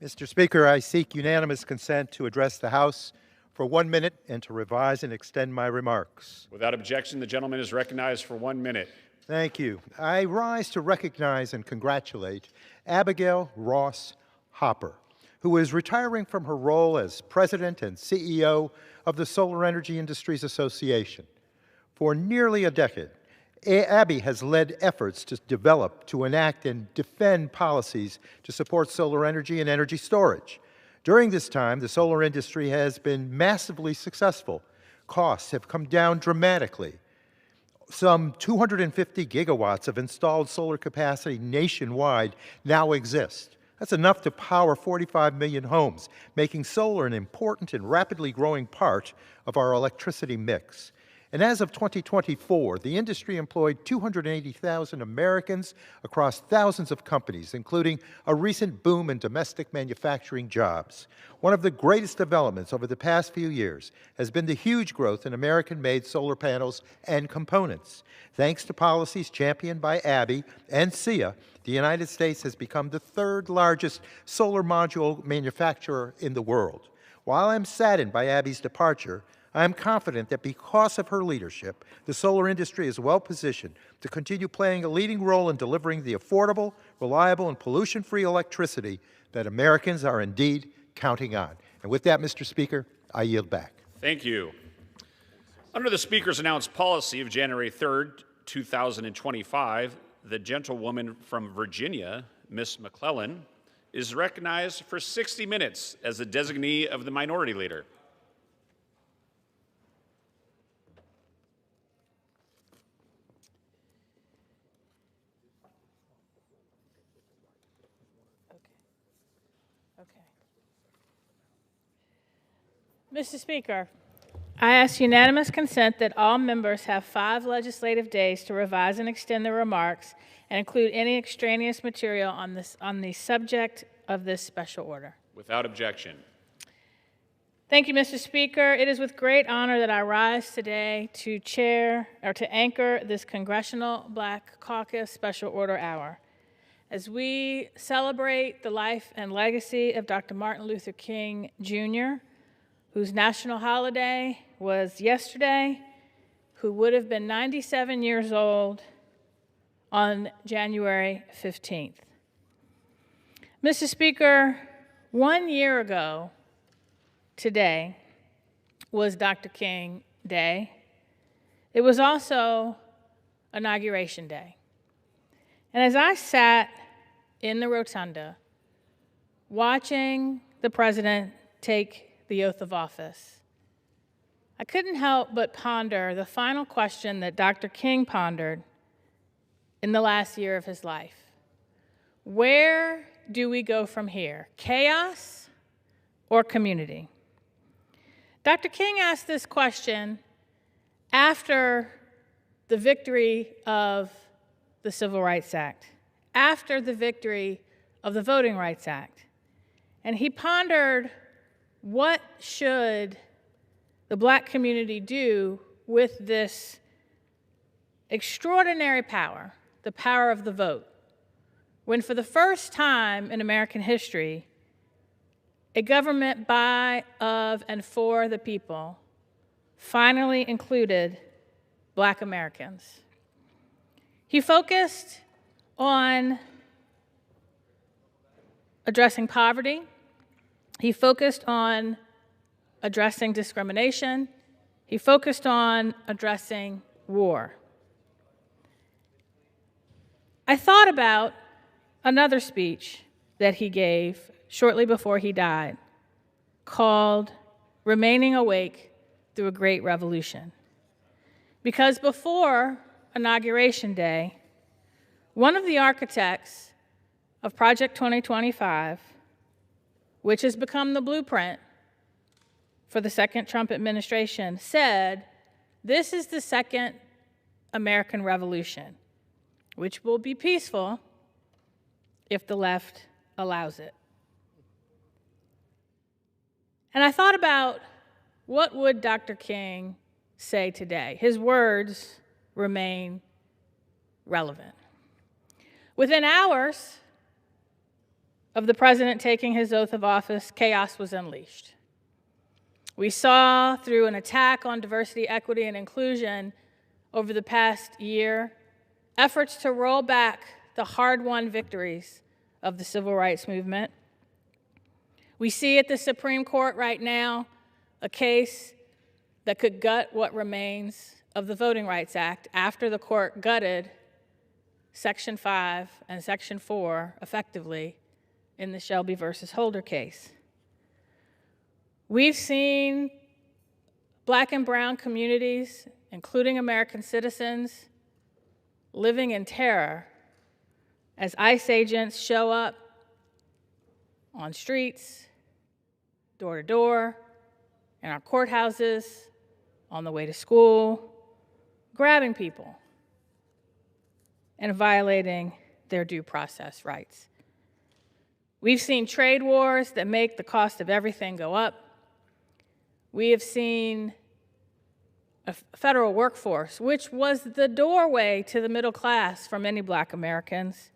Mr. Speaker, I seek unanimous consent to address the House for 1 minute and to revise and extend my remarks. Without objection, the gentleman is recognized for 1 minute. Thank you. I rise to recognize and congratulate Abigail Ross Hopper, who is retiring from her role as President and CEO of the Solar Energy Industries Association. For nearly a decade, Abby has led efforts to develop, to enact, and defend policies to support solar energy and energy storage. During this time, the solar industry has been massively successful. Costs have come down dramatically. Some 250 gigawatts of installed solar capacity nationwide now exist. That's enough to power 45 million homes, making solar an important and rapidly growing part of our electricity mix. And as of 2024, the industry employed 280,000 Americans across thousands of companies, including a recent boom in domestic manufacturing jobs. One of the greatest developments over the past few years has been the huge growth in American-made solar panels and components. Thanks to policies championed by Abby and SEIA, the United States has become the third largest solar module manufacturer in the world. While I'm saddened by Abby's departure, I am confident that because of her leadership, the solar industry is well positioned to continue playing a leading role in delivering the affordable, reliable, and pollution-free electricity that Americans are indeed counting on. And with that, Mr. Speaker, I yield back. Thank you. Under the Speaker's announced policy of January 3rd, 2025, the gentlewoman from Virginia, Ms. McClellan, is recognized for 60 minutes as the designee of the Minority Leader. Mr. Speaker, I ask unanimous consent that all members have 5 legislative days to revise and extend their remarks and include any extraneous material on the subject of this special order. Without objection. Thank you, Mr. Speaker. It is with great honor that I rise today to anchor this Congressional Black Caucus Special Order Hour. As we celebrate the life and legacy of Dr. Martin Luther King, Jr., whose national holiday was yesterday, who would have been 97 years old on January 15th. Mr. Speaker, 1 year ago today was Dr. King Day. It was also Inauguration Day. And as I sat in the rotunda watching the president take the oath of office, I couldn't help but ponder the final question that Dr. King pondered in the last year of his life. Where do we go from here? Chaos or community? Dr. King asked this question after the victory of the Civil Rights Act, after the victory of the Voting Rights Act. And he pondered, what should the Black community do with this extraordinary power, the power of the vote, when for the first time in American history, a government by, of, and for the people finally included Black Americans. He focused on addressing poverty. He focused on addressing discrimination. He focused on addressing war. I thought about another speech that he gave shortly before he died, called Remaining Awake Through a Great Revolution. Because before Inauguration Day, one of the architects of Project 2025, which has become the blueprint for the second Trump administration, said, this is the second American Revolution, which will be peaceful if the left allows it. And I thought about, what would Dr. King say today? His words remain relevant. Within hours of the president taking his oath of office, chaos was unleashed. We saw, through an attack on diversity, equity, and inclusion over the past year, efforts to roll back the hard-won victories of the civil rights movement. We see at the Supreme Court right now a case that could gut what remains of the Voting Rights Act after the court gutted Section 5 and Section 4 effectively in the Shelby versus Holder case. We've seen Black and brown communities, including American citizens, living in terror as ICE agents show up on streets, door to door, in our courthouses, on the way to school, grabbing people and violating their due process rights. We've seen trade wars that make the cost of everything go up. We have seen a federal workforce, which was the doorway to the middle class for many Black Americans.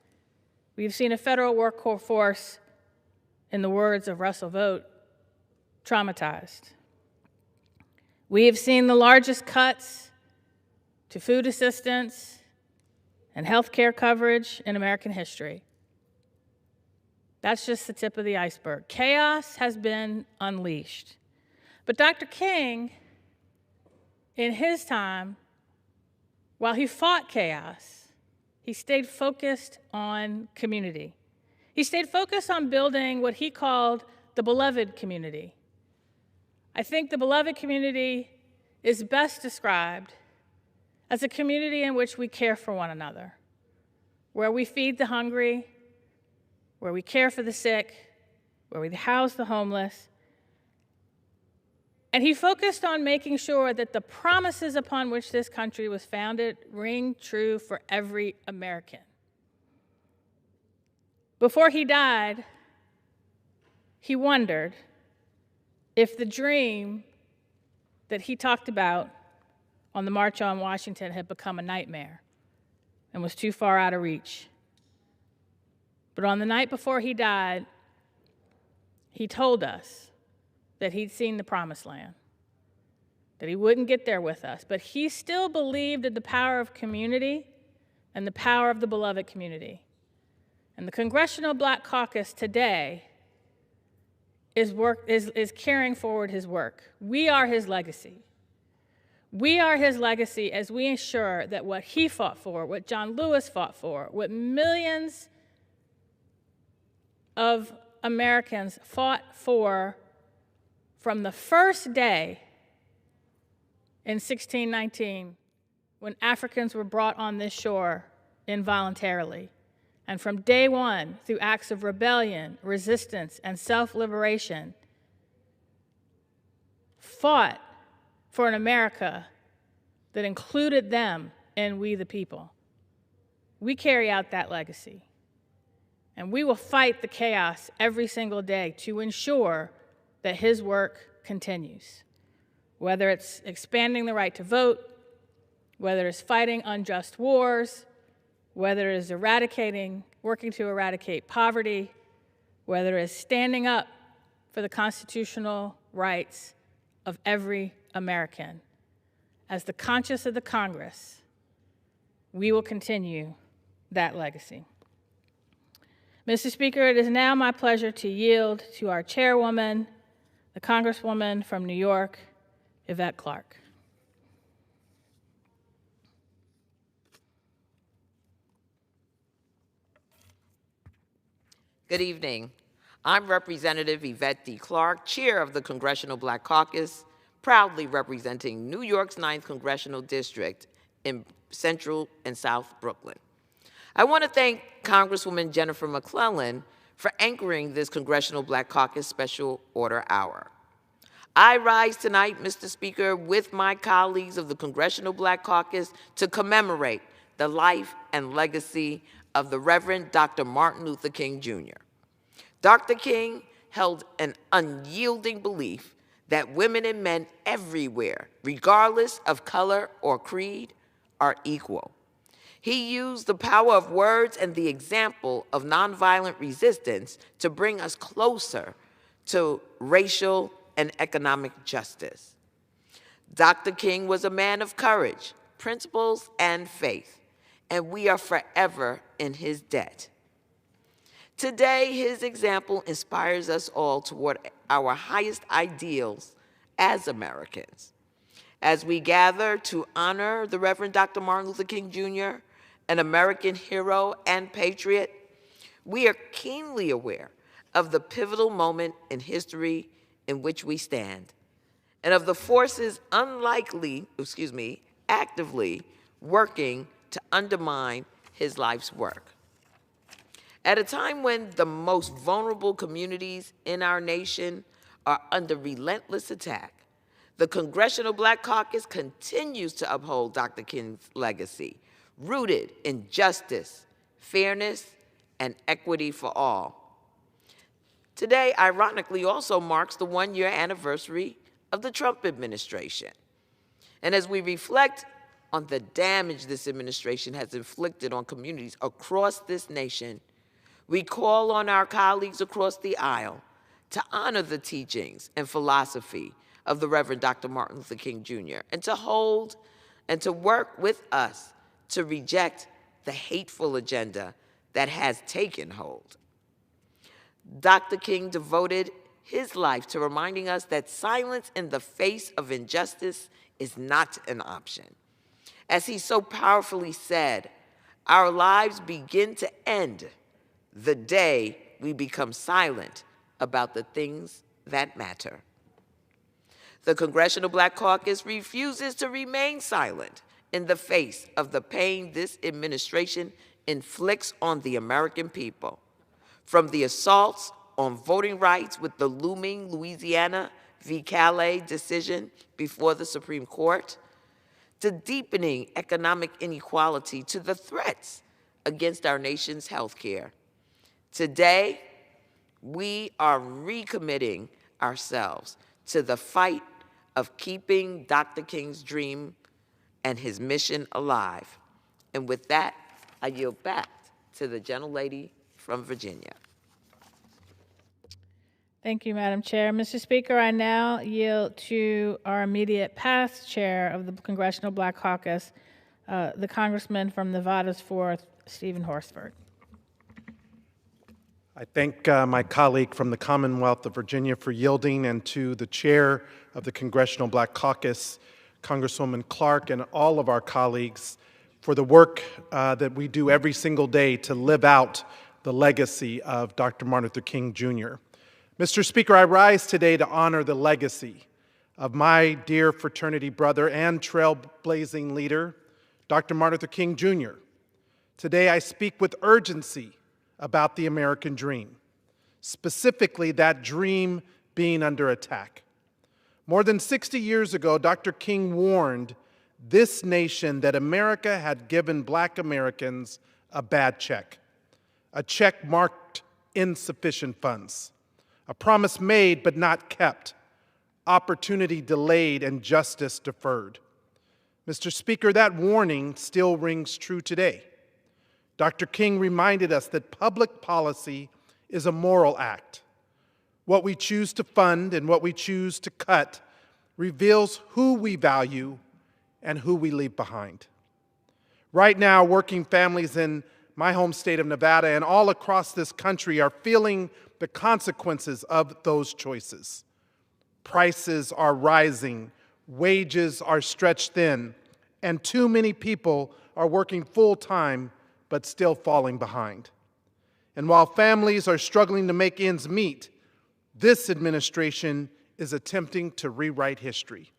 We've seen a federal workforce, in the words of Russell Vogt, traumatized. We have seen the largest cuts to food assistance and health care coverage in American history. That's just the tip of the iceberg. Chaos has been unleashed. But Dr. King, in his time, while he fought chaos, he stayed focused on community. He stayed focused on building what he called the beloved community. I think the beloved community is best described as a community in which we care for one another, where we feed the hungry, where we care for the sick, where we house the homeless. And he focused on making sure that the promises upon which this country was founded ring true for every American. Before he died, he wondered, if the dream that he talked about on the March on Washington had become a nightmare and was too far out of reach. But on the night before he died, he told us that he'd seen the promised land, that he wouldn't get there with us, but he still believed in the power of community and the power of the beloved community. And the Congressional Black Caucus today is carrying forward his work. We are his legacy. We are his legacy as we ensure that what he fought for, what John Lewis fought for, what millions of Americans fought for from the first day in 1619 when Africans were brought on this shore involuntarily, and from day one through acts of rebellion, resistance, and self-liberation, fought for an America that included them in we the people. We carry out that legacy. And we will fight the chaos every single day to ensure that his work continues. Whether it's expanding the right to vote, whether it's fighting unjust wars, whether it is working to eradicate poverty, whether it's standing up for the constitutional rights of every American. As the conscience of the Congress, we will continue that legacy. Mr. Speaker, it is now my pleasure to yield to our chairwoman, the Congresswoman from New York, Yvette Clarke. Good evening. I'm Representative Yvette D. Clarke, Chair of the Congressional Black Caucus, proudly representing New York's 9th Congressional District in Central and South Brooklyn. I want to thank Congresswoman Jennifer McClellan for anchoring this Congressional Black Caucus Special Order Hour. I rise tonight, Mr. Speaker, with my colleagues of the Congressional Black Caucus to commemorate the life and legacy of the Reverend Dr. Martin Luther King, Jr. Dr. King held an unyielding belief that women and men everywhere, regardless of color or creed, are equal. He used the power of words and the example of nonviolent resistance to bring us closer to racial and economic justice. Dr. King was a man of courage, principles, and faith, and we are forever in his debt. Today, his example inspires us all toward our highest ideals as Americans. As we gather to honor the Reverend Dr. Martin Luther King, Jr., an American hero and patriot, we are keenly aware of the pivotal moment in history in which we stand, and of the forces actively working to undermine his life's work. At a time when the most vulnerable communities in our nation are under relentless attack, the Congressional Black Caucus continues to uphold Dr. King's legacy, rooted in justice, fairness, and equity for all. Today, ironically, also marks the one-year anniversary of the Trump administration. And as we reflect on the damage this administration has inflicted on communities across this nation, we call on our colleagues across the aisle to honor the teachings and philosophy of the Reverend Dr. Martin Luther King, Jr., and to hold and to work with us to reject the hateful agenda that has taken hold. Dr. King devoted his life to reminding us that silence in the face of injustice is not an option. As he so powerfully said, our lives begin to end the day we become silent about the things that matter. The Congressional Black Caucus refuses to remain silent in the face of the pain this administration inflicts on the American people. From the assaults on voting rights with the looming Louisiana v. Calais decision before the Supreme Court, to deepening economic inequality, to the threats against our nation's health care. Today, we are recommitting ourselves to the fight of keeping Dr. King's dream and his mission alive. And with that, I yield back to the gentlelady from Virginia. Thank you, Madam Chair. Mr. Speaker, I now yield to our immediate past chair of the Congressional Black Caucus, the Congressman from Nevada's 4th, Stephen Horsford. I thank my colleague from the Commonwealth of Virginia for yielding, and to the chair of the Congressional Black Caucus, Congresswoman Clark, and all of our colleagues for the work that we do every single day to live out the legacy of Dr. Martin Luther King, Jr. Mr. Speaker, I rise today to honor the legacy of my dear fraternity brother and trailblazing leader, Dr. Martin Luther King, Jr. Today I speak with urgency about the American dream, specifically that dream being under attack. More than 60 years ago, Dr. King warned this nation that America had given Black Americans a bad check, a check marked insufficient funds, a promise made but not kept, opportunity delayed, and justice deferred. Mr. Speaker, that warning still rings true today. Dr. King reminded us that public policy is a moral act. What we choose to fund and what we choose to cut reveals who we value and who we leave behind. Right now, working families in my home state of Nevada and all across this country are feeling the consequences of those choices. Prices are rising, wages are stretched thin, and too many people are working full-time but still falling behind. And while families are struggling to make ends meet, this administration is attempting to rewrite history.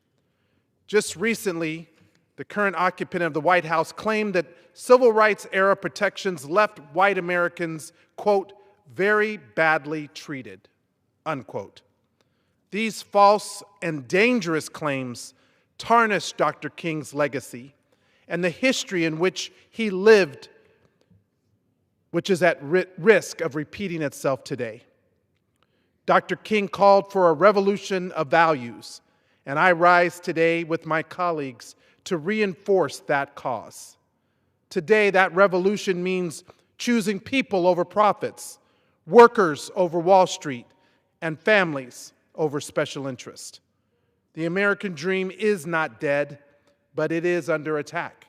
Just recently, the current occupant of the White House claimed that civil rights era protections left white Americans, quote, very badly treated, unquote. These false and dangerous claims tarnish Dr. King's legacy and the history in which he lived, which is at risk of repeating itself today. Dr. King called for a revolution of values, and I rise today with my colleagues to reinforce that cause. Today, that revolution means choosing people over profits, workers over Wall Street, and families over special interest. The American dream is not dead, but it is under attack.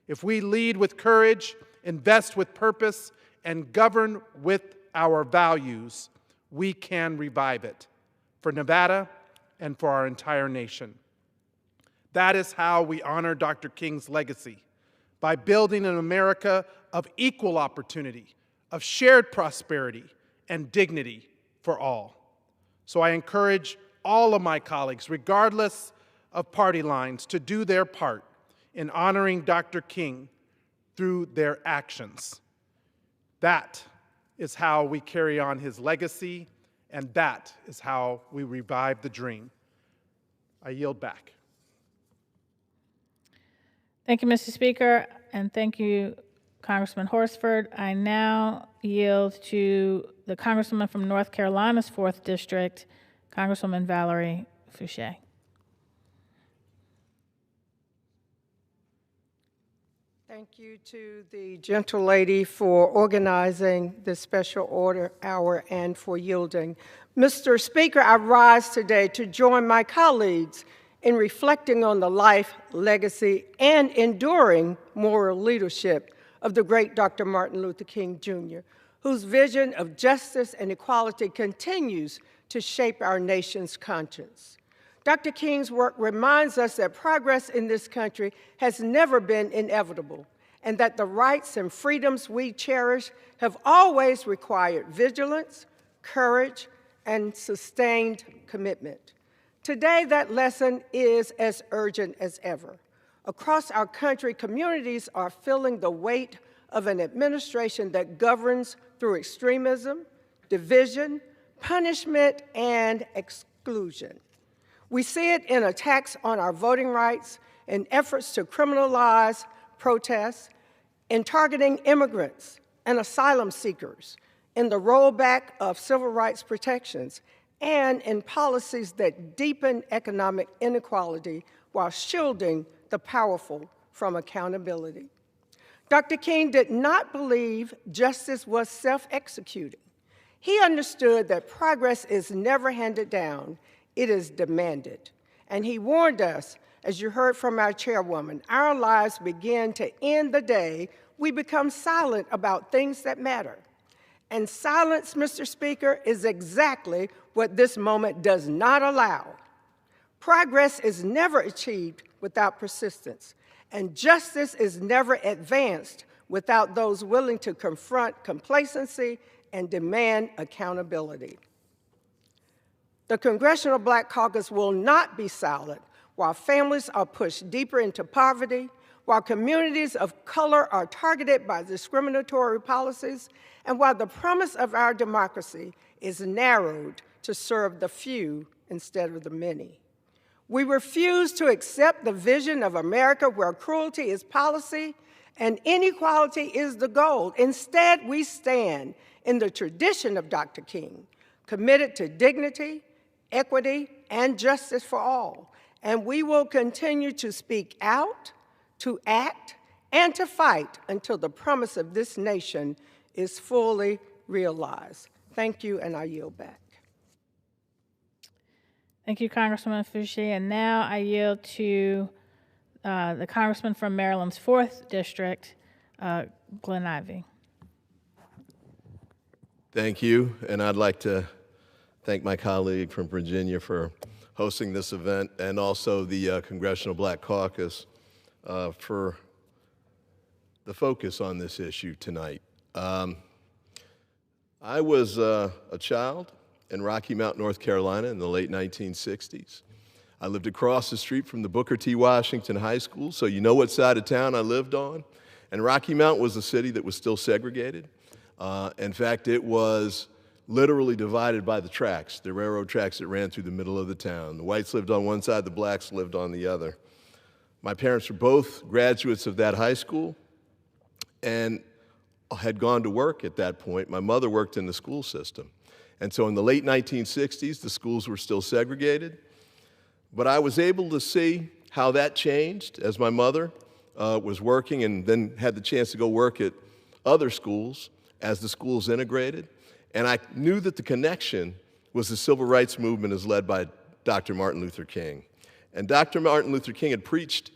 If we lead with courage, invest with purpose, and govern with our values, we can revive it for Nevada and for our entire nation. That is how we honor Dr. King's legacy, by building an America of equal opportunity, of shared prosperity and dignity for all. So I encourage all of my colleagues, regardless of party lines, to do their part in honoring Dr. King through their actions. That is how we carry on his legacy, and that is how we revive the dream. I yield back. Thank you, Mr. Speaker, and thank you, Congressman Horsford. I now yield to the Congresswoman from North Carolina's 4th District, Congresswoman Valerie Fouché. Thank you to the gentlelady for organizing this special order hour and for yielding. Mr. Speaker, I rise today to join my colleagues in reflecting on the life, legacy, and enduring moral leadership of the great Dr. Martin Luther King, Jr., whose vision of justice and equality continues to shape our nation's conscience. Dr. King's work reminds us that progress in this country has never been inevitable, and that the rights and freedoms we cherish have always required vigilance, courage, and sustained commitment. Today, that lesson is as urgent as ever. Across our country, communities are feeling the weight of an administration that governs through extremism, division, punishment, and exclusion. We see it in attacks on our voting rights, in efforts to criminalize protests, in targeting immigrants and asylum seekers, in the rollback of civil rights protections, and in policies that deepen economic inequality while shielding the powerful from accountability. Dr. King did not believe justice was self-executing. He understood that progress is never handed down, it is demanded. And he warned us, as you heard from our chairwoman, our lives begin to end the day we become silent about things that matter. And silence, Mr. Speaker, is exactly what this moment does not allow. Progress is never achieved without persistence, and justice is never advanced without those willing to confront complacency and demand accountability. The Congressional Black Caucus will not be silent while families are pushed deeper into poverty, while communities of color are targeted by discriminatory policies, and while the promise of our democracy is narrowed to serve the few instead of the many. We refuse to accept the vision of America where cruelty is policy and inequality is the goal. Instead, we stand in the tradition of Dr. King, committed to dignity, equity, and justice for all. And we will continue to speak out, to act, and to fight until the promise of this nation is fully realized. Thank you, and I yield back. Thank you, Congresswoman Fouché. And now I yield to the Congressman from Maryland's 4th District, Glenn Ivey. Thank you, and I'd like to thank my colleague from Virginia for hosting this event, and also the Congressional Black Caucus for the focus on this issue tonight. I was a child in Rocky Mount, North Carolina in the late 1960s. I lived across the street from the Booker T. Washington High School, so you know what side of town I lived on. And Rocky Mount was a city that was still segregated. In fact, it was literally divided by the tracks, the railroad tracks that ran through the middle of the town. The whites lived on one side, the blacks lived on the other. My parents were both graduates of that high school and had gone to work at that point. My mother worked in the school system. And so in the late 1960s, the schools were still segregated. But I was able to see how that changed as my mother was working and then had the chance to go work at other schools as the schools integrated. And I knew that the connection was the civil rights movement as led by Dr. Martin Luther King. And Dr. Martin Luther King had preached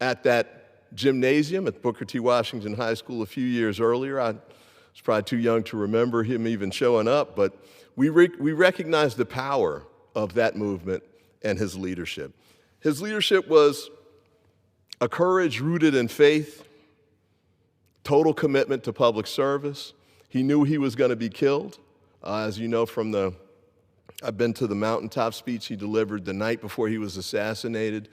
at that gymnasium at Booker T. Washington High School a few years earlier. I was probably too young to remember him even showing up, but we recognized the power of that movement and his leadership. His leadership was a courage rooted in faith, total commitment to public service. He knew he was going to be killed. As you know from I've been to the mountaintop speech he delivered the night before he was assassinated,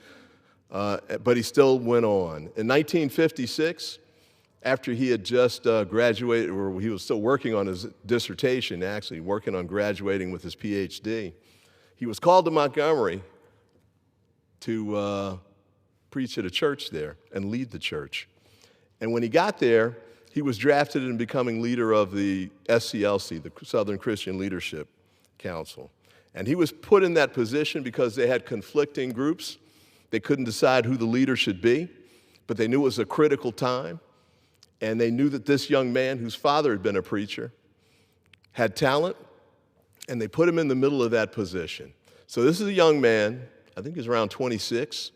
but he still went on. In 1956, after he had just graduated, or he was still working on his dissertation, actually, working on graduating with his PhD, he was called to Montgomery to preach at a church there and lead the church. And when he got there, he was drafted in becoming leader of the SCLC, the Southern Christian Leadership Council. And he was put in that position because they had conflicting groups. They couldn't decide who the leader should be, but they knew it was a critical time. And they knew that this young man, whose father had been a preacher, had talent, and they put him in the middle of that position. So this is a young man, I think he's around 26,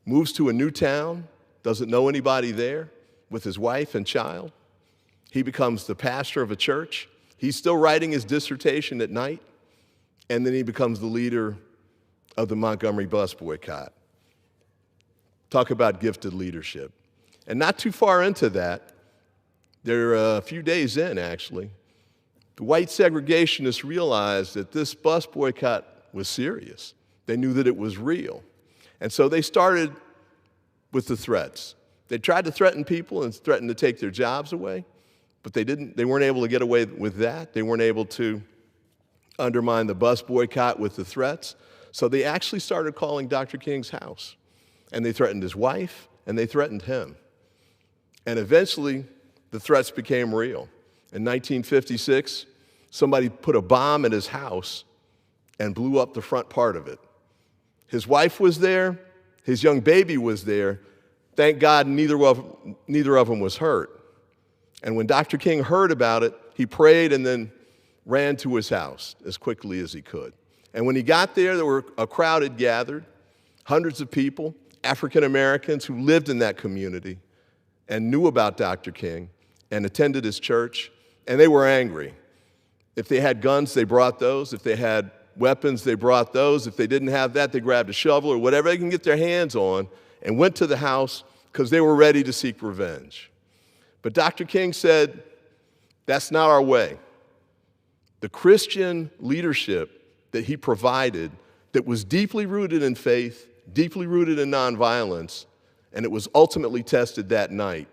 moves to a new town, doesn't know anybody there, with his wife and child. He becomes the pastor of a church. He's still writing his dissertation at night, and then he becomes the leader of the Montgomery bus boycott. Talk about gifted leadership. And not too far into that, they're a few days in actually, the white segregationists realized that this bus boycott was serious. They knew that it was real. And so they started with the threats. They tried to threaten people and threaten to take their jobs away, but they weren't able to get away with that. They weren't able to undermine the bus boycott with the threats. So they actually started calling Dr. King's house, and they threatened his wife, and they threatened him. And eventually, the threats became real. In 1956, somebody put a bomb in his house and blew up the front part of it. His wife was there. His young baby was there. Thank God neither of them was hurt. And when Dr. King heard about it, he prayed and then ran to his house as quickly as he could. And when he got there were a crowd had gathered, hundreds of people, African Americans who lived in that community and knew about Dr. King and attended his church, and they were angry. If they had guns, they brought those. If they had weapons, they brought those. If they didn't have that, they grabbed a shovel or whatever they can get their hands on and went to the house because they were ready to seek revenge. But Dr. King said, that's not our way. The Christian leadership that he provided that was deeply rooted in faith, deeply rooted in nonviolence, and it was ultimately tested that night.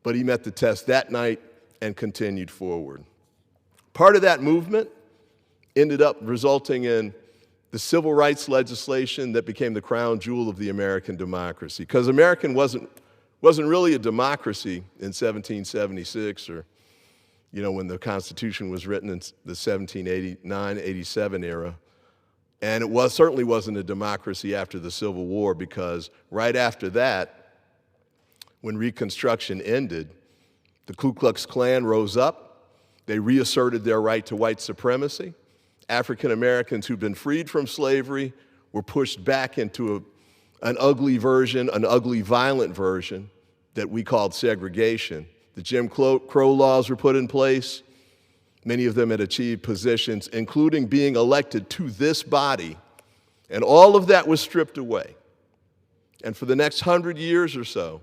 But he met the test that night and continued forward. Part of that movement ended up resulting in the civil rights legislation that became the crown jewel of the American democracy. Because American wasn't really a democracy in 1776 or, when the Constitution was written in the 1789-87 era. And it certainly wasn't a democracy after the Civil War, because right after that, when Reconstruction ended, the Ku Klux Klan rose up. They reasserted their right to white supremacy. African Americans who'd been freed from slavery were pushed back into an ugly version, an ugly, violent version that we called segregation. The Jim Crow laws were put in place. Many of them had achieved positions, including being elected to this body, and all of that was stripped away. And for the next 100 years or so,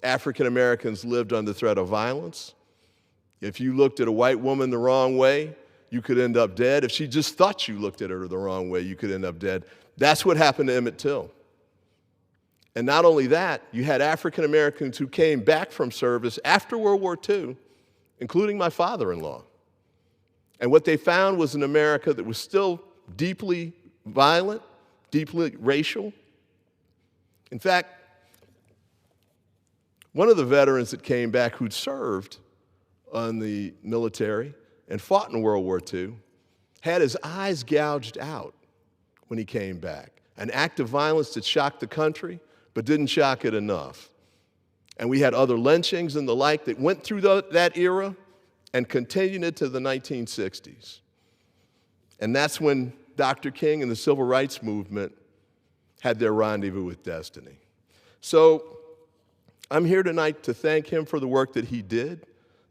African Americans lived under threat of violence. If you looked at a white woman the wrong way, you could end up dead. If she just thought you looked at her the wrong way, you could end up dead. That's what happened to Emmett Till. And not only that, you had African Americans who came back from service after World War II, including my father-in-law. And what they found was an America that was still deeply violent, deeply racial. In fact, one of the veterans that came back who'd served on the military and fought in World War II had his eyes gouged out when he came back. An act of violence that shocked the country, but didn't shock it enough. And we had other lynchings and the like that went through that era and continued into the 1960s. And that's when Dr. King and the Civil Rights Movement had their rendezvous with destiny. So I'm here tonight to thank him for the work that he did.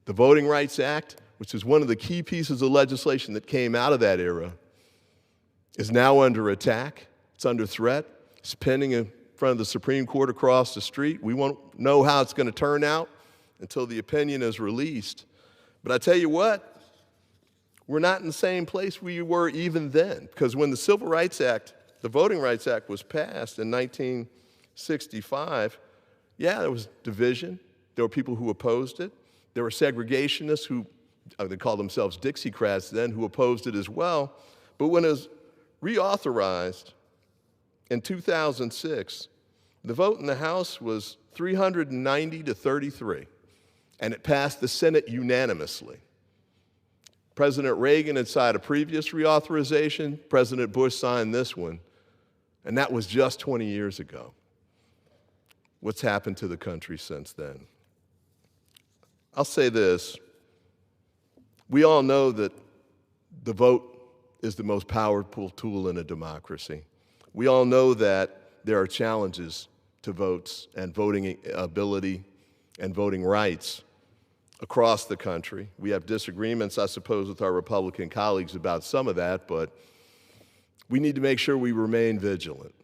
The Voting Rights Act, which is one of the key pieces of legislation that came out of that era, is now under attack. It's under threat. It's pending in front of the Supreme Court across the street. We won't know how it's going to turn out until the opinion is released. But I tell you what, we're not in the same place we were even then, because when the Civil Rights Act, the Voting Rights Act was passed in 1965, yeah, there was division. There were people who opposed it. There were segregationists who, they called themselves Dixiecrats then, who opposed it as well. But when it was reauthorized in 2006, the vote in the House was 390 to 33, and it passed the Senate unanimously. President Reagan had signed a previous reauthorization. President Bush signed this one, and that was just 20 years ago. What's happened to the country since then? I'll say this. We all know that the vote is the most powerful tool in a democracy. We all know that there are challenges to votes and voting ability and voting rights across the country. We have disagreements, I suppose, with our Republican colleagues about some of that, but we need to make sure we remain vigilant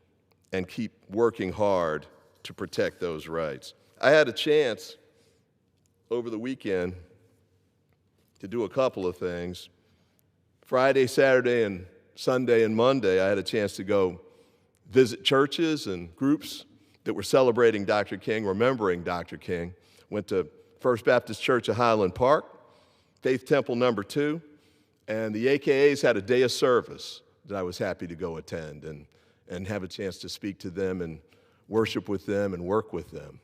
and keep working hard to protect those rights. I had a chance over the weekend to do a couple of things. Friday, Saturday, and Sunday and Monday, I had a chance to go visit churches and groups that were celebrating Dr. King, remembering Dr. King. Went to First Baptist Church of Highland Park, Faith Temple No. 2, and the AKAs had a day of service that I was happy to go attend and have a chance to speak to them and worship with them and work with them.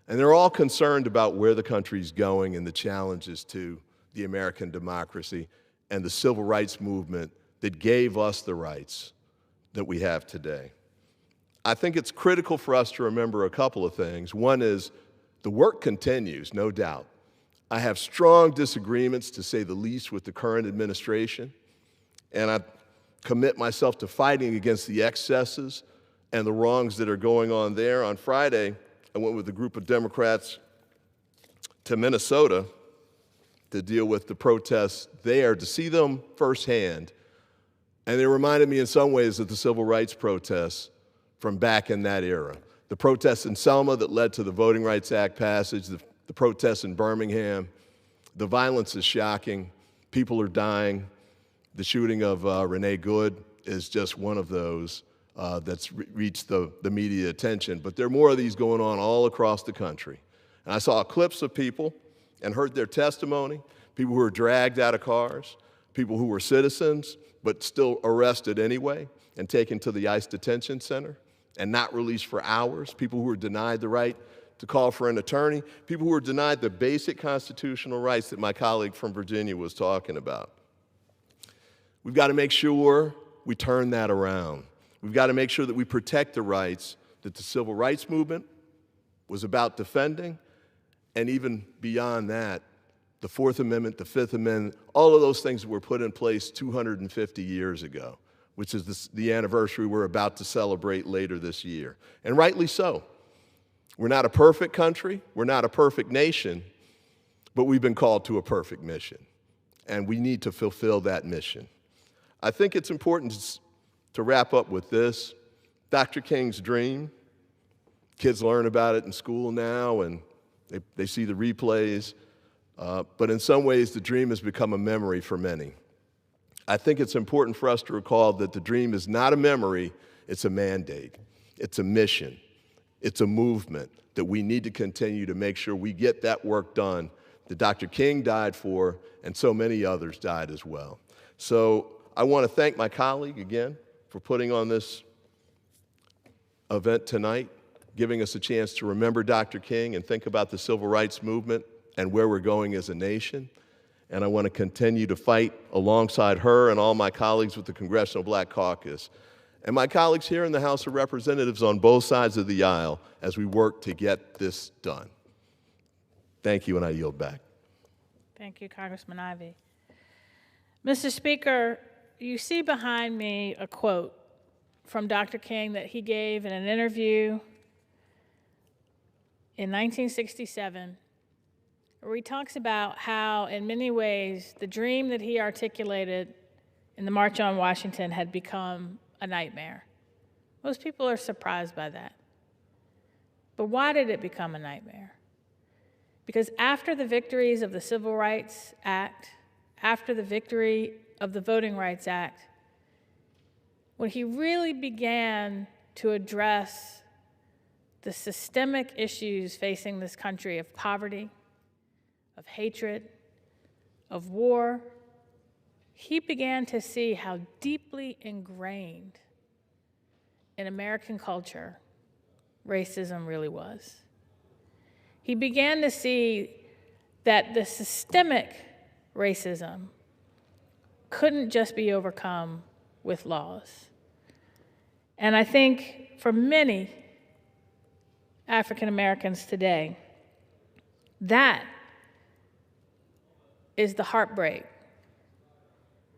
And they're all concerned about where the country's going and the challenges to the American democracy and the civil rights movement that gave us the rights that we have today. I think it's critical for us to remember a couple of things. One is the work continues, no doubt. I have strong disagreements, to say the least, with the current administration, and I commit myself to fighting against the excesses and the wrongs that are going on there. On Friday, I went with a group of Democrats to Minnesota to deal with the protests there, to see them firsthand. And they reminded me in some ways of the civil rights protests from back in that era. The protests in Selma that led to the Voting Rights Act passage, the protests in Birmingham. The violence is shocking. People are dying. The shooting of Renee Good is just one of those that's reached the media attention. But there are more of these going on all across the country. And I saw clips of people and heard their testimony, people who were dragged out of cars, people who were citizens but still arrested anyway and taken to the ICE detention center and not released for hours, people who were denied the right to call for an attorney, people who were denied the basic constitutional rights that my colleague from Virginia was talking about. We've got to make sure we turn that around. We've got to make sure that we protect the rights that the civil rights movement was about defending, and even beyond that, the Fourth Amendment, the Fifth Amendment, all of those things that were put in place 250 years ago, which is the anniversary we're about to celebrate later this year. And rightly so. We're not a perfect country, we're not a perfect nation, but we've been called to a perfect mission, and we need to fulfill that mission. I think it's important to wrap up with this. Dr. King's dream, kids learn about it in school now, and they see the replays, but in some ways the dream has become a memory for many. I think it's important for us to recall that the dream is not a memory, it's a mandate, it's a mission, it's a movement that we need to continue to make sure we get that work done that Dr. King died for, and so many others died as well. So I want to thank my colleague again for putting on this event tonight, giving us a chance to remember Dr. King and think about the civil rights movement and where we're going as a nation. And I want to continue to fight alongside her and all my colleagues with the Congressional Black Caucus and my colleagues here in the House of Representatives on both sides of the aisle as we work to get this done. Thank you, and I yield back. Thank you, Congressman Ivey. Mr. Speaker, you see behind me a quote from Dr. King that he gave in an interview in 1967, where he talks about how, in many ways, the dream that he articulated in the March on Washington had become a nightmare. Most people are surprised by that. But why did it become a nightmare? Because after the victories of the Civil Rights Act, after the victory of the Voting Rights Act, when he really began to address the systemic issues facing this country of poverty, of hatred, of war, he began to see how deeply ingrained in American culture racism really was. He began to see that the systemic racism couldn't just be overcome with laws. And I think for many African Americans today, that is the heartbreak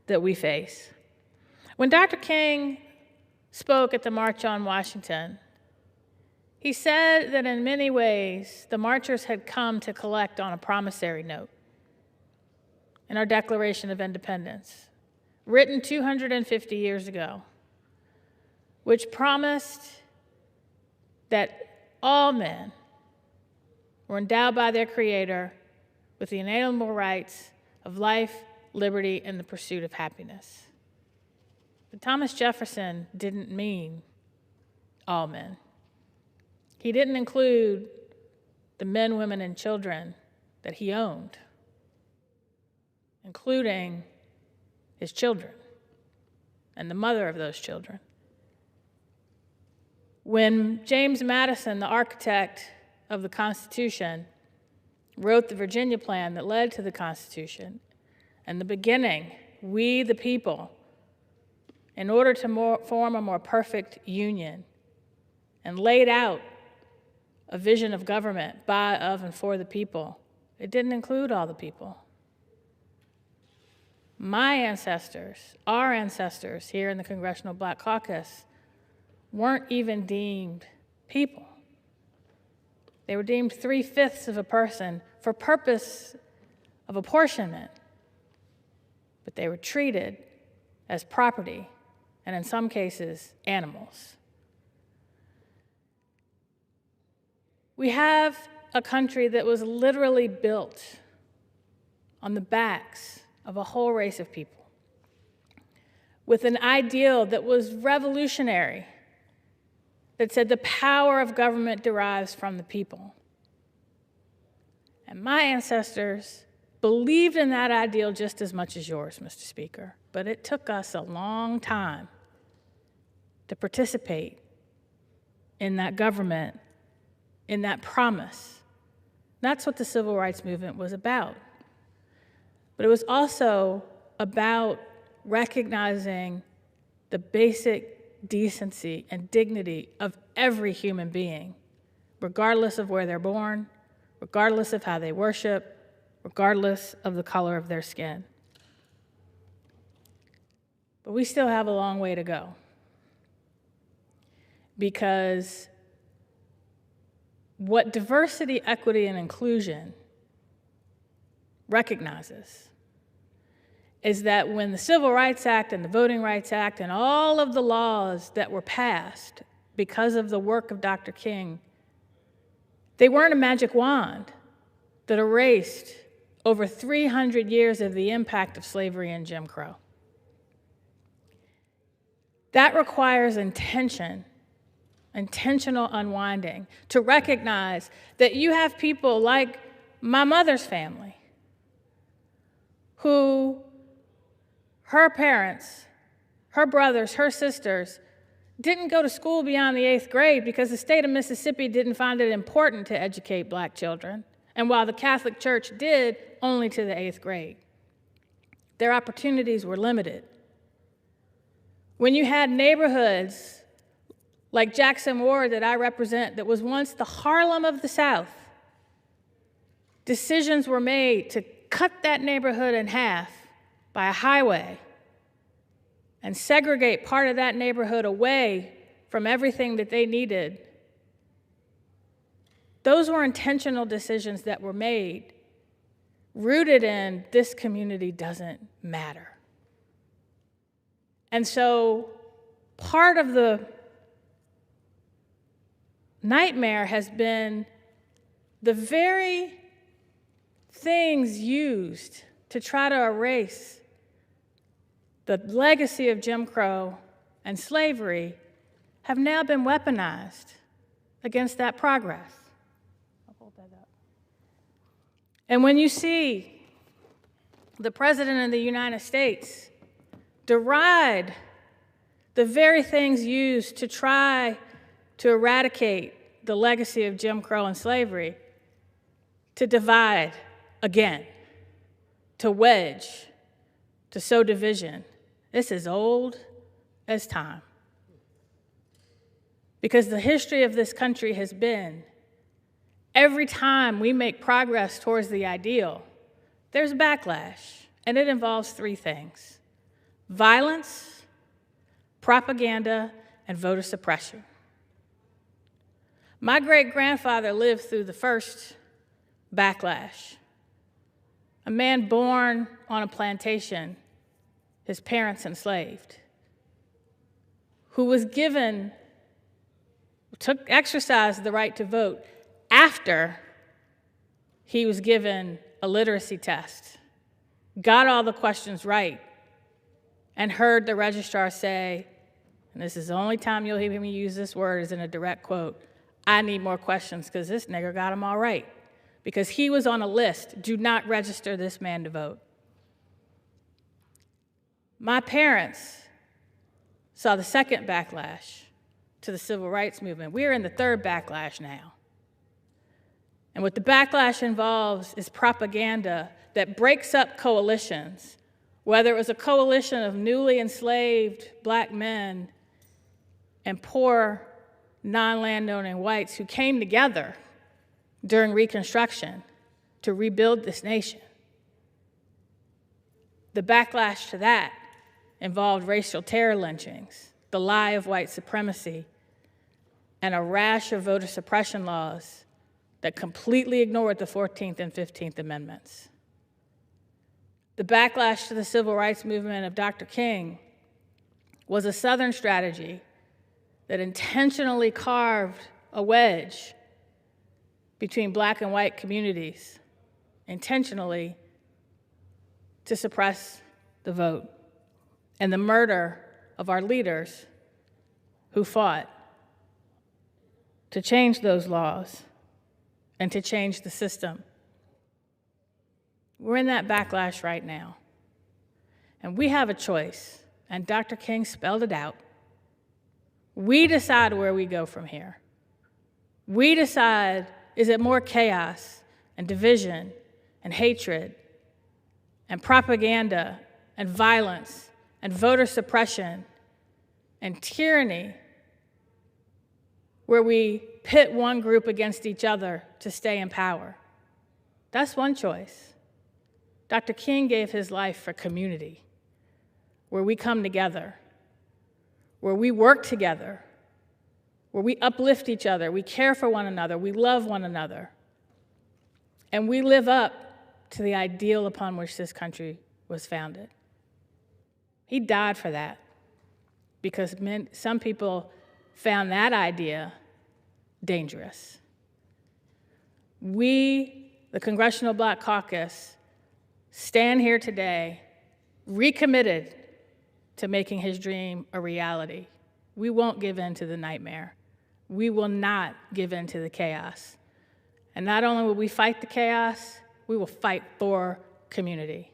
that we face. When Dr. King spoke at the March on Washington, he said that in many ways, the marchers had come to collect on a promissory note in our Declaration of Independence, written 250 years ago, which promised that all men were endowed by their Creator with the inalienable rights of life, liberty, and the pursuit of happiness. But Thomas Jefferson didn't mean all men. He didn't include the men, women, and children that he owned, including his children and the mother of those children. When James Madison, the architect of the Constitution, wrote the Virginia Plan that led to the Constitution, in the beginning, we the people in order to form a more perfect union, and laid out a vision of government by, of, and for the people. It didn't include all the people. My ancestors, our ancestors here in the Congressional Black Caucus, weren't even deemed people. They were deemed 3/5 of a person for purpose of apportionment, but they were treated as property, and in some cases, animals. We have a country that was literally built on the backs of a whole race of people, with an ideal that was revolutionary, that said the power of government derives from the people. And my ancestors believed in that ideal just as much as yours, Mr. Speaker, but it took us a long time to participate in that government, in that promise. That's what the Civil Rights Movement was about. But it was also about recognizing the basic decency and dignity of every human being, regardless of where they're born, regardless of how they worship, regardless of the color of their skin. But we still have a long way to go, because what diversity, equity, and inclusion recognizes is that when the Civil Rights Act and the Voting Rights Act and all of the laws that were passed because of the work of Dr. King, they weren't a magic wand that erased over 300 years of the impact of slavery and Jim Crow. That requires intentional unwinding, to recognize that you have people like my mother's family who her parents, her brothers, her sisters didn't go to school beyond the 8th grade because the state of Mississippi didn't find it important to educate black children, and while the Catholic Church did, only to the 8th grade. Their opportunities were limited. When you had neighborhoods like Jackson Ward that I represent, that was once the Harlem of the South, decisions were made to cut that neighborhood in half by a highway and segregate part of that neighborhood away from everything that they needed. Those were intentional decisions that were made, rooted in this community doesn't matter. And so part of the nightmare has been the very things used to try to erase the legacy of Jim Crow and slavery have now been weaponized against that progress. I'll hold that up. And when you see the President of the United States deride the very things used to try to eradicate the legacy of Jim Crow and slavery, to divide again, to wedge, to sow division. This is old as time. Because the history of this country has been, every time we make progress towards the ideal, there's backlash, and it involves three things: violence, propaganda, and voter suppression. My great-grandfather lived through the first backlash. A man born on a plantation, his parents enslaved, who was exercised the right to vote after he was given a literacy test, got all the questions right, and heard the registrar say, and this is the only time you'll hear me use this word, is in a direct quote, "I need more questions because this nigger got them all right." Because he was on a list, do not register this man to vote. My parents saw the second backlash to the civil rights movement. We're in the third backlash now. And what the backlash involves is propaganda that breaks up coalitions whether it was a coalition of newly enslaved black men and poor non-landowning whites who came together during Reconstruction to rebuild this nation. The backlash to that involved racial terror lynchings, the lie of white supremacy, and a rash of voter suppression laws that completely ignored the 14th and 15th Amendments. The backlash to the civil rights movement of Dr. King was a Southern strategy that intentionally carved a wedge between black and white communities, intentionally to suppress the vote, and the murder of our leaders who fought to change those laws and to change the system. We're in that backlash right now. And we have a choice, and Dr. King spelled it out. We decide where we go from here. We decide, is it more chaos and division and hatred and propaganda and violence and voter suppression and tyranny where we pit one group against each other to stay in power? That's one choice. Dr. King gave his life for community, where we come together, where we work together, where we uplift each other, we care for one another, we love one another, and we live up to the ideal upon which this country was founded. He died for that because some people found that idea dangerous. We, the Congressional Black Caucus, stand here today recommitted to making his dream a reality. We won't give in to the nightmare. We will not give in to the chaos. And not only will we fight the chaos, we will fight for community.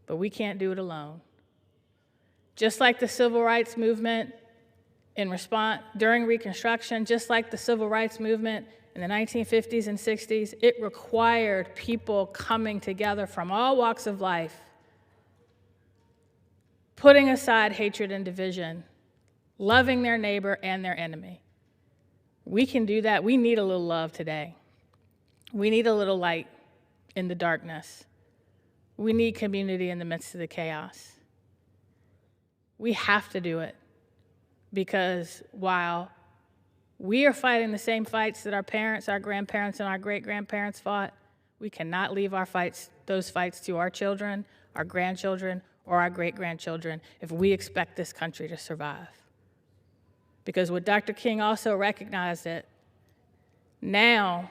But we can't do it alone. Just like the civil rights movement in response during Reconstruction, just like the civil rights movement in the 1950s and 60s, it required people coming together from all walks of life, putting aside hatred and division, loving their neighbor and their enemy. We can do that. We need a little love today. We need a little light in the darkness. We need community in the midst of the chaos. We have to do it because while we are fighting the same fights that our parents, our grandparents, and our great-grandparents fought, we cannot leave those fights to our children, our grandchildren, or our great-grandchildren if we expect this country to survive. Because what Dr. King also recognized that now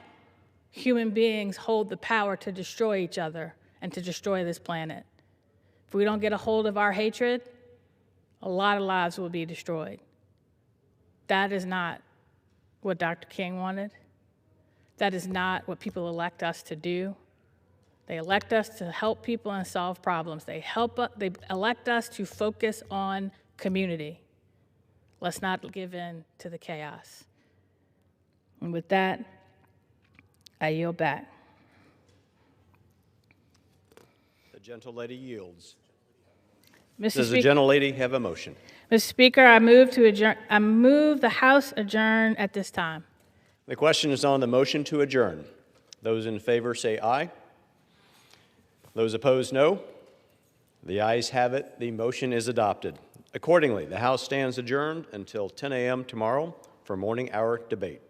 human beings hold the power to destroy each other and to destroy this planet. If we don't get a hold of our hatred, a lot of lives will be destroyed. That is not what Dr. King wanted. That is not what people elect us to do. They elect us to help people and solve problems. They elect us to focus on community. Let's not give in to the chaos. And with that, I yield back. The gentlelady yields. Mr. Does the Speaker, gentlelady have a motion? Mr. Speaker, I move to adjourn. I move the House adjourn at this time. The question is on the motion to adjourn. Those in favor say aye. Those opposed, no. The ayes have it. The motion is adopted. Accordingly, the House stands adjourned until 10 a.m. tomorrow for morning hour debate.